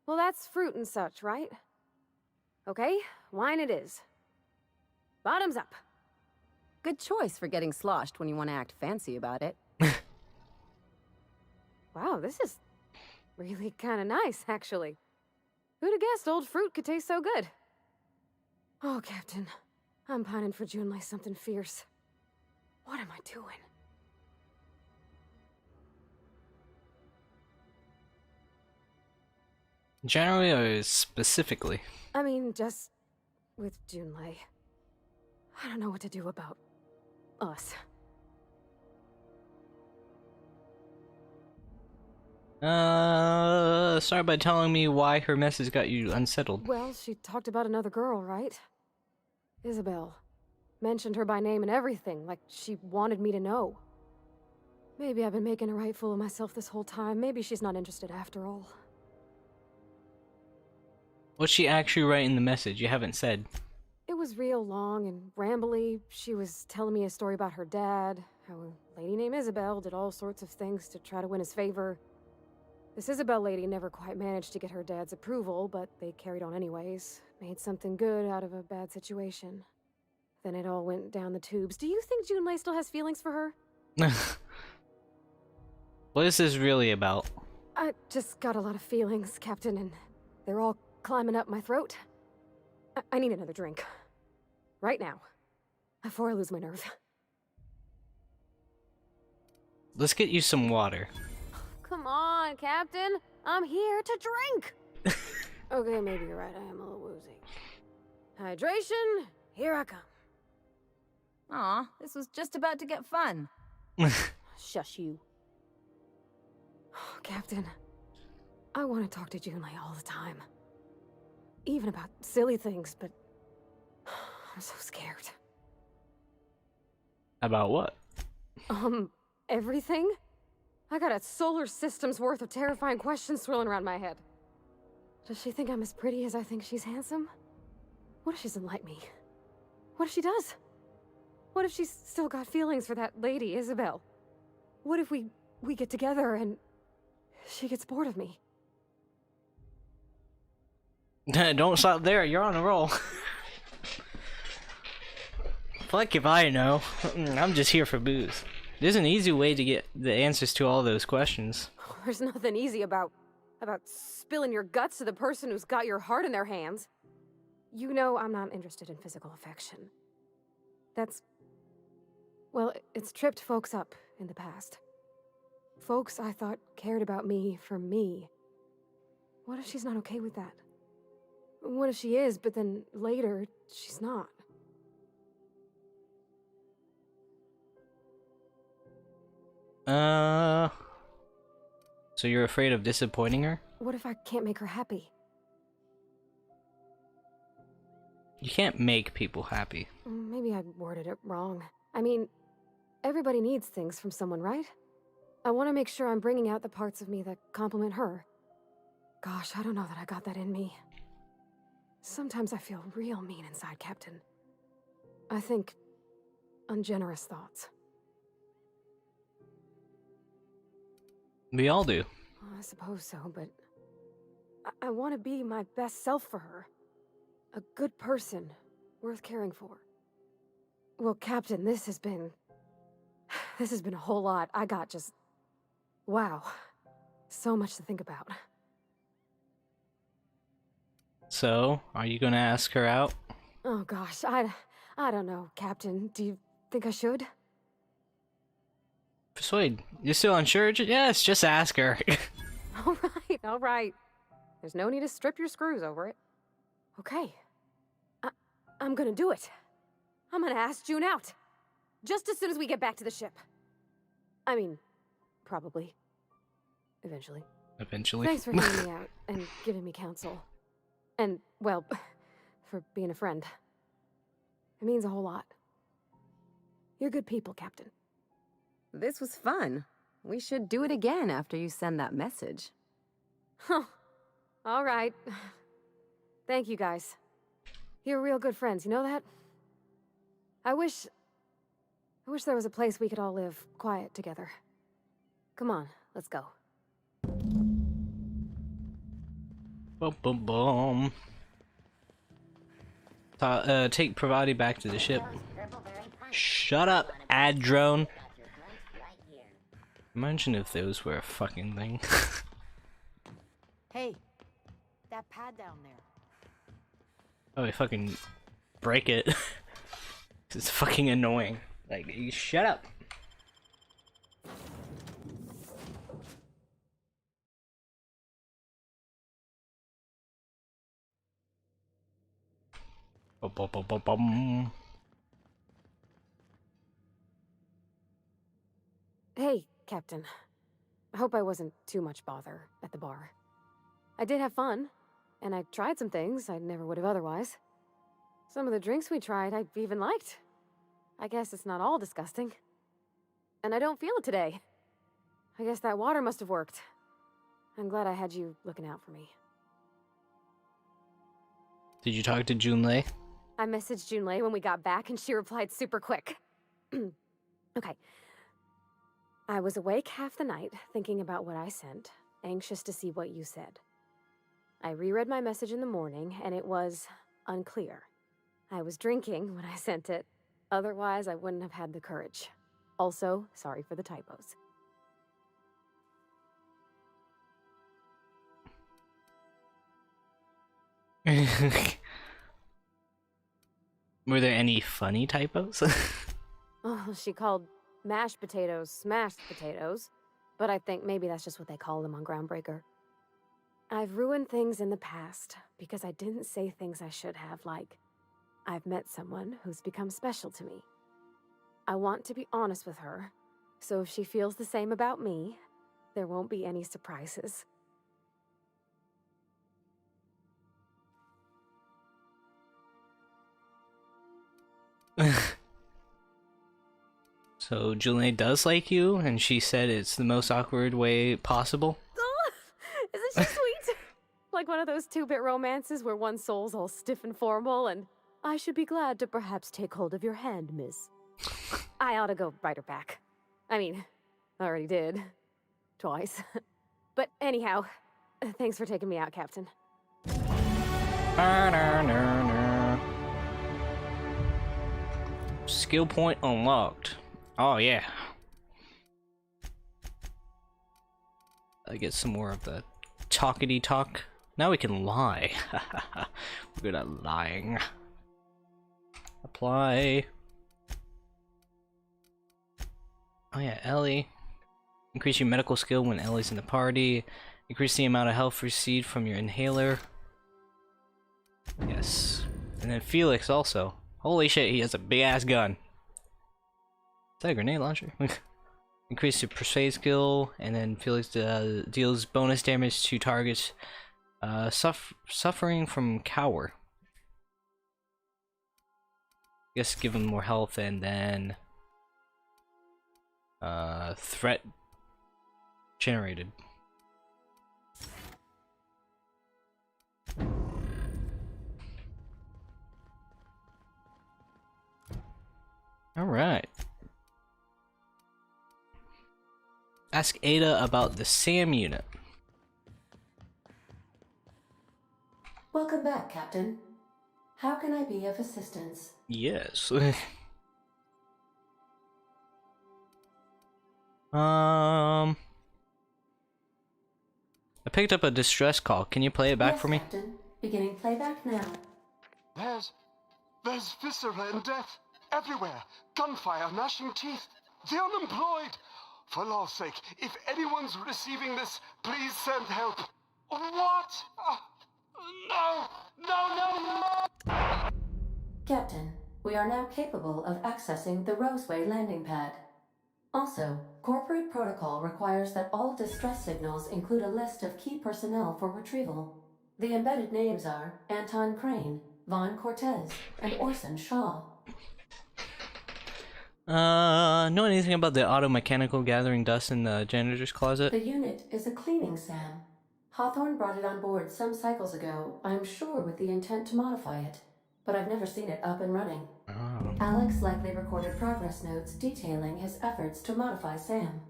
Well, that's fruit and such, right? Okay, wine it is. Bottoms up. Good choice for getting sloshed when you want to act fancy about it. Wow, this is really kind of nice, actually. Who'd have guessed old fruit could taste so good? Oh, Captain. I'm pining for Junlei something fierce. What am I doing? Generally or specifically? I mean, just with Junlei. I don't know what to do about us. Start by telling me why her message got you unsettled. Well, she talked about another girl, right? Isabel. Mentioned her by name and everything, like she wanted me to know. Maybe I've been making a right fool of myself this whole time. Maybe she's not interested after all. What's she actually write in the message? You haven't said. It was real long and rambly. She was telling me a story about her dad, how a lady named Isabel did all sorts of things to try to win his favor. This Isabel lady never quite managed to get her dad's approval, but they carried on anyways. Made something good out of a bad situation. Then it all went down the tubes. Do you think Junlei still has feelings for her? What is this really about? I just got a lot of feelings, Captain, and they're all climbing up my throat. I need another drink. Right now. Before I lose my nerve. Let's get you some water. Come on, Captain. I'm here to drink. Okay, maybe you're right. I am a little woozy. Hydration, here I come. Aw, this was just about to get fun. Shush you. Captain, I want to talk to Junlei all the time. Even about silly things, but I'm so scared. About what? Everything? I got a solar system's worth of terrifying questions swirling around my head. Does she think I'm as pretty as I think she's handsome? What if she doesn't like me? What if she does? What if she's still got feelings for that lady, Isabel? What if we get together and she gets bored of me? Don't stop there, you're on a roll. Fuck if I know. I'm just here for booze. There's an easy way to get the answers to all those questions. There's nothing easy about spilling your guts to the person who's got your heart in their hands. You know I'm not interested in physical affection. That's... well, it's tripped folks up in the past. Folks I thought cared about me for me. What if she's not okay with that? What if she is, but then later, she's not? So you're afraid of disappointing her? What if I can't make her happy? You can't make people happy. Maybe I worded it wrong. I mean, everybody needs things from someone, right? I want to make sure I'm bringing out the parts of me that complement her. Gosh, I don't know that I got that in me. Sometimes I feel real mean inside, Captain. I think ungenerous thoughts. We all do. I suppose so, but I want to be my best self for her. A good person, worth caring for. Well, Captain, this has been a whole lot. I got just... wow. So much to think about. So, are you gonna ask her out? Oh gosh, I don't know, Captain. Do you think I should? Persuade. You're still unsure? Yes, just ask her. All right. There's no need to strip your screws over it. Okay. I'm gonna do it. I'm gonna ask June out. Just as soon as we get back to the ship. I mean, probably. Eventually. Eventually. Thanks for hearing me out and giving me counsel. And, well, for being a friend. It means a whole lot. You're good people, Captain. This was fun. We should do it again after you send that message. Huh. All right. Thank you, guys. You're real good friends, you know that? I wish there was a place we could all live quiet together. Come on, let's go. Boom, boom, boom. Take Pravati back to the ship. Shut up, ad drone. Imagine if those were a fucking thing. Hey, that pad down there. Oh, I fucking break it. It's fucking annoying. Like, you shut up. Bum, bum, bum, bum, bum. Hey, Captain. I hope I wasn't too much bother at the bar. I did have fun, and I tried some things I never would have otherwise. Some of the drinks we tried I even liked. I guess it's not all disgusting. And I don't feel it today. I guess that water must have worked. I'm glad I had you looking out for me. Did you talk to Junlei? I messaged Junlei when we got back, and she replied super quick. Okay. I was awake half the night, thinking about what I sent, anxious to see what you said. I reread my message in the morning, and it was unclear. I was drinking when I sent it. Otherwise, I wouldn't have had the courage. Also, sorry for the typos. Were there any funny typos? Oh, she called mashed potatoes smashed potatoes, but I think maybe that's just what they call them on Groundbreaker. I've ruined things in the past because I didn't say things I should have, like, I've met someone who's become special to me. I want to be honest with her, so if she feels the same about me, there won't be any surprises. So Juliet does like you, and she said it's the most awkward way possible? Isn't she sweet? Like one of those two-bit romances where one soul's all stiff and formal, and I should be glad to perhaps take hold of your hand, miss. I ought to go write her back. I mean, I already did. Twice. But anyhow, thanks for taking me out, Captain. Skill point unlocked. Oh yeah. I get some more of the talkity talk Now we can lie. We're good at lying. Apply. Oh yeah, Ellie. Increase your medical skill when Ellie's in the party. Increase the amount of health received from your inhaler. Yes. And then Felix also. Holy shit, he has a big ass gun. Is that a grenade launcher? Increase your persuade skill, and then Felix deals bonus damage to targets suffering from cower. Guess give him more health, and then threat generated. All right. Ask Ada about the SAM unit. Welcome back, Captain. How can I be of assistance? Yes. I picked up a distress call. Can you play it back for me? Captain. Beginning playback now. There's viscera and death everywhere. Gunfire, gnashing teeth. The unemployed. For law's sake, if anyone's receiving this, please send help. What? No! Captain, we are now capable of accessing the Roseway landing pad. Also, corporate protocol requires that all distress signals include a list of key personnel for retrieval. The embedded names are Anton Crane, Vaughn Cortez, and Orson Shaw. Know anything about the auto mechanical gathering dust in the janitor's closet? The unit is a cleaning SAM. Hawthorne brought it on board some cycles ago, I'm sure with the intent to modify it, but I've never seen it up and running. Oh. Alex likely recorded progress notes detailing his efforts to modify SAM.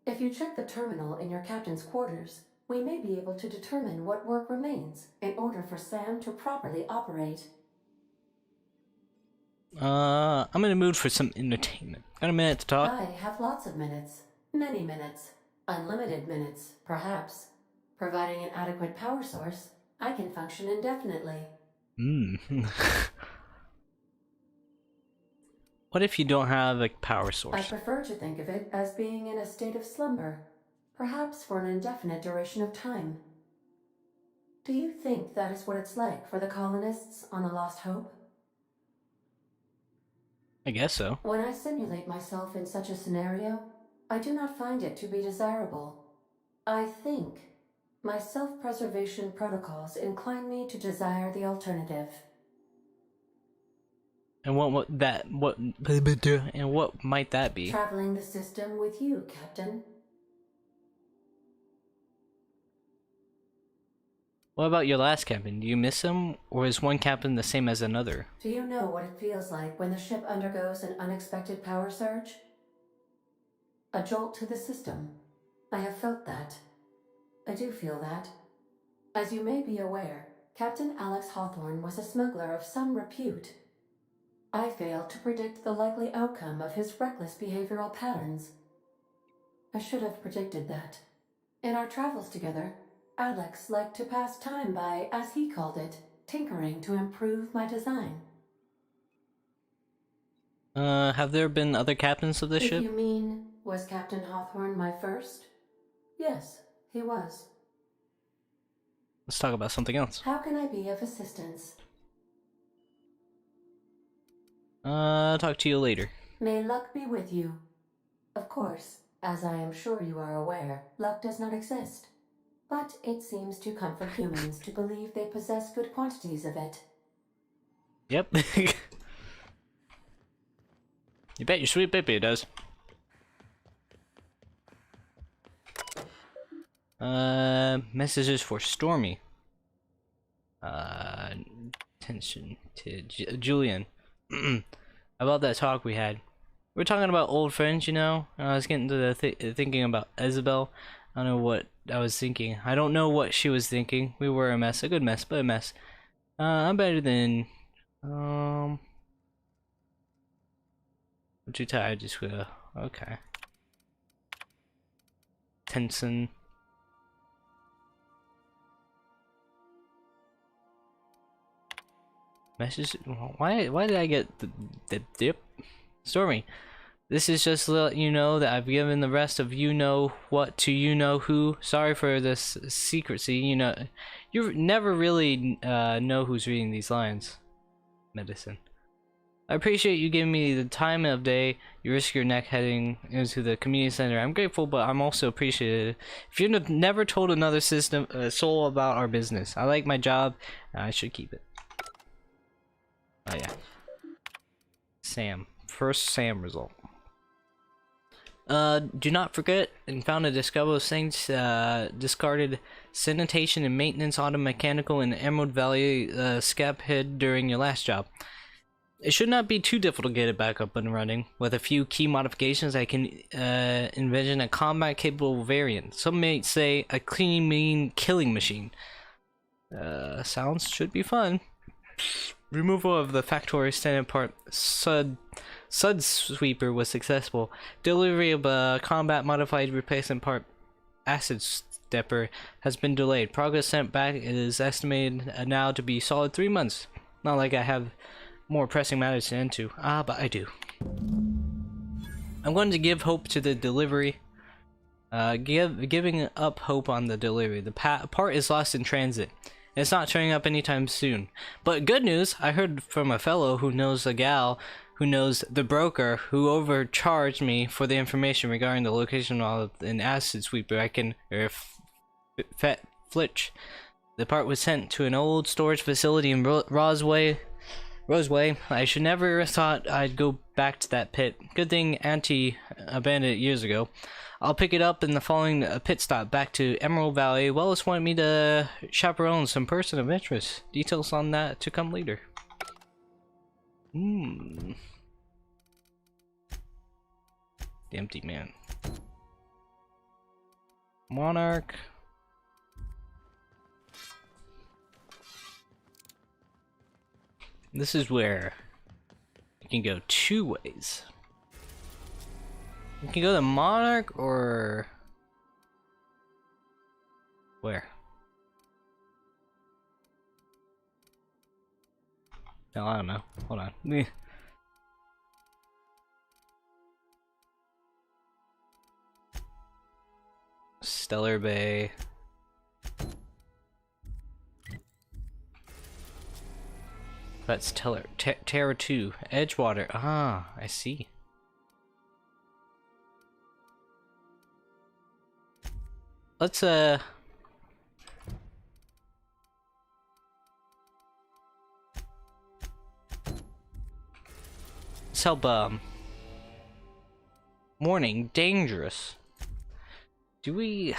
If you check the terminal in your captain's quarters, we may be able to determine what work remains in order for SAM to properly operate. I'm in the mood for some entertainment. Got a minute to talk? I have lots of minutes. Many minutes. Unlimited minutes, perhaps. Providing an adequate power source, I can function indefinitely. What if you don't have a power source? I prefer to think of it as being in a state of slumber, perhaps for an indefinite duration of time. Do you think that is what it's like for the colonists on the Lost Hope? I guess so. When I simulate myself in such a scenario, I do not find it to be desirable. I think my self-preservation protocols incline me to desire the alternative. And what might that be? Traveling the system with you, Captain. What about your last captain? Do you miss him, or is one captain the same as another? Do you know what it feels like when the ship undergoes an unexpected power surge? A jolt to the system. I have felt that. I do feel that. As you may be aware, Captain Alex Hawthorne was a smuggler of some repute. I failed to predict the likely outcome of his reckless behavioral patterns. I should have predicted that. In our travels together, Alex liked to pass time by, as he called it, tinkering to improve my design. Have there been other captains of this ship? If you mean, was Captain Hawthorne my first? Yes, he was. Let's talk about something else. How can I be of assistance? Talk to you later. May luck be with you. Of course, as I am sure you are aware, luck does not exist. But it seems to comfort humans to believe they possess good quantities of it. Yep. You bet your sweet baby it does. Messages for Stormy. Attention to Julian. About that talk we had. We're talking about old friends, you know. I was getting to the thinking about Isabel. I don't know what I was thinking. I don't know what she was thinking. We were a mess, a good mess, but a mess. I'm better than. I'm too tired. Just okay. Tenson. Message. Why did I get the dip? Stormy. This is just to let you know that I've given the rest of you know what to you know who. Sorry for this secrecy. You never really know who's reading these lines. Medicine. I appreciate you giving me the time of day. You risk your neck heading into the community center. I'm grateful, but I'm also appreciative. If you've never told another soul about our business, I like my job. I should keep it. Oh yeah. Sam. First Sam result. Do not forget and found a discover things discarded sanitation and maintenance auto mechanical in Emerald Valley scap hid during your last job. It should not be too difficult to get it back up and running. With a few key modifications, I can envision a combat capable variant. Some may say a clean, mean killing machine. Sounds should be fun. Removal of the factory standard part Sud Sweeper was successful. Delivery of a combat modified replacement part Acid Stepper has been delayed. Progress sent back is estimated now to be solid 3 months. Not like I have more pressing matters to end to. But I do. I'm going to give hope to the delivery. Giving up hope on the delivery. The part is lost in transit. It's not turning up anytime soon. But good news, I heard from a fellow who knows a gal who knows the broker who overcharged me for the information regarding the location of an acid sweeper. I can flitch. The part was sent to an old storage facility in Roseway. I should never have thought I'd go back to that pit. Good thing Auntie abandoned it years ago. I'll pick it up in the following pit stop back to Emerald Valley. Wallace wanted me to chaperone some person of interest. Details on that to come later. The empty man. Monarch. This is where you can go 2 ways. You can go to Monarch or where? No, I don't know. Hold on. Stellar Bay. That's Terra 2. Edgewater. Ah, I see. Let's let's help Morning dangerous. Do we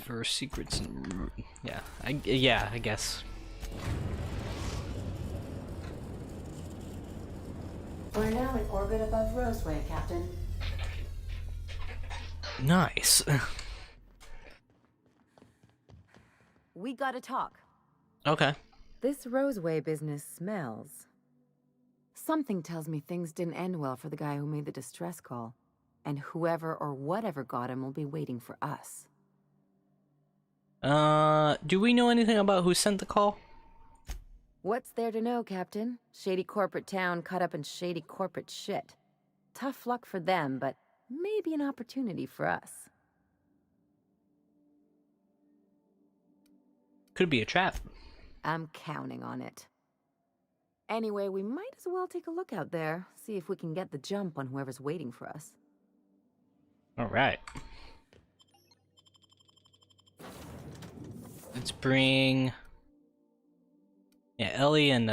for secrets and yeah, I guess. We're now in orbit above Roseway, Captain. Nice. We gotta talk. Okay. This Roseway business smells. Something tells me things didn't end well for the guy who made the distress call. And whoever or whatever got him will be waiting for us. Do we know anything about who sent the call? What's there to know, Captain? Shady corporate town caught up in shady corporate shit. Tough luck for them, but maybe an opportunity for us. Could be a trap. I'm counting on it. Anyway, we might as well take a look out there, see if we can get the jump on whoever's waiting for us. Alright. Let's bring... yeah, Ellie and,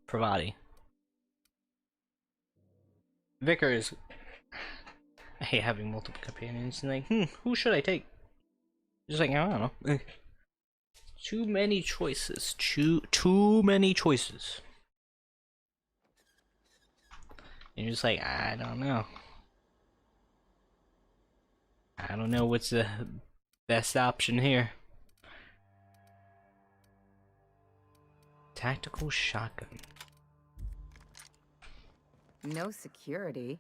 Pravati. Vickers. I hate having multiple companions and like, who should I take? Just like, I don't know. Too many choices. Too many choices. And you're just like, I don't know. I don't know what's the best option here. Tactical shotgun. No security.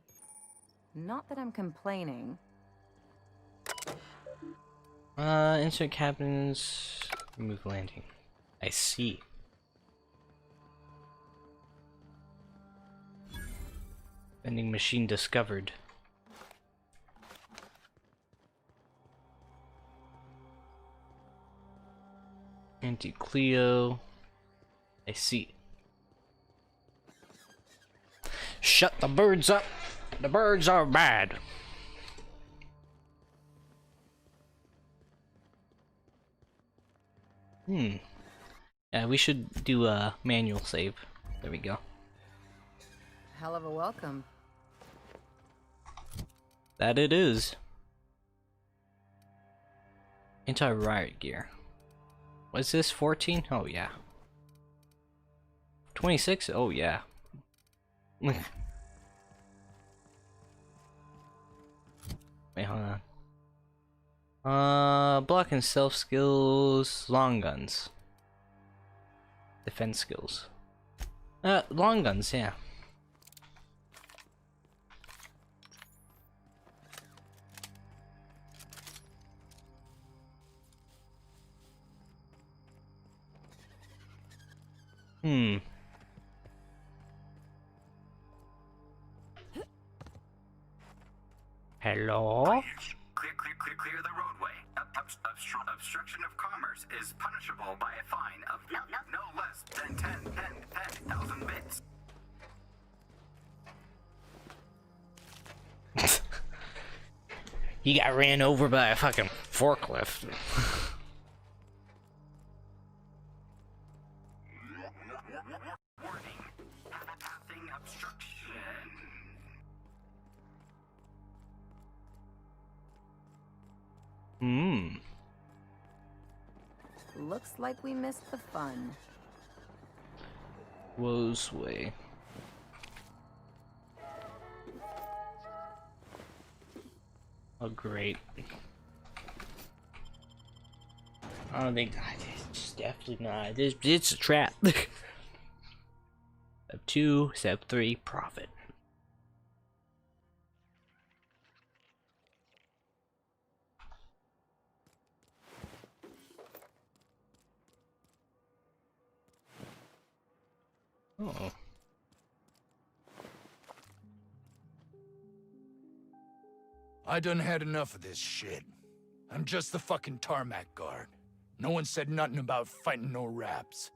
Not that I'm complaining. Insert cabins, remove landing. I see. Vending machine discovered. Anti-Cleo. I see. Shut the birds up! The birds are bad! Yeah, we should do a manual save. There we go. Hell of a welcome. That it is. Anti-riot gear. What's this, 14? Oh yeah. 26? Oh yeah. Wait, hold on. Block and self skills, long guns. Defense skills. Long guns, yeah. Hello? Clear the roadway. Obstruction of commerce is punishable by a fine of no less than 10,000 bits. He got ran over by a fucking forklift. Warning. Pathing obstruction. Looks like we missed the fun. Woe's way. Oh great. I don't think it's definitely not. It's a trap. Step 2, step 3, profit. Oh. I done had enough of this shit. I'm just the fucking tarmac guard. No one said nothing about fighting no raps.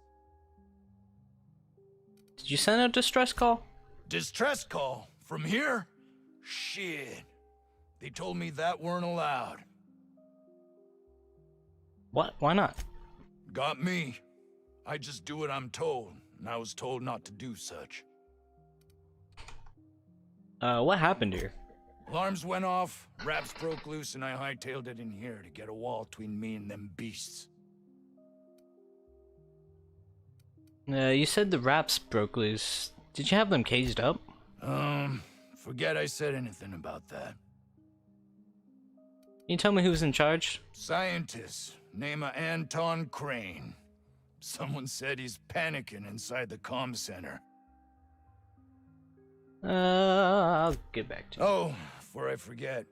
Did you send a distress call? Distress call? From here? Shit. They told me that weren't allowed. What? Why not? Got me. I just do what I'm told, and I was told not to do such. What happened here? Alarms went off, raps broke loose, and I hightailed it in here to get a wall between me and them beasts. You said the raps broke loose. Did you have them caged up? Forget I said anything about that. Can you tell me who's in charge? Scientist, name of Anton Crane. Someone said he's panicking inside the comm center. I'll get back to you. Oh, before I forget,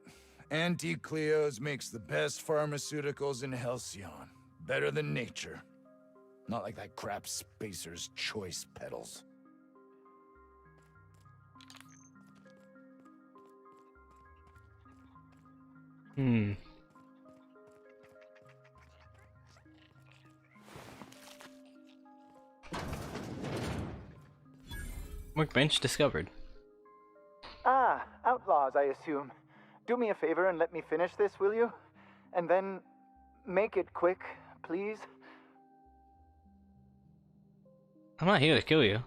Anti-Cleo's makes the best pharmaceuticals in Halcyon. Better than nature. Not like that crap Spacer's Choice pedals. Workbench discovered. Ah, outlaws, I assume. Do me a favor and let me finish this, will you? And then make it quick, please. I'm not here to kill you.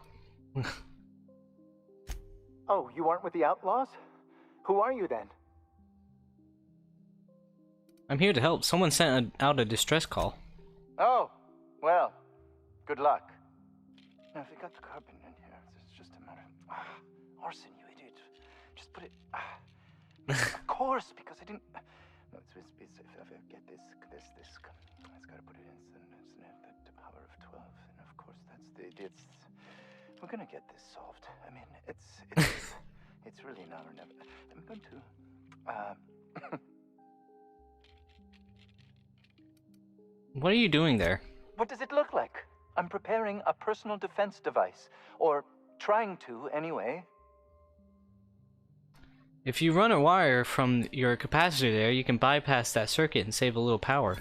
Oh, you aren't with the outlaws? Who are you then? I'm here to help. Someone sent out a distress call. Oh, well, good luck. Now, if we got the carbon in here, it's just a matter of... Orson, you idiot. Just put it... Of course, because I didn't... No, it's if I get this... It's got to put it in the power of 12. And of course, that's the... We're gonna get this solved. I mean, it's It's really not or never. I'm going to. What are you doing there? What does it look like? I'm preparing a personal defense device. Or trying to, anyway. If you run a wire from your capacitor there, you can bypass that circuit and save a little power.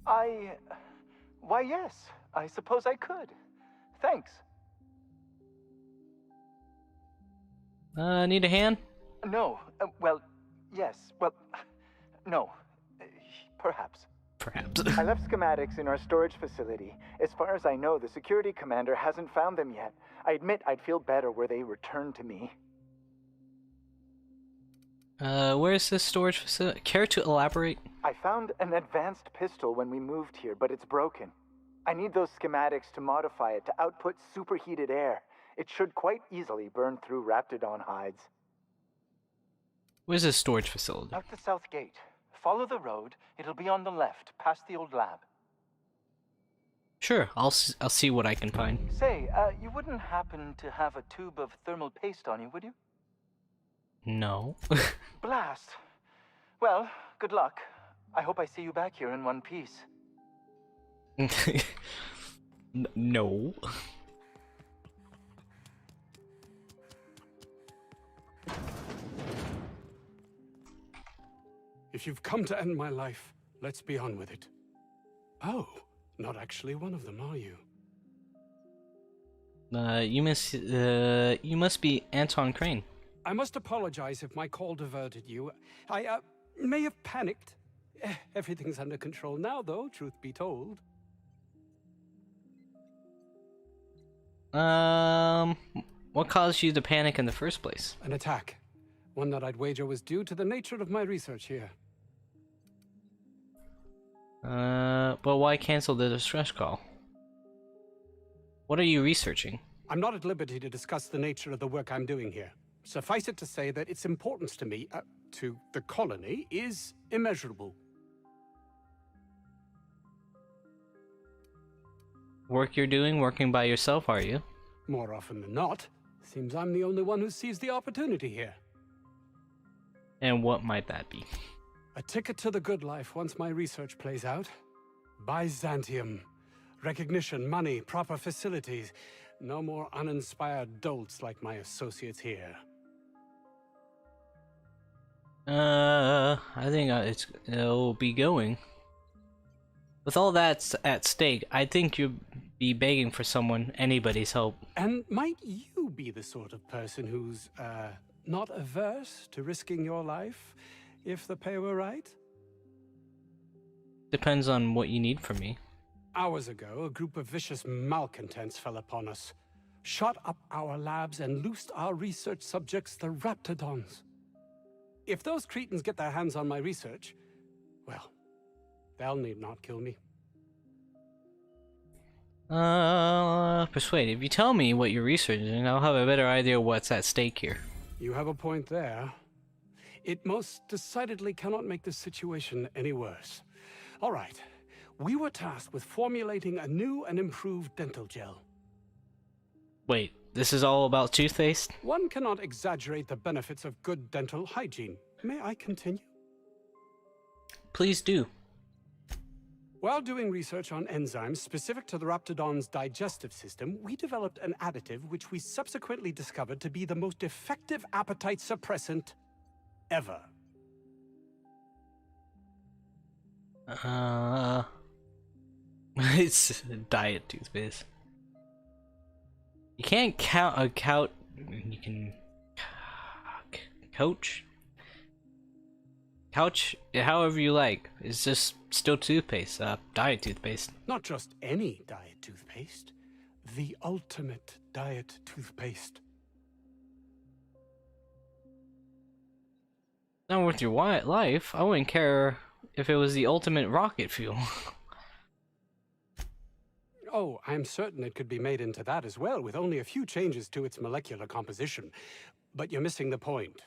Why, yes. I suppose I could. Thanks. Need a hand? No. Well, yes. Well, no. Perhaps. Perhaps. I left schematics in our storage facility. As far as I know, the security commander hasn't found them yet. I admit I'd feel better were they returned to me. Where's this storage facility? Care to elaborate? I found an advanced pistol when we moved here, but it's broken. I need those schematics to modify it to output superheated air. It should quite easily burn through Raptidon hides. Where's this storage facility? Out the south gate. Follow the road. It'll be on the left, past the old lab. Sure, I'll see what I can find. Say, you wouldn't happen to have a tube of thermal paste on you, would you? No. Blast. Well, good luck. I hope I see you back here in one piece. No. If you've come to end my life, let's be on with it. Oh, not actually one of them, are you? You must be Anton Crane. I must apologize if my call diverted you. I may have panicked. Everything's under control now, though, truth be told. What caused you to panic in the first place? An attack. One that I'd wager was due to the nature of my research here. But why cancel the distress call? What are you researching? I'm not at liberty to discuss the nature of the work I'm doing here. Suffice it to say that its importance to me, to the colony, is immeasurable. Work you're doing, working by yourself, are you? More often than not. Seems I'm the only one who sees the opportunity here. And what might that be? A ticket to the good life once my research plays out. Byzantium. Recognition, money, proper facilities. No more uninspired dolts like my associates here. I think it'll be going. With all that's at stake, I think you'd be begging for anybody's help. And might you be the sort of person who's, not averse to risking your life, if the pay were right? Depends on what you need from me. Hours ago, a group of vicious malcontents fell upon us, shot up our labs and loosed our research subjects, the Raptidons. If those cretins get their hands on my research, well, they'll need not kill me. Persuade. If you tell me what you're researching, I'll have a better idea what's at stake here. You have a point there. It most decidedly cannot make the situation any worse. All right. We were tasked with formulating a new and improved dental gel. Wait, this is all about toothpaste? One cannot exaggerate the benefits of good dental hygiene. May I continue? Please do. While doing research on enzymes specific to the Raptidon's digestive system, we developed an additive which we subsequently discovered to be the most effective appetite suppressant ever. It's diet toothpaste. You can't you can couch however you like. It's just still toothpaste, diet toothpaste. Not just any diet toothpaste, the ultimate diet toothpaste. Not worth your life. I wouldn't care if it was the ultimate rocket fuel. Oh, I'm certain it could be made into that as well, with only a few changes to its molecular composition. But you're missing the point.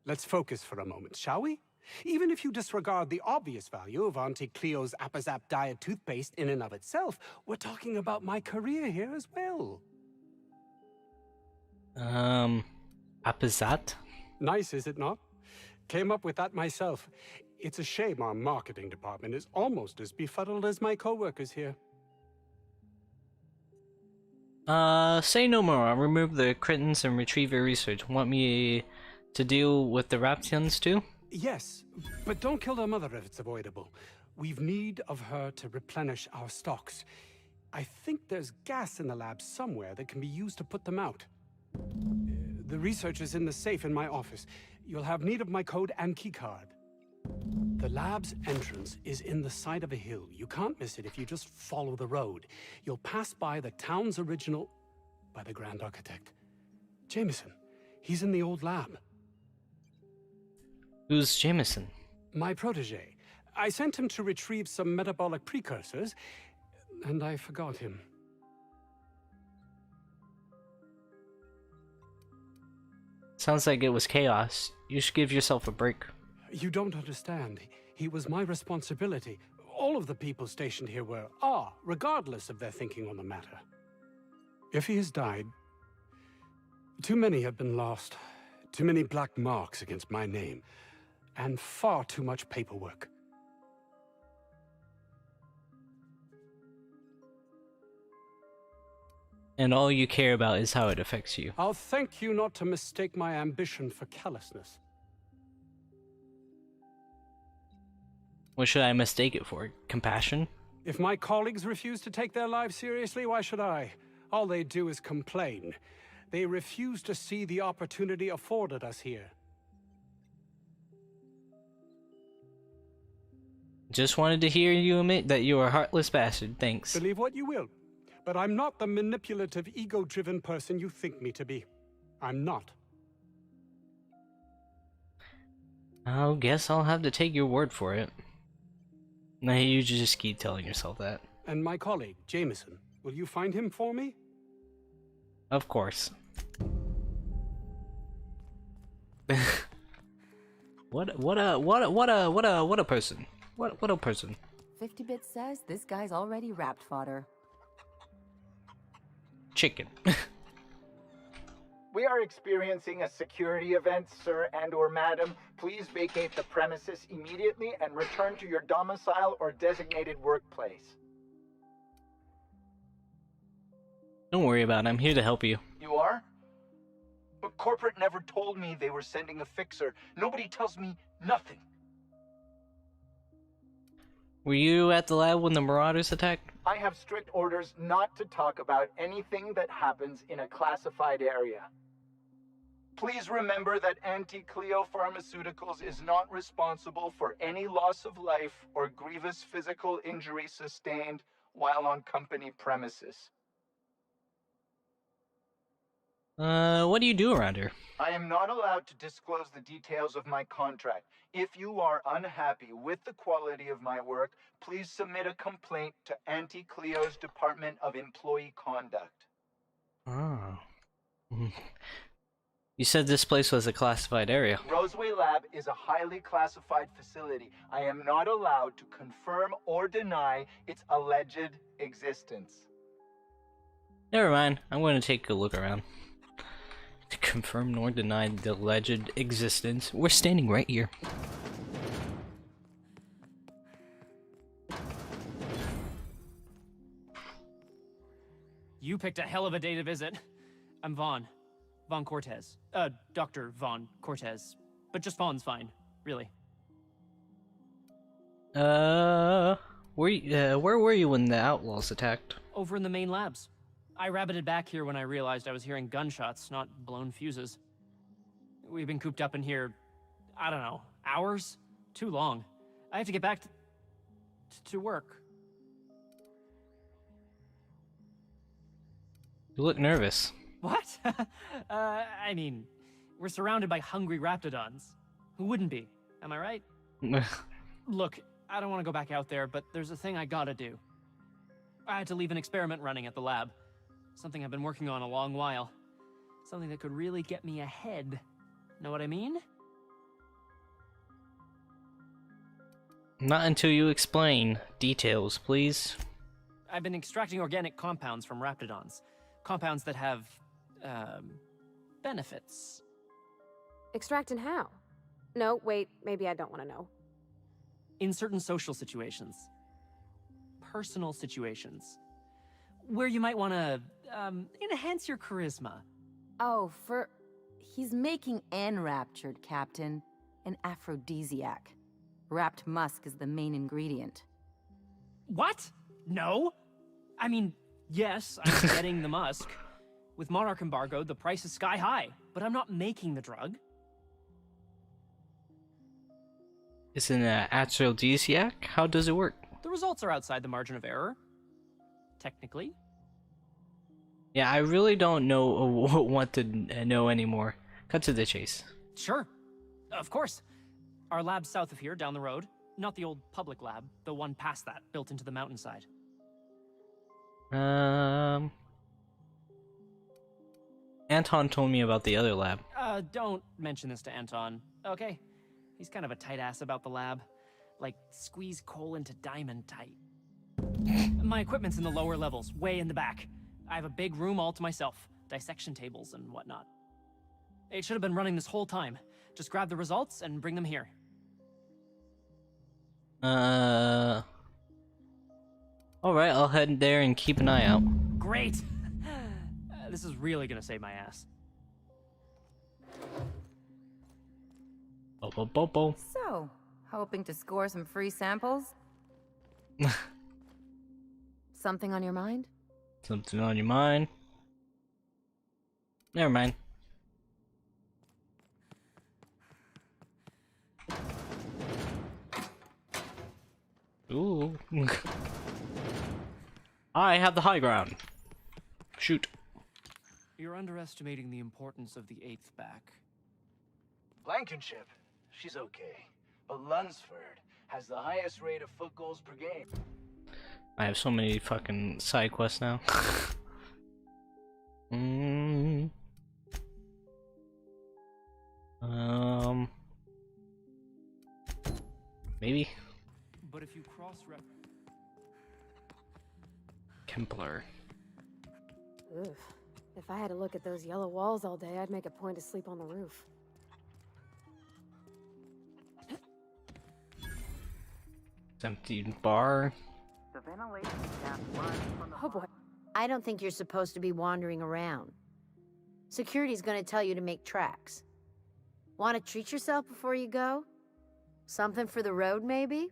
Let's focus for a moment, shall we? Even if you disregard the obvious value of Auntie Cleo's Appazap diet toothpaste in and of itself, we're talking about my career here as well. Apizat? Nice, is it not? Came up with that myself. It's a shame our marketing department is almost as befuddled as my co-workers here. Say no more. I'll remove the cretins and retrieve your research. Want me to deal with the Raptions too? Yes, but don't kill their mother if it's avoidable. We've need of her to replenish our stocks. I think there's gas in the lab somewhere that can be used to put them out. The research is in the safe in my office. You'll have need of my code and keycard. The lab's entrance is in the side of a hill. You can't miss it if you just follow the road. You'll pass by the town's original... by the Grand Architect. Jameson. He's in the old lab. Who's Jameson? My protege. I sent him to retrieve some metabolic precursors, and I forgot him. Sounds like it was chaos. You should give yourself a break. You don't understand. He was my responsibility. All of the people stationed here are, regardless of their thinking on the matter. If he has died, too many have been lost. Too many black marks against my name. And far too much paperwork. And all you care about is how it affects you. I'll thank you not to mistake my ambition for callousness. What should I mistake it for? Compassion? If my colleagues refuse to take their lives seriously, why should I? All they do is complain. They refuse to see the opportunity afforded us here. Just wanted to hear you admit that you are a heartless bastard. Thanks. Believe what you will, but I'm not the manipulative, ego-driven person you think me to be. I'm not. I guess I'll have to take your word for it. Now you just keep telling yourself that. And my colleague, Jameson, will you find him for me? Of course. What a person. What a person. 50-bit says this guy's already wrapped fodder. Chicken. We are experiencing a security event, sir and/or madam. Please vacate the premises immediately and return to your domicile or designated workplace. Don't worry about it. I'm here to help you. You are? But corporate never told me they were sending a fixer. Nobody tells me nothing. Were you at the lab when the Marauders attacked? I have strict orders not to talk about anything that happens in a classified area. Please remember that Anti-Cleo Pharmaceuticals is not responsible for any loss of life or grievous physical injury sustained while on company premises. What do you do around here? I am not allowed to disclose the details of my contract. If you are unhappy with the quality of my work, please submit a complaint to Anti-Cleo's Department of Employee Conduct. Oh. You said this place was a classified area. Roseway Lab is a highly classified facility. I am not allowed to confirm or deny its alleged existence. Never mind. I'm going to take a look around. To confirm nor deny the alleged existence. We're standing right here. You picked a hell of a day to visit. I'm Vaughn. Vaughn Cortez. Dr. Vaughn Cortez. But just Vaughn's fine, really. Where were you when the outlaws attacked? Over in the main labs. I rabbited back here when I realized I was hearing gunshots, not blown fuses. We've been cooped up in here, I don't know, hours? Too long. I have to get back to work. You look nervous. What? I mean, we're surrounded by hungry raptidons. Who wouldn't be? Am I right? Look, I don't want to go back out there, but there's a thing I gotta do. I had to leave an experiment running at the lab. Something I've been working on a long while. Something that could really get me ahead. Know what I mean? Not until you explain. Details, please. I've been extracting organic compounds from raptidons. Compounds that have, benefits. Extracting how? No, wait, maybe I don't want to know. In certain social situations. Personal situations. Where you might want to, enhance your charisma. Oh, he's making enraptured, Captain. An aphrodisiac. Wrapped musk is the main ingredient. What? No? I mean, yes, I'm getting the musk. With Monarch embargo, the price is sky high, but I'm not making the drug. It's an aphrodisiac? How does it work? The results are outside the margin of error. Technically. Yeah, I really don't know what to know anymore. Cut to the chase. Sure. Of course. Our lab's south of here, down the road. Not the old public lab, the one past that, built into the mountainside. Anton told me about the other lab. Don't mention this to Anton, okay? He's kind of a tight ass about the lab. Like, squeeze coal into diamond tight. My equipment's in the lower levels, way in the back. I have a big room all to myself, dissection tables and whatnot. It should have been running this whole time. Just grab the results and bring them here. Alright, I'll head there and keep an eye out. Great! This is really gonna save my ass. So, hoping to score some free samples? Something on your mind? Something on your mind? Never mind. Ooh. I have the high ground. Shoot. You're underestimating the importance of the 8th back. Blankenship, she's okay. But Lunsford has the highest rate of foot goals per game. I have so many fucking side quests now. Maybe. But if you Kempler. Ugh. If I had to look at those yellow walls all day, I'd make a point to sleep on the roof. Empty bar. The ventilation shaft runs from the Oh boy. I don't think you're supposed to be wandering around. Security's gonna tell you to make tracks. Want to treat yourself before you go? Something for the road, maybe?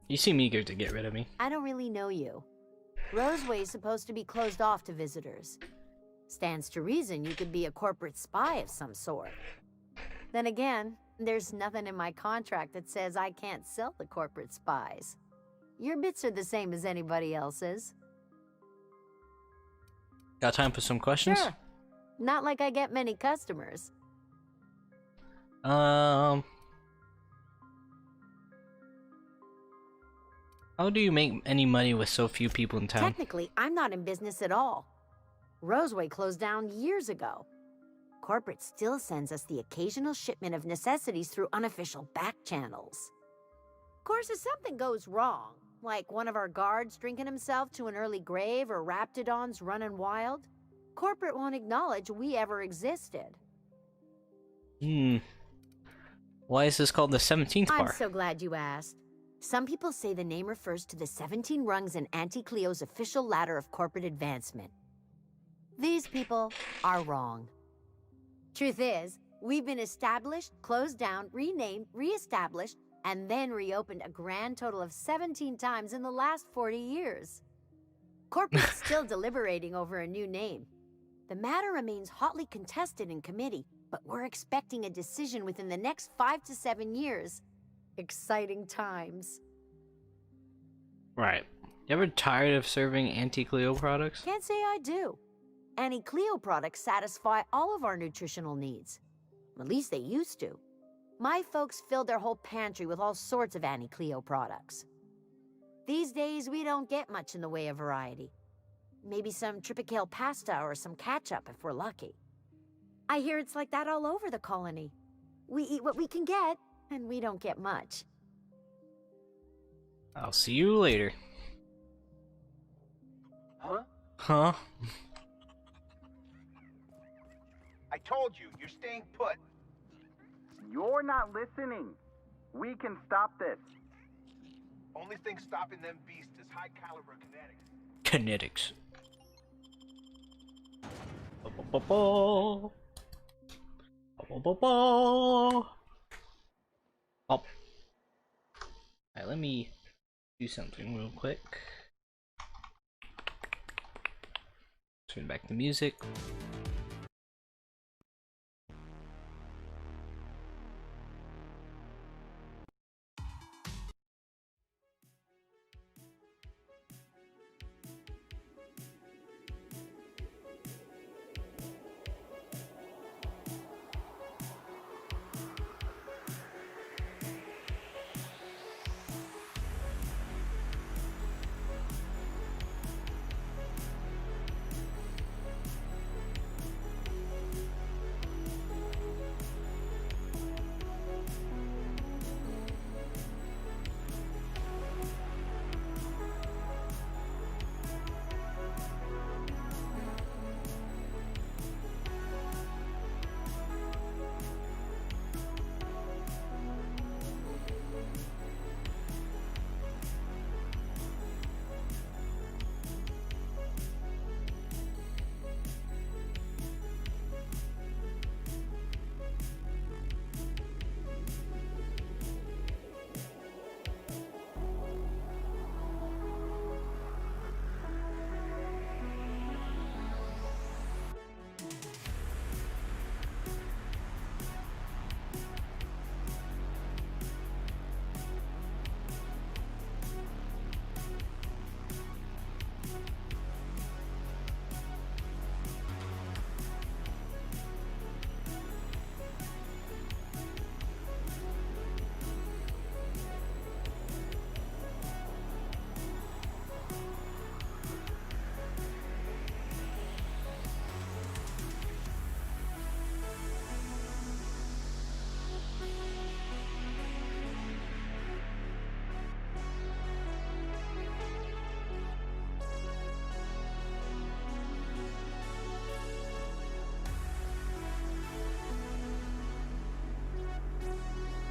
You seem eager to get rid of me. I don't really know you. Roseway's supposed to be closed off to visitors. Stands to reason you could be a corporate spy of some sort. Then again, there's nothing in my contract that says I can't sell the corporate spies. Your bits are the same as anybody else's. Got time for some questions? Sure. Not like I get many customers. How do you make any money with so few people in town? Technically, I'm not in business at all. Roseway closed down years ago. Corporate still sends us the occasional shipment of necessities through unofficial back channels. Of course, if something goes wrong, like one of our guards drinking himself to an early grave or raptidons running wild, corporate won't acknowledge we ever existed. Why is this called the 17th bar? I'm so glad you asked. Some people say the name refers to the 17 rungs in Auntie Cleo's official ladder of corporate advancement. These people are wrong. Truth is, we've been established, closed down, renamed, re-established, and then reopened a grand total of 17 times in the last 40 years. Corporate's still deliberating over a new name. The matter remains hotly contested in committee, but we're expecting a decision within the next 5 to 7 years. Exciting times. Right. You ever tired of serving anti-Cleo products? Can't say I do. Annie Cleo products satisfy all of our nutritional needs. At least they used to. My folks filled their whole pantry with all sorts of Annie Cleo products. These days, we don't get much in the way of variety. Maybe some tripicale pasta or some ketchup if we're lucky. I hear it's like that all over the colony. We eat what we can get, and we don't get much. I'll see you later. Huh? Huh? I told you, you're staying put. You're not listening. We can stop this. Only thing stopping them beasts is high caliber kinetics. Kinetics. Bo-bo-bo-bo. Bo-bo-bo-bo. Oh. Alright, let me do something real quick. Turn back the music.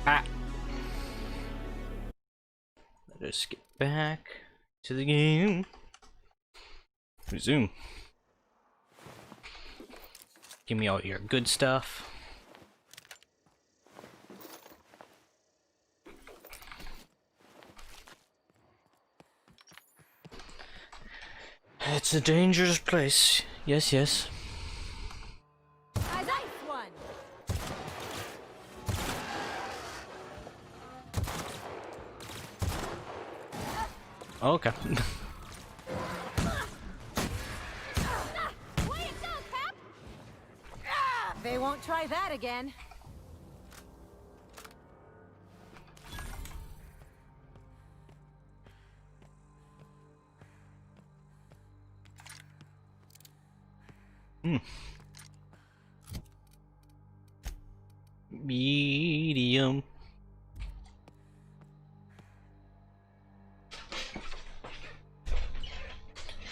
Ah. Let us get back to the game. Resume. Give me all your good stuff. It's a dangerous place. Yes, yes. Okay. They won't try that again. Medium.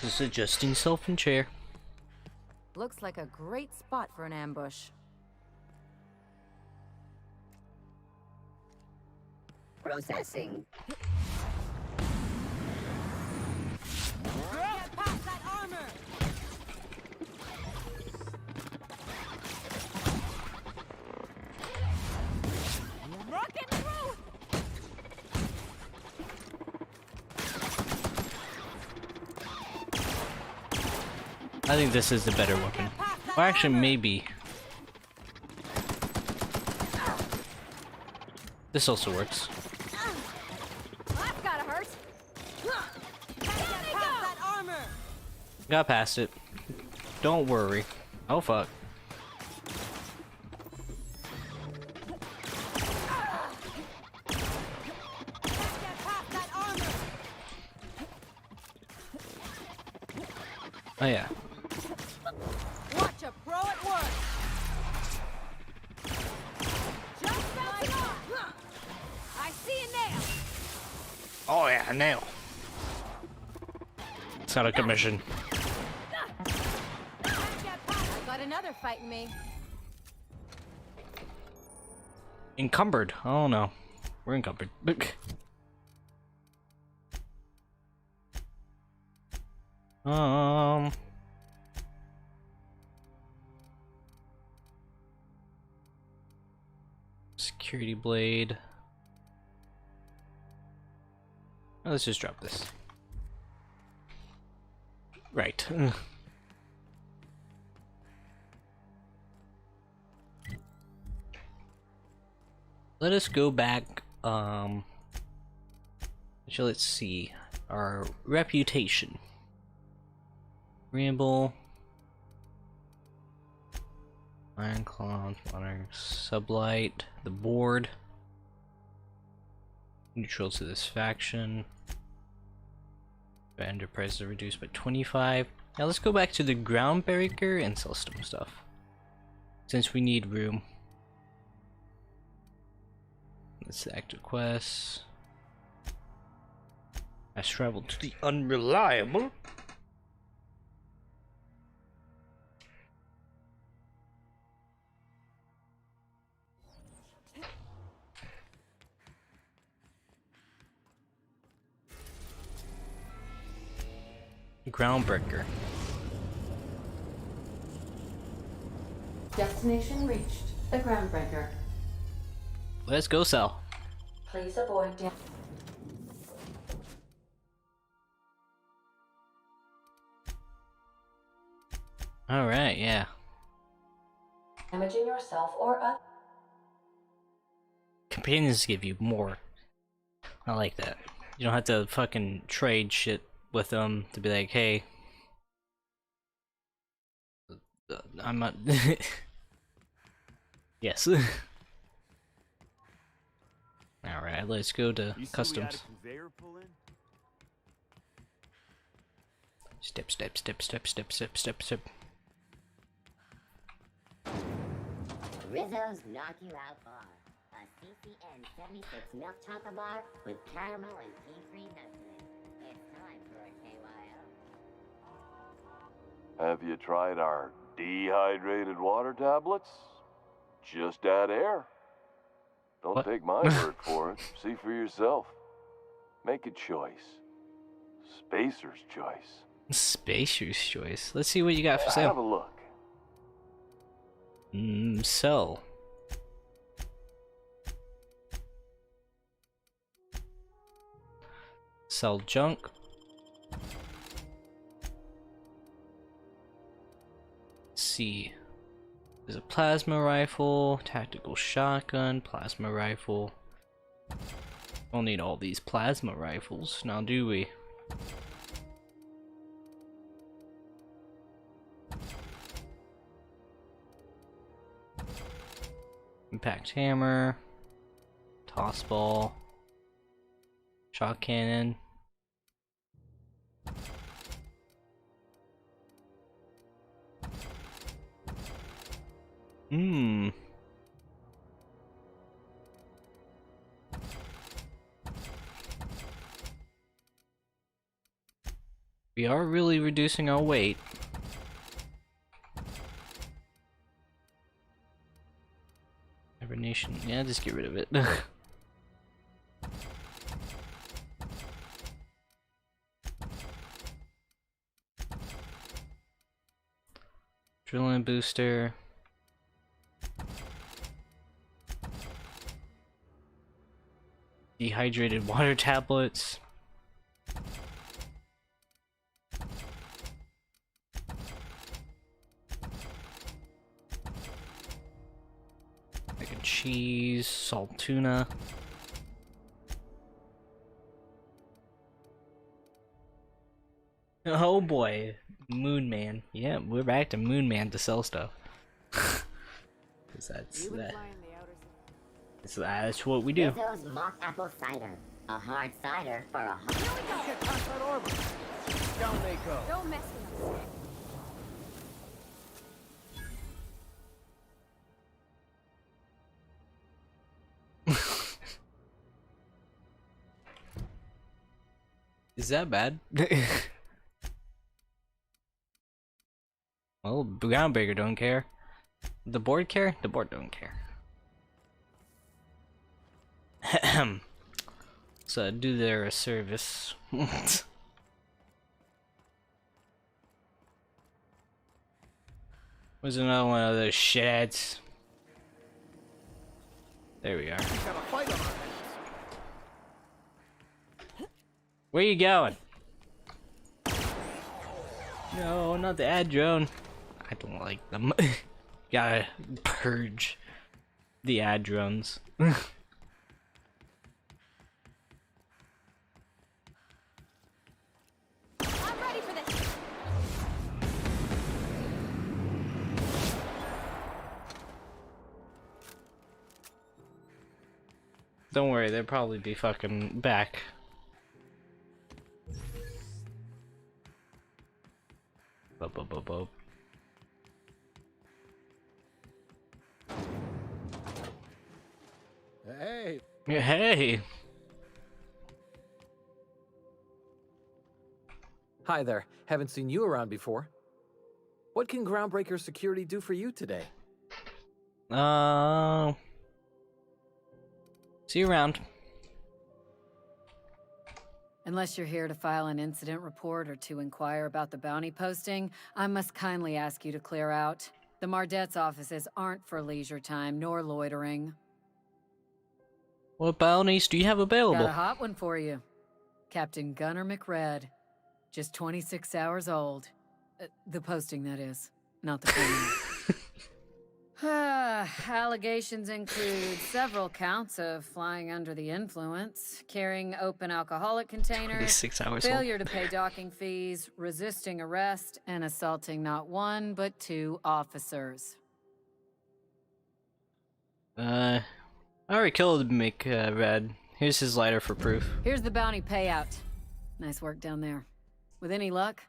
Just adjusting self and chair. Looks like a great spot for an ambush. Processing. Get past that armor! Rocket through! I think this is the better weapon. Or actually, maybe. This also works. That's gotta hurt. Got past it. Don't worry. Oh fuck. Oh yeah. Watch a pro at work! Just bouncing off! I see a nail! Oh yeah, a nail. It's not a commission. I've got another fight in me. encumbered. I don't know. We're encumbered. Security blade. Oh, let's just drop this. Right. Let us go back, so let's see, our reputation. Ramble. Ironclad, Modern Sublight, the board. Neutral to this faction. Enterprise are reduced by 25. Now let's go back to the Groundbreaker and sell some stuff. Since we need room. Let's active quests. Has traveled to the unreliable. Groundbreaker. Destination reached. The Groundbreaker. Let's go sell. Please avoid Alright, yeah. damaging yourself or others. Companions give you more. I like that. You don't have to fucking trade shit with them to be like, hey, I'm not. Yes. Alright, let's go to customs. Step, step, step, step, step, step, step, step. Rizzo's Knock You Out Bar. A CCN 76 milk chocolate bar with caramel and tea-free nuts in it. It's time for a KYO. Have you tried our dehydrated water tablets? Just add air. Don't take my word for it. See for yourself. Make a choice. Spacer's choice. Spacer's choice. Let's see what you got for sale. Have a look. Sell. Sell junk. Let's see. There's a plasma rifle, tactical shotgun, plasma rifle. Don't need all these plasma rifles, now do we? Impact hammer, toss ball, shot cannon. We are really reducing our weight. Hibernation, yeah, just get rid of it. Adrenaline booster. Dehydrated water tablets. Mac and cheese, salt tuna. Oh boy, Moon Man. Yeah, we're back to Moon Man to sell stuff. Cause that's what we do. Rizzo's mock apple cider. A hard cider for a hard. Down they go. Don't mess with us. Is that bad? Well, Groundbreaker don't care. The board care? The board don't care. So do their service. Was another one of those shitheads. There we are. Where you going? No, not the ad drone. I don't like them. Gotta purge the ad drones. I'm ready for this. Don't worry, they'll probably be fucking back. Bo. Hey. Hey. Hi there. Haven't seen you around before. What can Groundbreaker Security do for you today? See you around. Unless you're here to file an incident report or to inquire about the bounty posting, I must kindly ask you to clear out. The Mardet's offices aren't for leisure time nor loitering. What bounties do you have available? Got a hot one for you. Captain Gunnar McRed. Just 26 hours old. The posting, that is. Not the criminal. Allegations include several counts of flying under the influence, carrying open alcoholic containers, 26 hours failure old. to pay docking fees, resisting arrest, and assaulting not one but two officers. I already killed McRed. Here's his lighter for proof. Here's the bounty payout. Nice work down there. With any luck,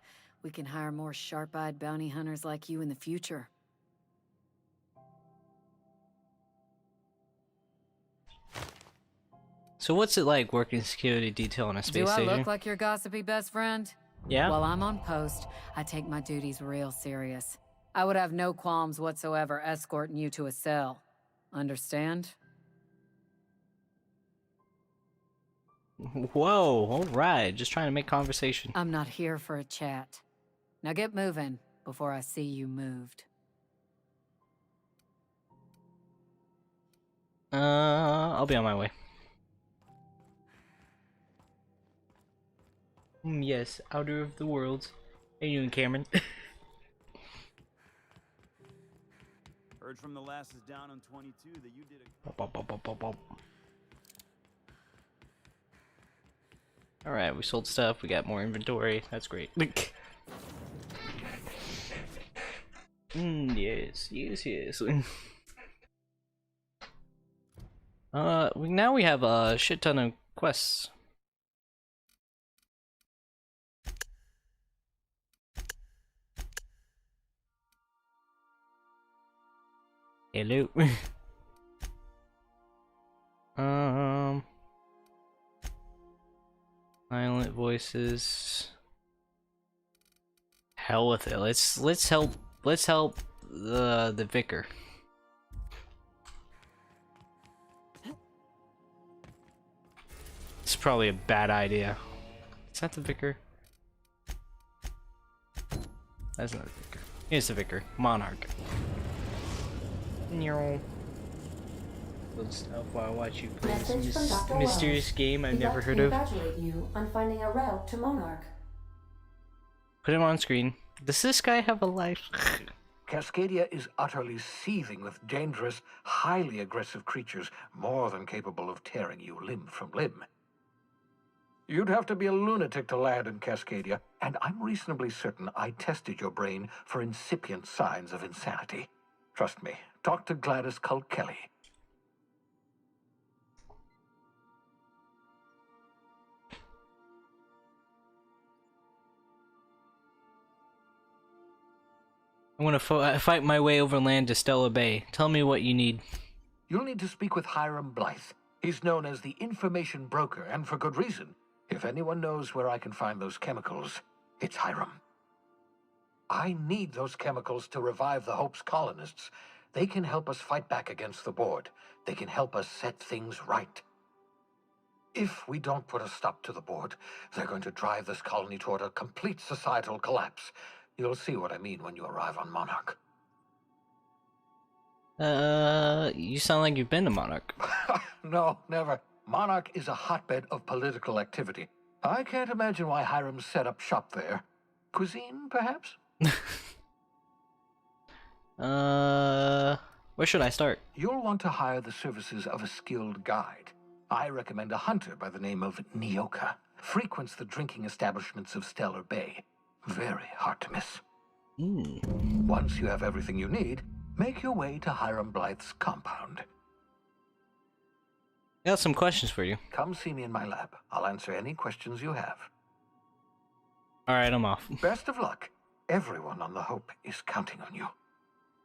we can hire more sharp-eyed bounty hunters like you in the future. So what's it like working security detail on a space Do I station? look like your gossipy best friend? Yeah. While I'm on post, I take my duties real serious. I would have no qualms whatsoever escorting you to a cell. Understand? Whoa, alright. Just trying to make conversation. I'm not here for a chat. Now get moving before I see you moved. I'll be on my way. Yes, outer of the world. How you doing, Cameron? Heard from the lasses down on 22 that you did a... Alright, we sold stuff, we got more inventory, that's great. Yes. Now we have a shit ton of quests. Hello. Silent voices. Hell with it. Let's help the vicar. It's probably a bad idea. Is that the vicar? That's not the vicar. It's the vicar. Monarch. Good stuff while I watch you play Message this from Dr. mysterious Wells. game I've He'd never like to heard of. congratulate you on finding a route to Monarch. Put him on screen. Does this guy have a life? Cascadia is utterly seething with dangerous, highly aggressive creatures, more than capable of tearing you limb from limb. You'd have to be a lunatic to land in Cascadia, and I'm reasonably certain I tested your brain for incipient signs of insanity. Trust me, talk to Gladys Culkelly. I want to fight my way overland to Stella Bay. Tell me what you need. You'll need to speak with Hiram Blythe. He's known as the information broker, and for good reason. If anyone knows where I can find those chemicals, it's Hiram. I need those chemicals to revive the Hope's colonists. They can help us fight back against the Board. They can help us set things right. If we don't put a stop to the board, they're going to drive this colony toward a complete societal collapse. You'll see what I mean when you arrive on Monarch. You sound like you've been to Monarch. No, never. Monarch is a hotbed of political activity. I can't imagine why Hiram set up shop there. Cuisine, perhaps? Where should I start? You'll want to hire the services of a skilled guide. I recommend a hunter by the name of Nyoka. Frequents the drinking establishments of Stellar Bay. Very hard to miss. Once you have everything you need, make your way to Hiram Blythe's compound. I got some questions for you. Come see me in my lab. I'll answer any questions you have. Alright, I'm off. Best of luck. Everyone on the Hope is counting on you.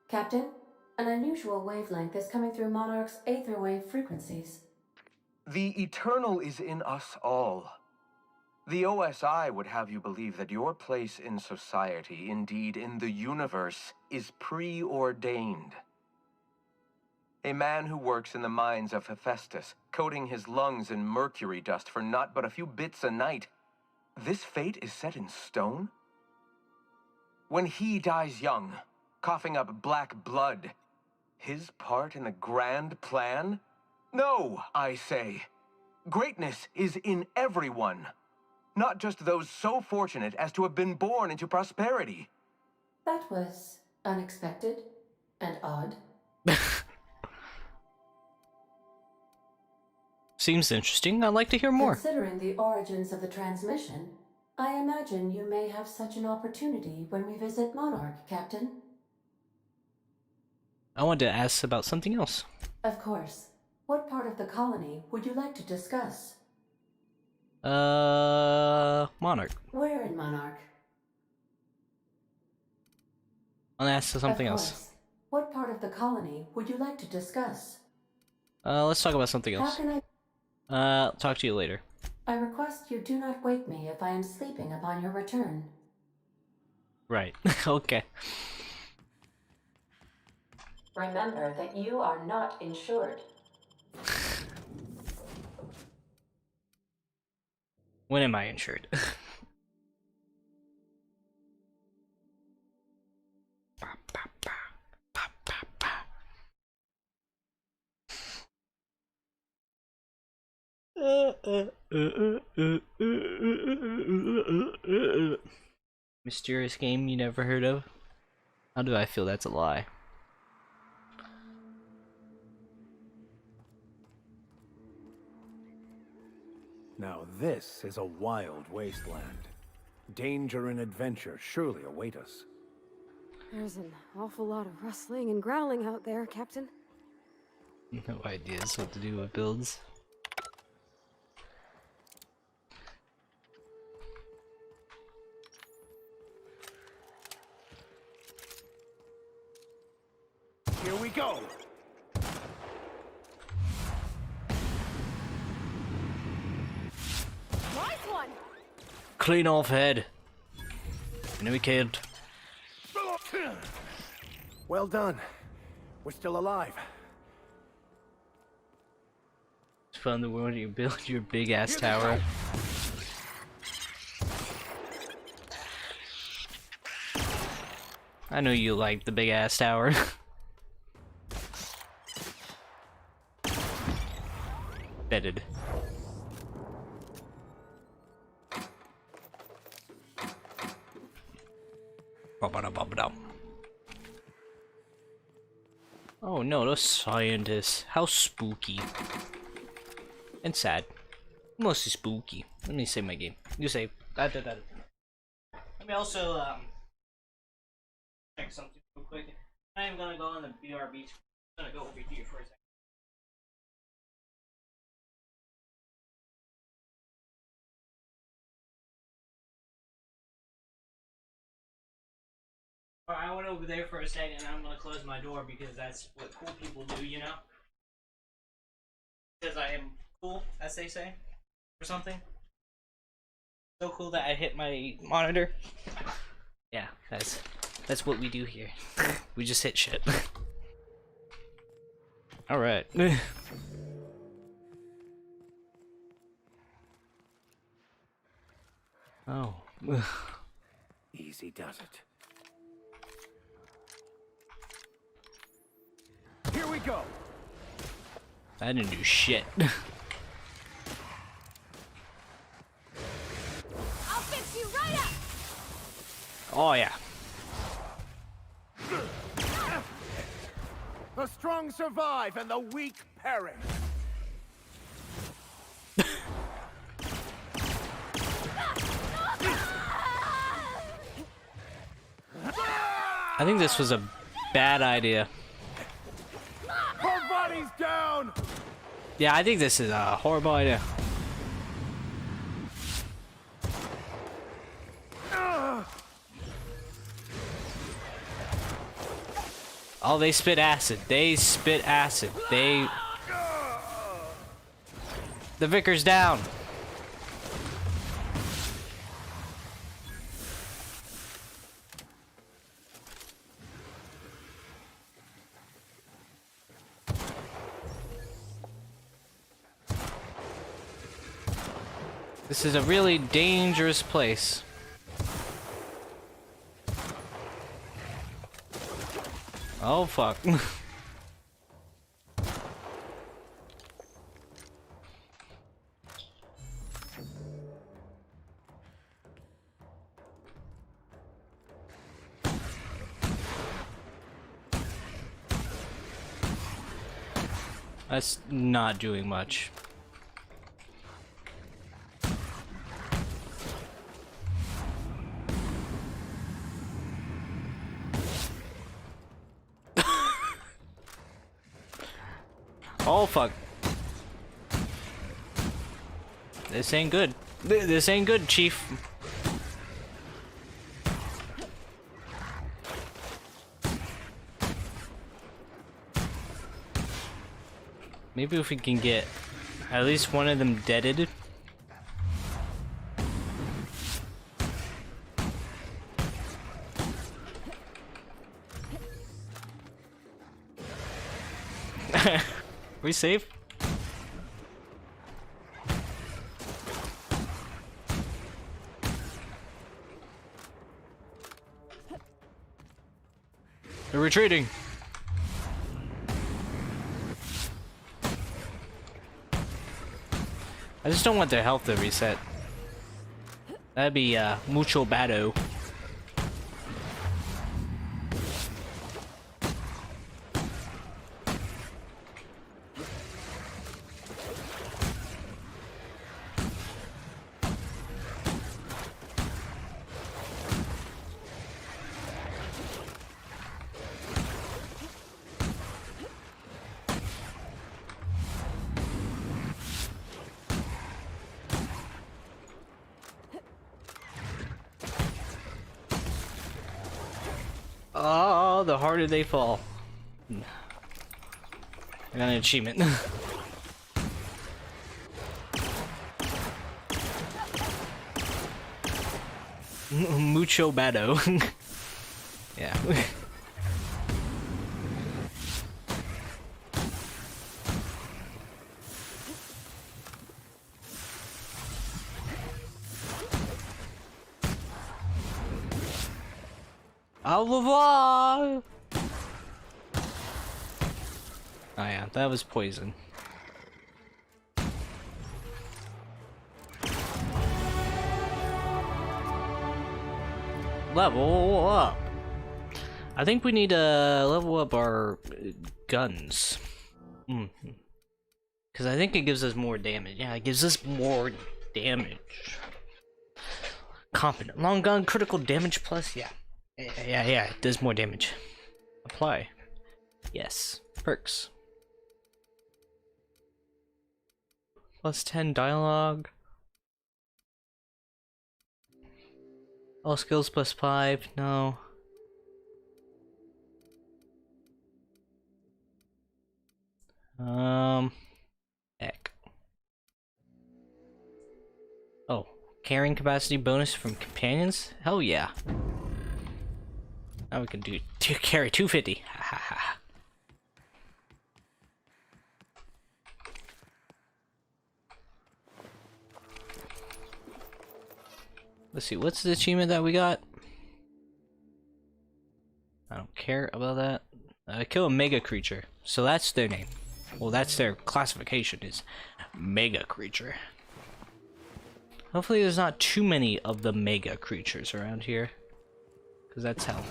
Captain, an unusual wavelength is coming through Monarch's aether wave frequencies. The eternal is in us all. The OSI would have you believe that your place in society, indeed in the universe, is preordained. A man who works in the mines of Hephaestus, coating his lungs in mercury dust for not but a few bits a night. This fate is set in stone? When he dies young, coughing up black blood, his part in the grand plan? No, I say. Greatness is in everyone, not just those so fortunate as to have been born into prosperity. That was unexpected and odd. Seems interesting. I'd like to hear more. Considering the origins of the transmission, I imagine you may have such an opportunity when we visit Monarch, Captain. I wanted to ask about something else. Of course. What part of the colony would you like to discuss? Monarch. Where in Monarch? I'll ask something Of else. course. What part of the colony would you like to discuss? Let's talk about something How else. can I'll talk to you later. I request you do not wake me if I am sleeping upon your return. Right. Okay. Remember that you are not insured. When am I insured? Mysterious game you never heard of? How do I feel that's a lie? Now this is a wild wasteland. Danger and adventure surely await us. There's an awful lot of rustling and growling out there, Captain. No ideas what to do with builds. Here we go! Nice one! Clean off head. Enemy killed. Well done. We're still alive. It's fun the world you build your big ass tower. I know you like the big ass tower. Bedded. Oh no, those scientists. How spooky. And sad. Mostly spooky. Let me save my game. You save. Let me also check something real quick. I am gonna go on the BRB. I'm gonna go over here for a second. I went over there for a second and I'm gonna close my door because that's what cool people do, you know? Because I am cool, as they say, or something. So cool that I hit my monitor. Yeah, that's what we do here. We just hit shit. Alright. Easy does it. Here we go. I didn't do shit. I'll fix you right up! Oh yeah. The strong survive and the weak perish. I think this was a bad idea. Her body's down. Yeah, I think this is a horrible idea. Oh, they spit acid. They spit acid. The Vicar's down. This is a really dangerous place. Oh fuck. That's not doing much. Oh fuck. This ain't good. This ain't good, Chief. Maybe if we can get at least one of them deaded. We safe? They're retreating. I just don't want their health to reset. That'd be mucho bado. Oh, the harder they fall. I got an achievement. Mucho bado. Yeah. Au revoir! Oh yeah, that was poison. Level up! I think we need to level up our guns. Because I think it gives us more damage. Yeah, it gives us more damage. Competent. Long gun, critical damage plus, yeah. Yeah, it does more damage. Apply. Yes. Perks. Plus 10 dialogue. All skills plus 5, no. Heck. Oh, carrying capacity bonus from companions? Hell yeah. Now we can do carry 250. Ha ha ha. Let's see, what's the achievement that we got? I don't care about that. Kill a mega creature. So that's their name. Well, that's their classification, is mega creature. Hopefully there's not too many of the mega creatures around here. Because that's how.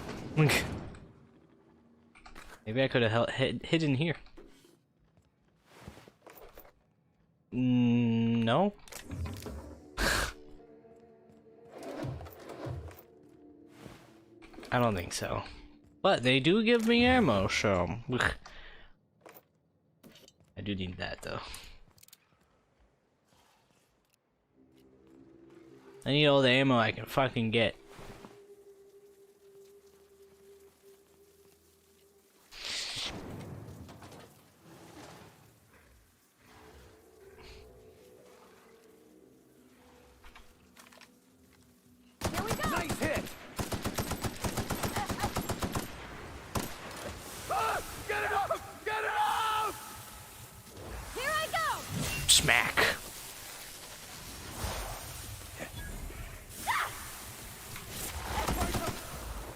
Maybe I could have hidden here. No? I don't think so. But they do give me ammo, so... I do need that, though. I need all the ammo I can fucking get. Nice hit! Get it off! Get it off! Here I go! Smack.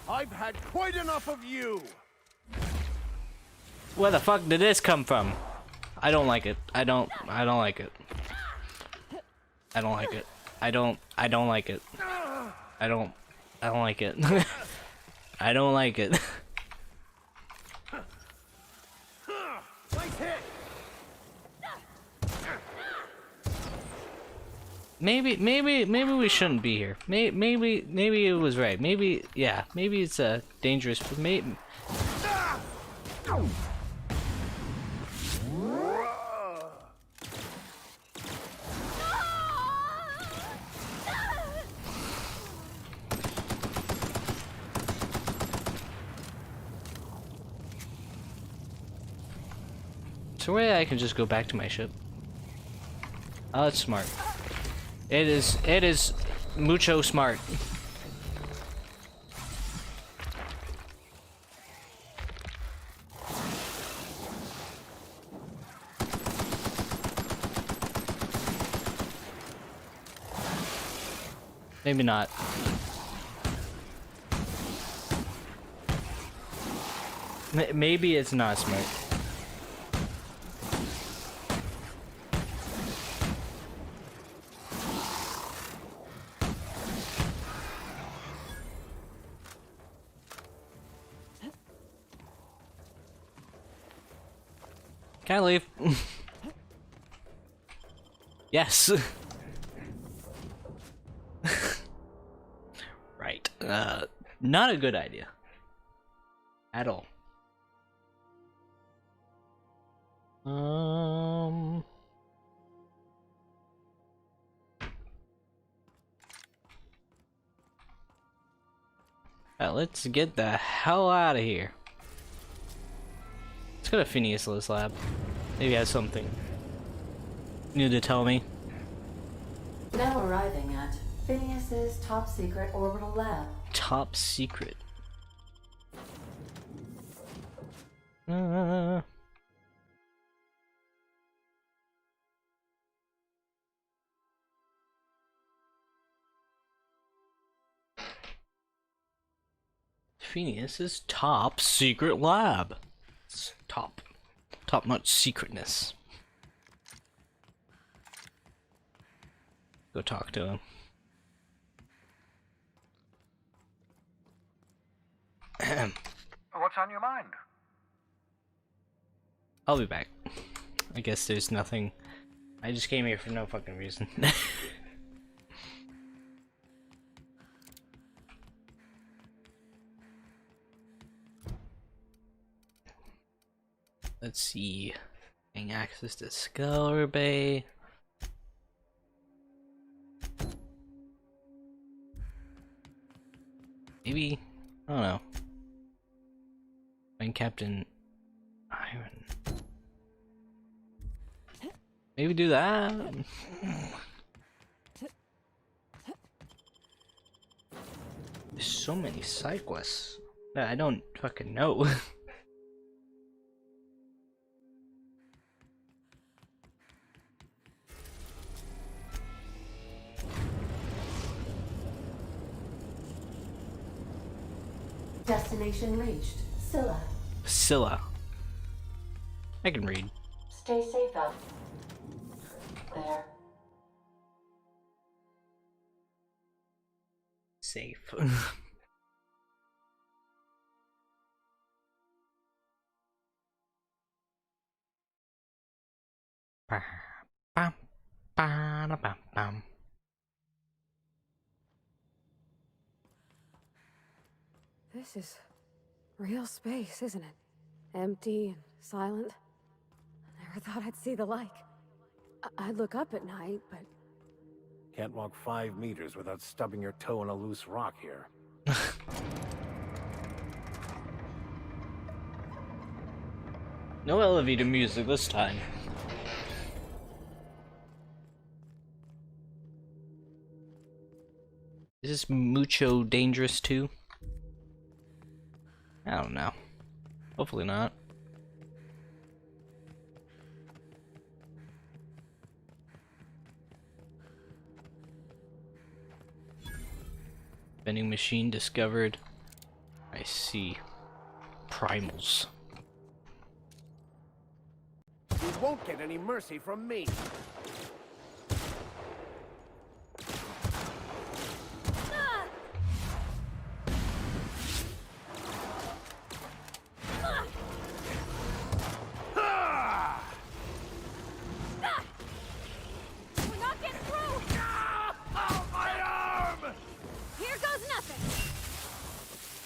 I've had quite enough of you! Where the fuck did this come from? I don't like it. I don't like it. I don't like it. I don't like it. I don't like it. I don't like it. Nice hit! Maybe we shouldn't be here. Maybe it was right. Maybe, yeah, maybe it's dangerous, but maybe. So where I can just go back to my ship. Oh, that's smart. It is mucho smart. Maybe not. Maybe it's not smart. Can I leave? Yes. Right. Not a good idea. At all. Let's get the hell out of here. Let's go to Phineas's lab. Maybe he has something new to tell me. Now arriving at Phineas's top secret orbital lab. Top secret. Phineas's top secret lab. It's top-notch secretness. Go talk to him. What's on your mind? I'll be back. I guess there's nothing. I just came here for no fucking reason. Let's see. Getting access to Skeller Bay. Maybe, I don't know. Find Captain Iron. Maybe do that. There's so many side quests that I don't fucking know. Destination reached. Scylla. Scylla. I can read. Stay safe out there. Safe. This is real space, isn't it? Empty and silent. I never thought I'd see the like. I'd look up at night, but... Can't walk 5 meters without stubbing your toe in a loose rock here. No elevator music this time. Is this mucho dangerous too? I don't know. Hopefully not. Vending machine discovered. I see. Primals. You won't get any mercy from me.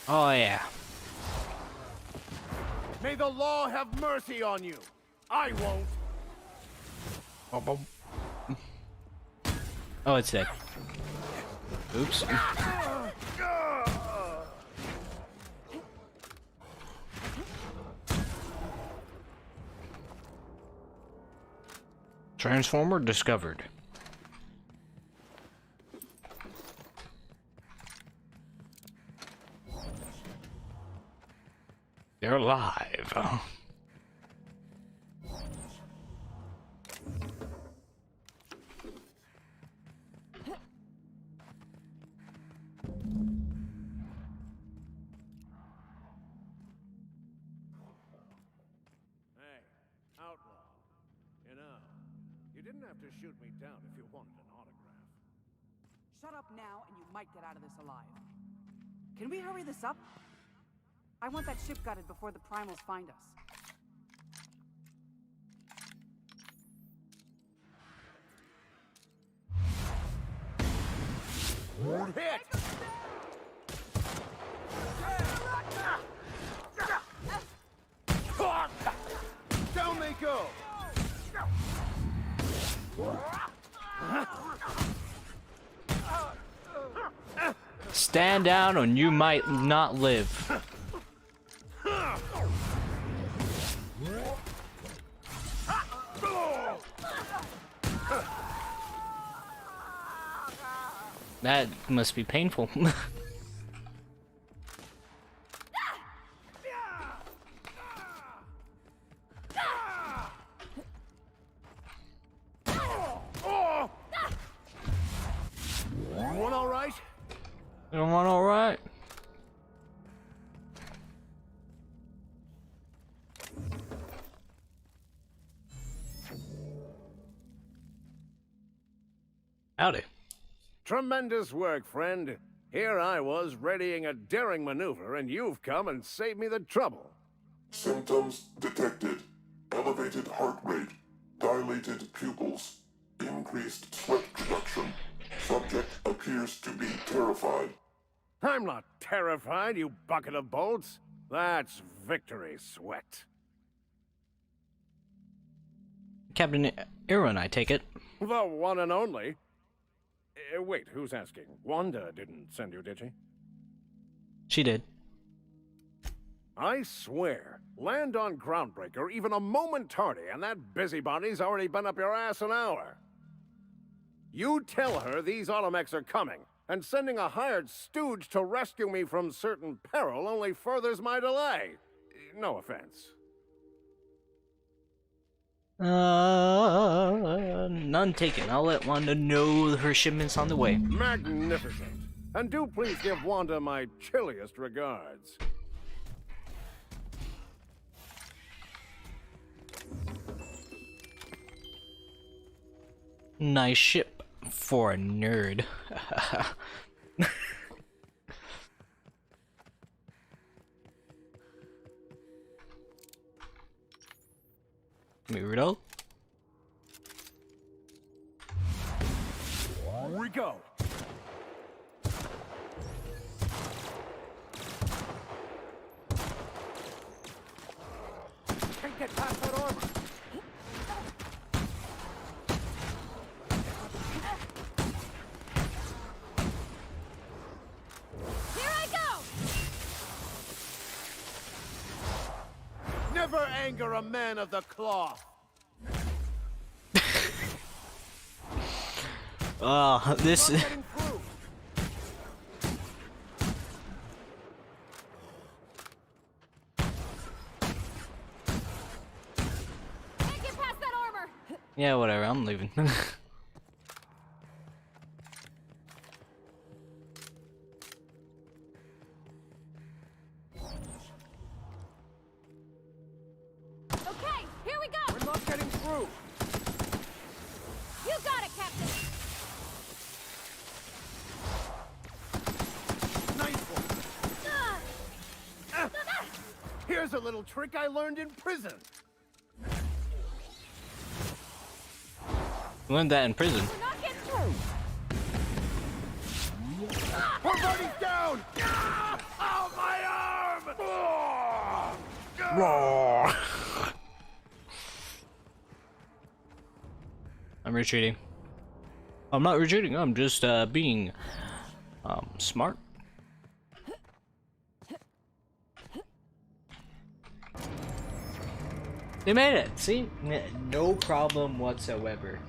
Oh yeah. May the law have mercy on you. I won't. Oh, it's dead. Oops. Transformer discovered. They're alive. Shoot me down if you wanted an autograph. Shut up now and you might get out of this alive. Can we hurry this up? I want that ship gutted before the primals find us. Hit! Down they go! Stand down and you might not live. That must be painful. Everyone all right? Everyone all right? Howdy. Tremendous work, friend. Here I was readying a daring maneuver, and you've come and saved me the trouble. Symptoms detected. Elevated heart rate, dilated pupils, increased sweat production. Subject appears to be terrified. I'm not terrified, you bucket of bolts. That's victory sweat. Captain Aaron, I take it. The one and only. Wait, who's asking? Wanda didn't send you, did she? She did. I swear, land on Groundbreaker even a moment tardy, and that busybody's already been up your ass an hour. You tell her these automechs are coming, and sending a hired stooge to rescue me from certain peril only furthers my delay. No offense. None taken. I'll let Wanda know her shipment's on the way. Magnificent. And do please give Wanda my chilliest regards. Nice ship for a nerd. Weirdo. Here we go. Can't get past that armor. Here I go! Never anger a man of the cloth. Oh, this. Make it past that armor! Yeah, whatever. I'm leaving. Okay, here we go! We're not getting through. You got it, Captain! Nice one. Here's a little trick I learned in prison. Learned that in prison. We're not getting through! Her body's down! Ah! Oh, my arm! I'm retreating. I'm not retreating. I'm just being smart. They made it. See, no problem whatsoever.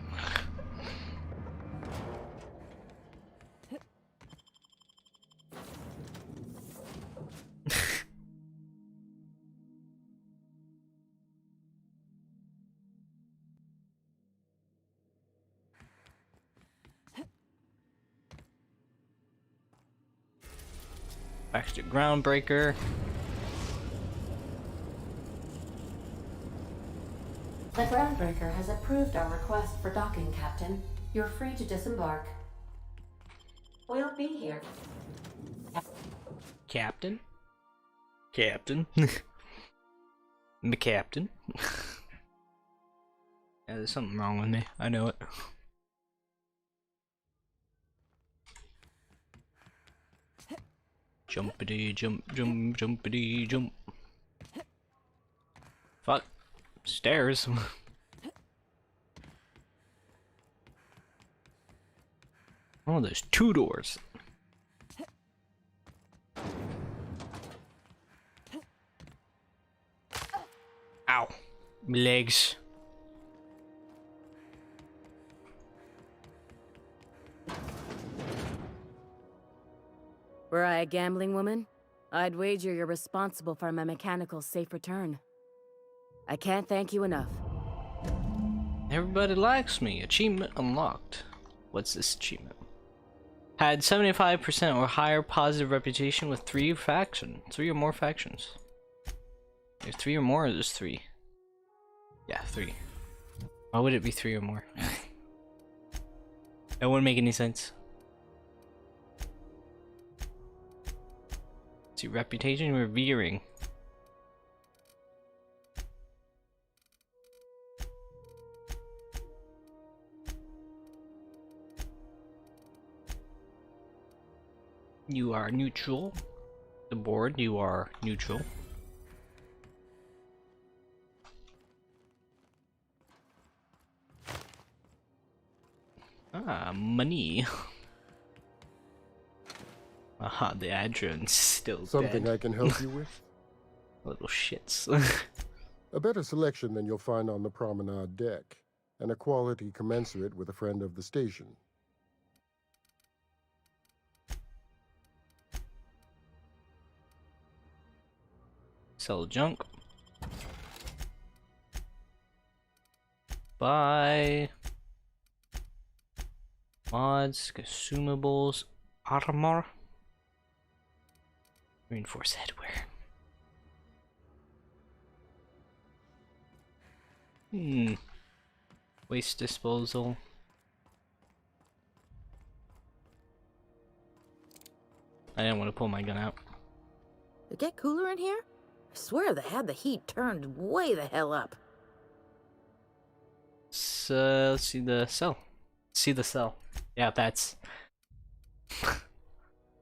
Back to Groundbreaker. The Groundbreaker has approved our request for docking, Captain. You're free to disembark. We'll be here. Captain? Captain? McCaptain? Yeah, there's something wrong with me. I know it. Jumpity jump, jump, jumpity jump. Fuck. Stairs. Oh, there's 2 doors. Ow. My legs. Were I a gambling woman, I'd wager you're responsible for my mechanical safe return. I can't thank you enough. Everybody likes me. Achievement unlocked. What's this achievement? Had 75% or higher positive reputation with 3 or more factions. There's 3 or more, or there's 3? Yeah, 3. Why would it be 3 or more? That wouldn't make any sense. Let's see, reputation revering. You are neutral. The board, you are neutral. Ah, money. Aha, the Adrian's still Something dead. I can help you with? Little shits. A better selection than you'll find on the promenade deck, and a quality commensurate with a friend of the station. Sell junk. Buy mods, consumables, armor, reinforced headwear. Waste disposal. I didn't want to pull my gun out. It get cooler in here? I swear they had the heat turned way the hell up. So, let's see the cell. See the cell. Yeah, that's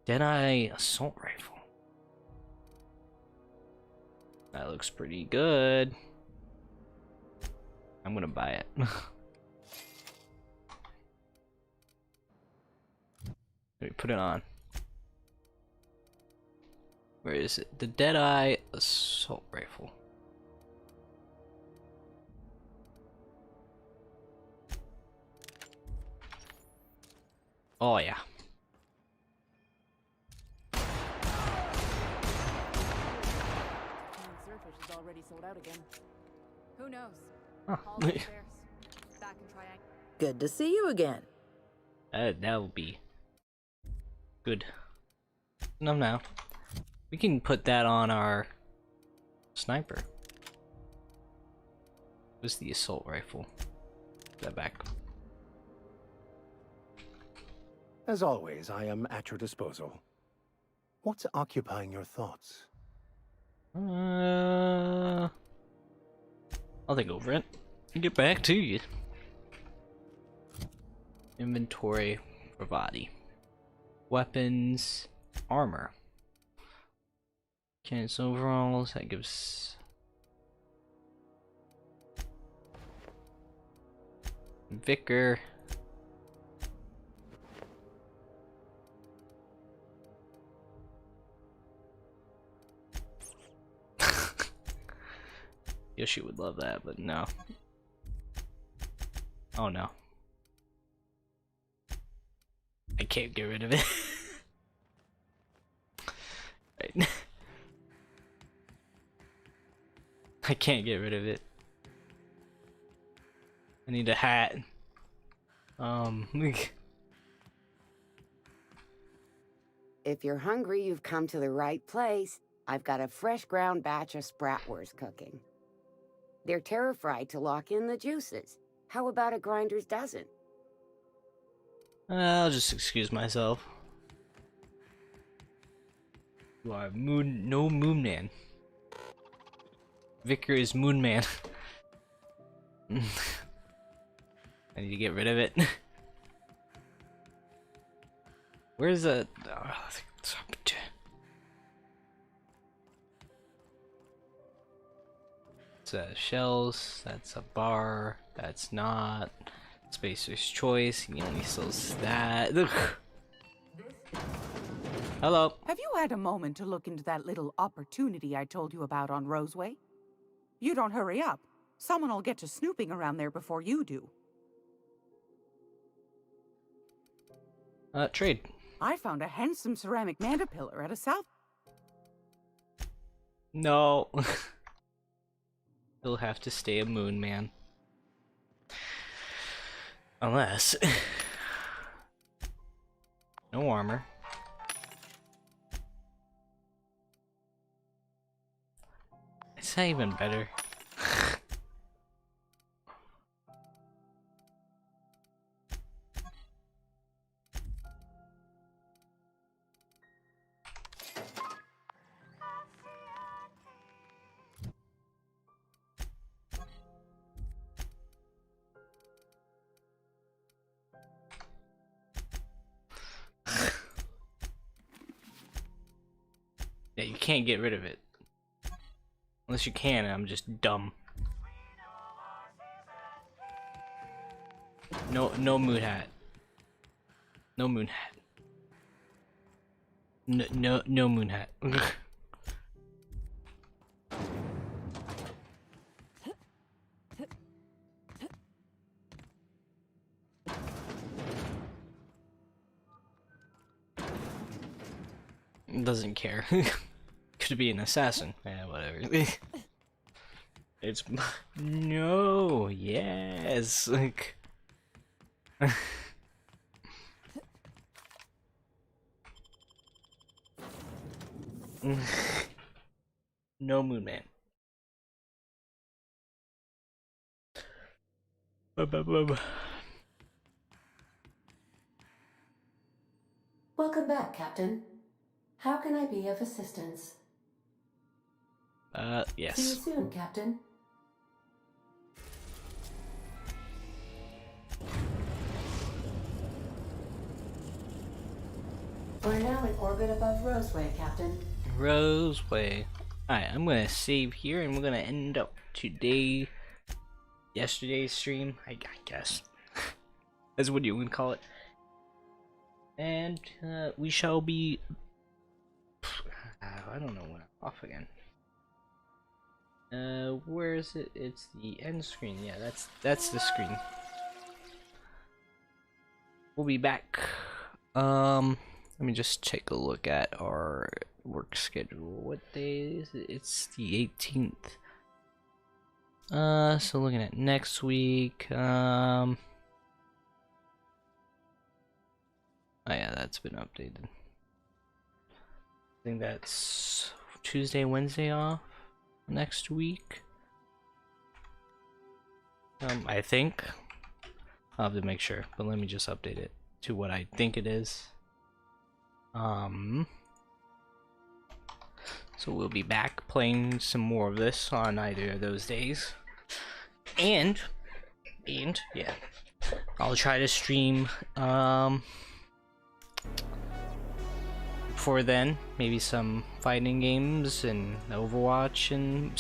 Deadeye assault rifle. That looks pretty good. I'm gonna buy it. Let me put it on. Where is it? The Deadeye assault rifle. Oh yeah. Surface is already sold out again. Who knows? Huh. Back in triangle. Good to see you again. That will be good. No, now we can put that on our sniper. What's the assault rifle? Put that back. As always, I am at your disposal. What's occupying your thoughts? I'll think over it and get back to you. Inventory for body. Weapons, armor. Okay, it's overalls, that gives... Vicar. Yoshi would love that, but no. Oh no. I can't get rid of it. Right. I can't get rid of it. I need a hat. If you're hungry, you've come to the right place. I've got a fresh ground batch of spratwurst cooking. They're terra-fried to lock in the juices. How about a grinder's dozen? I'll just excuse myself. You are no Moon Man. Vicar is Moon Man. I need to get rid of it. Where's the... It's shells, that's a bar, that's not. Spacer's Choice, he only sells that. Ugh. Hello. Have you had a moment to look into that little opportunity I told you about on Roseway? You don't hurry up. Someone will get to snooping around there before you do. Trade. I found a handsome ceramic mandapillar at a south... No. He'll have to stay a Moon Man. Unless... no armor. Is that even better? Yeah, you can't get rid of it. Unless you can, and I'm just dumb. No moon hat. No moon hat. No moon hat. Doesn't care. Could be an assassin. Yeah, whatever. It's no. Yes. Like. No Moon Man. Welcome back, Captain. How can I be of assistance? Yes. See you soon, Captain. We're now in orbit above Roseway, Captain. Roseway. Alright, I'm gonna save here and we're gonna end up yesterday's stream, I guess. That's what you would call it. And we shall be I don't know when I'm off again. Where is it? It's the end screen. Yeah, that's the screen. We'll be back. Let me just take a look at our work schedule. What day is it? It's the 18th. So looking at next week, oh yeah, that's been updated. I think that's Tuesday, Wednesday off next week. I think. I'll have to make sure, but let me just update it to what I think it is. So we'll be back playing some more of this on either of those days. And yeah, I'll try to stream before then, maybe some fighting games and Overwatch and